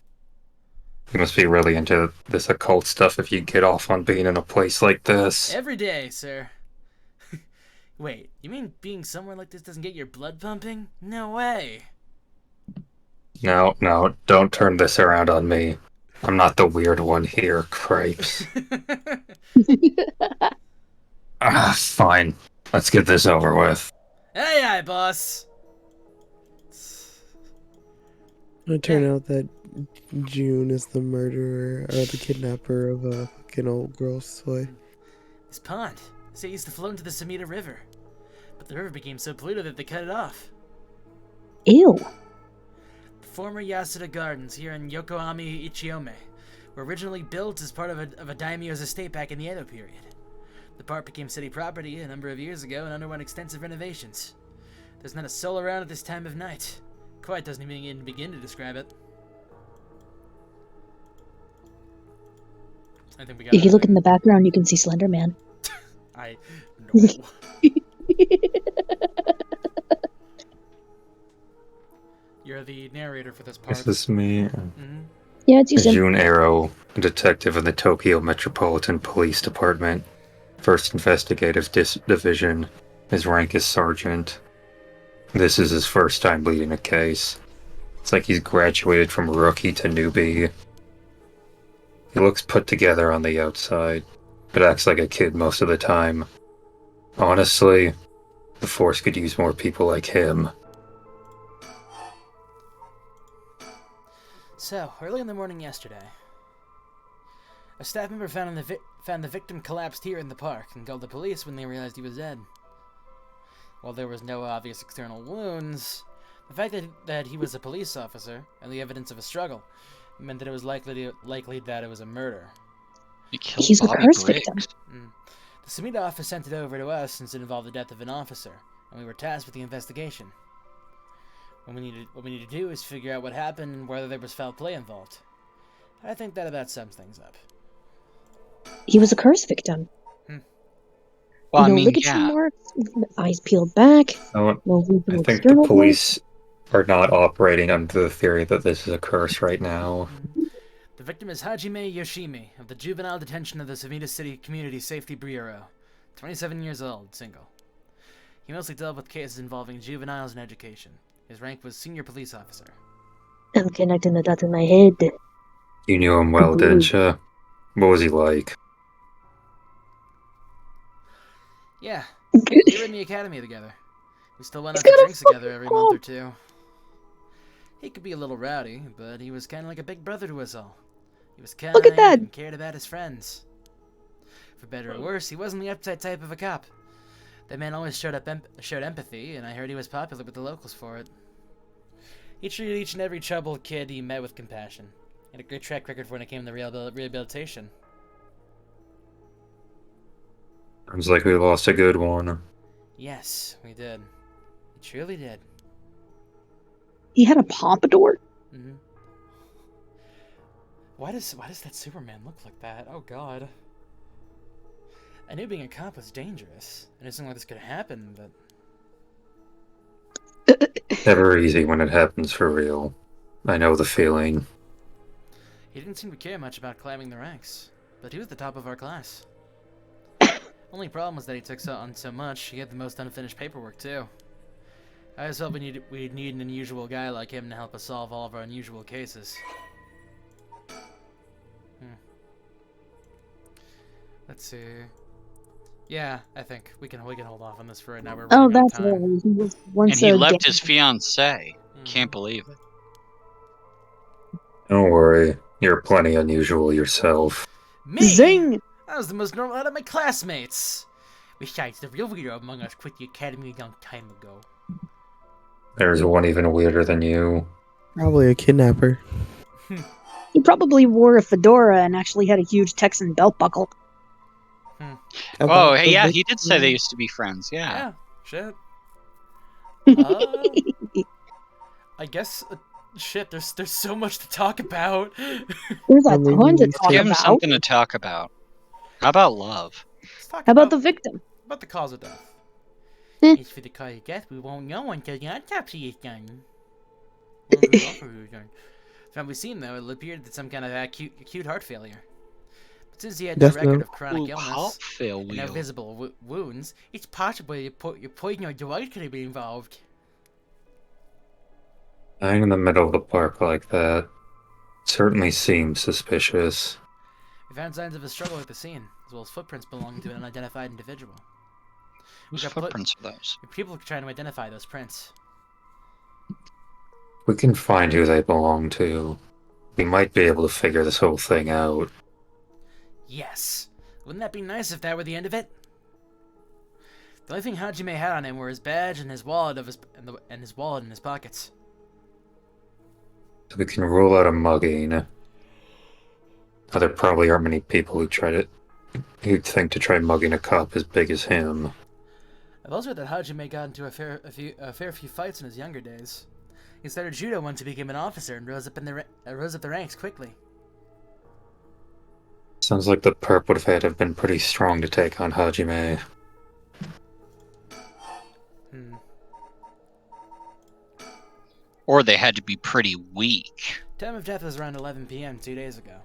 You must be really into this occult stuff if you get off on being in a place like this. Every day, sir. Wait, you mean being somewhere like this doesn't get your blood pumping? No way. No, don't turn this around on me. I'm not the weird one here, Cripes. Fine. Let's get this over with. Aye, boss. It turned out that June is the murderer or the kidnapper of a fucking old girl's toy. This pond. Say it used to flow into the Samita River. But the river became so polluted that they cut it off. Ew. The former Yasuda Gardens here in Yokohama Ichiome were originally built as part of a daimyo's estate back in the Edo period. The park became city property a number of years ago and underwent extensive renovations. There's not a soul around at this time of night. Quiet doesn't even begin to describe it. I think we got If you look in the background, you can see Slender Man. No. You're the narrator for this part. This is me. Mm-hmm. Yeah, it's you, Sim. June Arrow, a detective in the Tokyo Metropolitan Police Department. First Investigative Division. His rank is Sergeant. This is his first time leading a case. It's like he's graduated from rookie to newbie. He looks put together on the outside, but acts like a kid most of the time. Honestly, the force could use more people like him. So, early in the morning yesterday, a staff member found the victim collapsed here in the park and called the police when they realized he was dead. While there was no obvious external wounds, the fact that he was a police officer and the evidence of a struggle meant that it was likely that it was a murder. He's a curse victim. The Samita office sent it over to us since it involved the death of an officer, and we were tasked with the investigation. What we need to do is figure out what happened and whether there was foul play involved. I think that about sums things up. He was a curse victim. Well, no I mean, ligature yeah. marks, eyes peeled back. I No think the external police are not operating under the theory that this is a curse right now. The victim is Hajime Yoshimi of the Juvenile Detention of the Samita City Community Safety Bureau. 27 years old, single. He mostly dealt with cases involving juveniles and education. His rank was senior police officer. I'm connecting the dots in my head. You knew him well, didn't you? What was he like? Yeah, we were in the academy together. We still went He's out to got a drinks together every fucking month or two. He could be a little rowdy, but he was kind of like a big brother to us all. He was kind Look at that. and cared about his friends. For better or worse, he wasn't the uptight type of a cop. That man always showed empathy, and I heard he was popular with the locals for it. He treated each and every troubled kid he met with compassion. He had a great track record for when it came to rehabilitation. Sounds like we lost a good one. Yes, we did. We truly did. He had a pompadour? Mm-hmm. Why does that Superman look like that? Oh god. I knew being a cop was dangerous. I knew something like this could happen, but... Never easy when it happens for real. I know the feeling. He didn't seem to care much about climbing the ranks, but he was the top of our class. Only problem was that he took on so much, he had the most unfinished paperwork too. I was hoping we'd need an unusual guy like him to help us solve all of our unusual cases. Let's see. Yeah, I think we can hold off on this for right now. We're running out of That's time. right. He was once And he a left dad. his fiancée. Can't believe it. Don't worry, you're plenty unusual yourself. Me? Zing! I was the most normal out of my classmates. Besides, the real weirdo among us quit the academy a long time ago. There's one even weirder than you. Probably a kidnapper. He probably wore a fedora and actually had a huge Texan belt buckle. Oh, hey, yeah, he did say they used to be friends, yeah. Yeah, shit. I guess, shit, there's so much to talk about. There's a ton to talk Give him about. something to talk about. How about love? Let's talk How about the victim? About the cause of death. Hmm. As for the cause of death, we won't know until the autopsy is done. From what we've seen, though, it appeared that some kind of acute heart failure. But since he had no record of chronic illness heart and failure. no visible wounds, it's possible your poison or drug could have been involved. Lying in the middle of the park like that certainly seems suspicious. We found signs of a struggle at the scene, as well as footprints belonging to an unidentified individual. Whose got footprints are those? People are trying to identify those prints. We can find who they belong to. We might be able to figure this whole thing out. Yes. Wouldn't that be nice if that were the end of it? The only thing Hajime had on him were his badge and his wallet and his wallet in his pockets. So we can rule out a mugging. Now, there probably aren't many people who'd think to try mugging a cop as big as him. I've also heard that Hajime got into a fair few fights in his younger days. He started judo once he became an officer and rose up the ranks quickly. Sounds like the perp would have had to have been pretty strong to take on Hajime. Or they had to be pretty weak. Time of death was around 11 p.m. 2 days ago.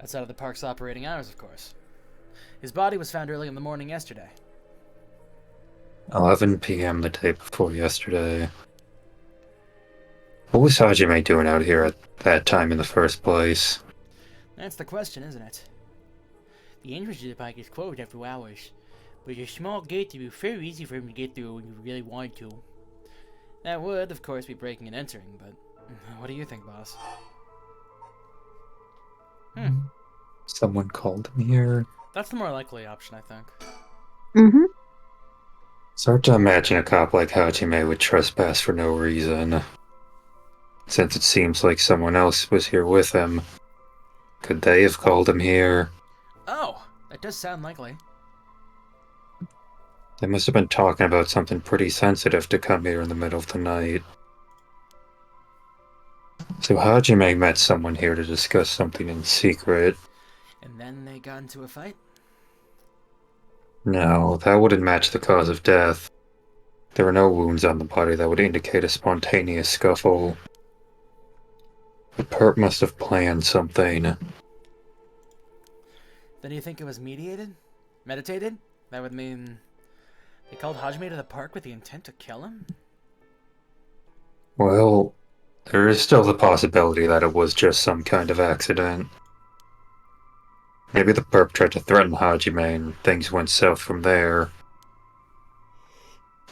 Outside of the park's operating hours, of course. His body was found early in the morning yesterday. 11 p.m. the day before yesterday. What was Hajime doing out here at that time in the first place? That's the question, isn't it? The entrance to the park is closed after hours, but there's a small gate that would be very easy for him to get through when you really wanted to. That would, of course, be breaking and entering, but what do you think, boss? Someone called him here. That's the more likely option, I think. Mm-hmm. It's hard to imagine a cop like Hajime would trespass for no reason. Since it seems like someone else was here with him, could they have called him here? Oh, that does sound likely. They must have been talking about something pretty sensitive to come here in the middle of the night. So Hajime met someone here to discuss something in secret. And then they got into a fight? No, that wouldn't match the cause of death. There were no wounds on the body that would indicate a spontaneous scuffle. The perp must have planned something. Then you think it was mediated? Meditated? That would mean they called Hajime to the park with the intent to kill him? Well, there is still the possibility that it was just some kind of accident. Maybe the perp tried to threaten Hajime and things went south from there.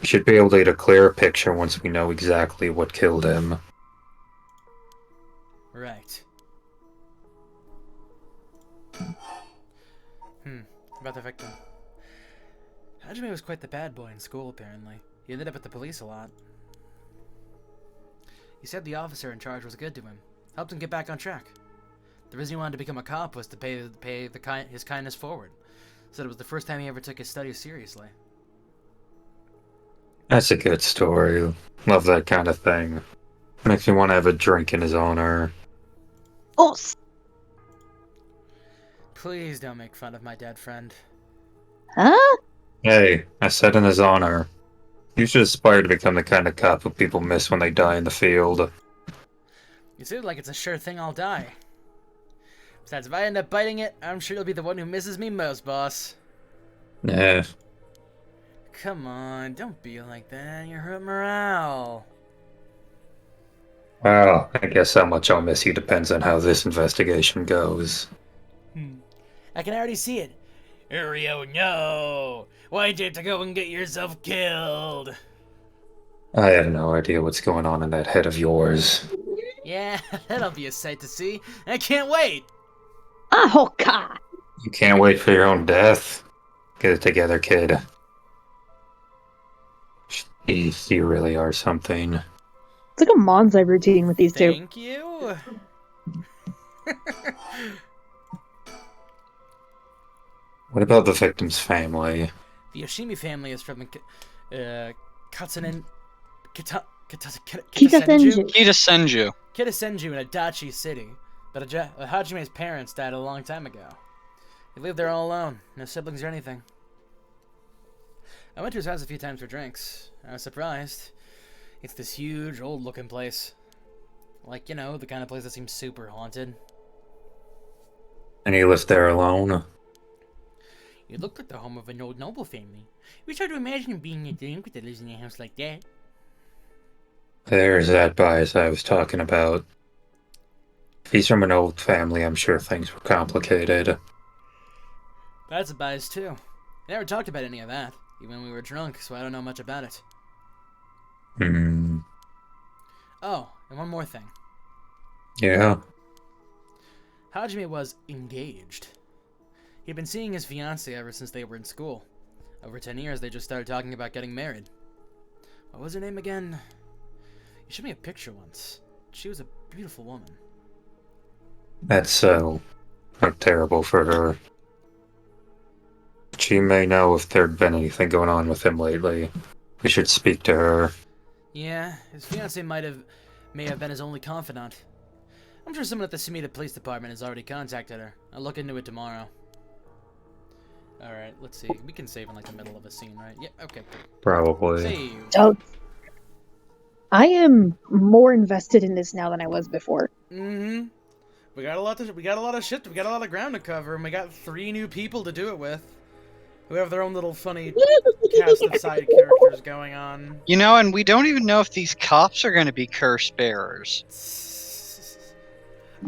We should be able to get a clearer picture once we know exactly what killed him. Right. About the victim. Hajime was quite the bad boy in school, apparently. He ended up at the police a lot. He said the officer in charge was good to him, helped him get back on track. The reason he wanted to become a cop was to pay his kindness forward. Said it was the first time he ever took his studies seriously. That's a good story. Love that kind of thing. Makes me want to have a drink in his honor. Oh, Please don't make fun of my dead friend. huh? Hey, I said in his honor. You should aspire to become the kind of cop who people miss when they die in the field. You seem like it's a sure thing I'll die. Besides, if I end up biting it, I'm sure you'll be the one who misses me most, boss. Yeah. Come on, don't be like that. You're hurt morale. Well, I guess how much I'll miss you depends on how this investigation goes. I can already see it. Urio, no! Why'd you have to go and get yourself killed? I have no idea what's going on in that head of yours. Yeah, that'll be a sight to see. I can't wait! Ahoka! You can't wait for your own death? Get it together, kid. Jeez, you really are something. It's like a Monza routine with these two. Thank you. What about the victim's family? The Yoshimi family is from Katsunen... Kitasenju. Kitasenju. Kitasenju in Adachi City. But Hajime's parents died a long time ago. He lived there all alone. No siblings or anything. I went to his house a few times for drinks. I was surprised. It's this huge, old-looking place. Like, you know, the kind of place that seems super haunted. And he lived there alone? It looked like the home of an old noble family. We try to imagine being a delinquent that lives in a house like that. There's that bias I was talking about. If he's from an old family, I'm sure things were complicated. That's a bias, too. We never talked about any of that, even when we were drunk, so I don't know much about it. Oh, and one more thing. Yeah? Hajime was engaged. He'd been seeing his fiancée ever since they were in school. Over 10 years, they just started talking about getting married. What was her name again? You showed me a picture once. She was a beautiful woman. That's so terrible for her. She may know if there'd been anything going on with him lately. We should speak to her. Yeah, his fiancée may have been his only confidant. I'm sure someone at the Sumida Police Department has already contacted her. I'll look into it tomorrow. Alright, let's see. We can save in like the middle of a scene, right? Yeah, okay. Probably. Save. Oh, I am more invested in this now than I was before. Mm-hmm. We got a lot of shit. We got a lot of ground to cover, and we got 3 new people to do it with, who have their own little funny cast of side characters going on. You know, and we don't even know if these cops are going to be curse bearers.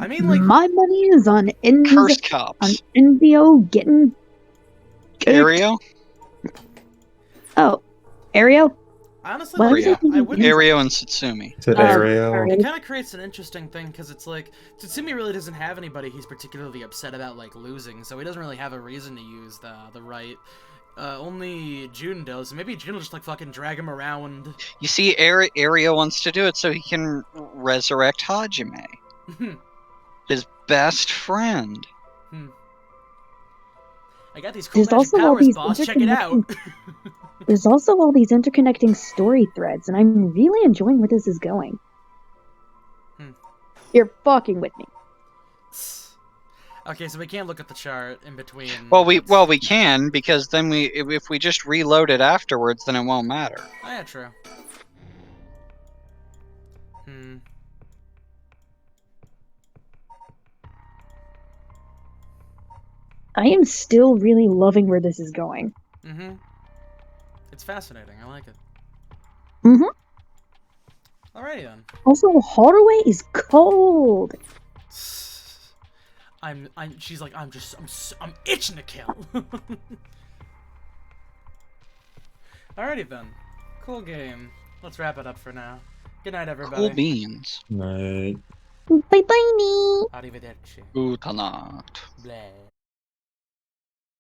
I mean, like, my money is on Curse on cops. Envio getting Ario? Oh, Ario? honestly, What like, is it? I wouldn't. Ario and Satsumi. Is it Ariel? It kind of creates an interesting thing because it's like Tatsumi really doesn't have anybody he's particularly upset about like losing, so he doesn't really have a reason to use the right. Only June does. Maybe June will just like fucking drag him around. You see, Ario wants to do it so he can resurrect Hajime, his best friend. I got these cool There's magic also all powers, these boss. Check it out. There's also all these interconnecting story threads, and I'm really enjoying where this is going. You're fucking with me. Okay, so we can't look at the chart in between. Well, we can, because then if we just reload it afterwards, then it won't matter. Oh, yeah, true. I am still really loving where this is going. It's fascinating. I like it. Alrighty then. Also, Hathaway is cold. She's like, I'm itching to kill. Alrighty then. Cool game. Let's wrap it up for now. Good night, everybody. Cool beans. Right. Bye bye, me. Arrivederci. Good night. Blah.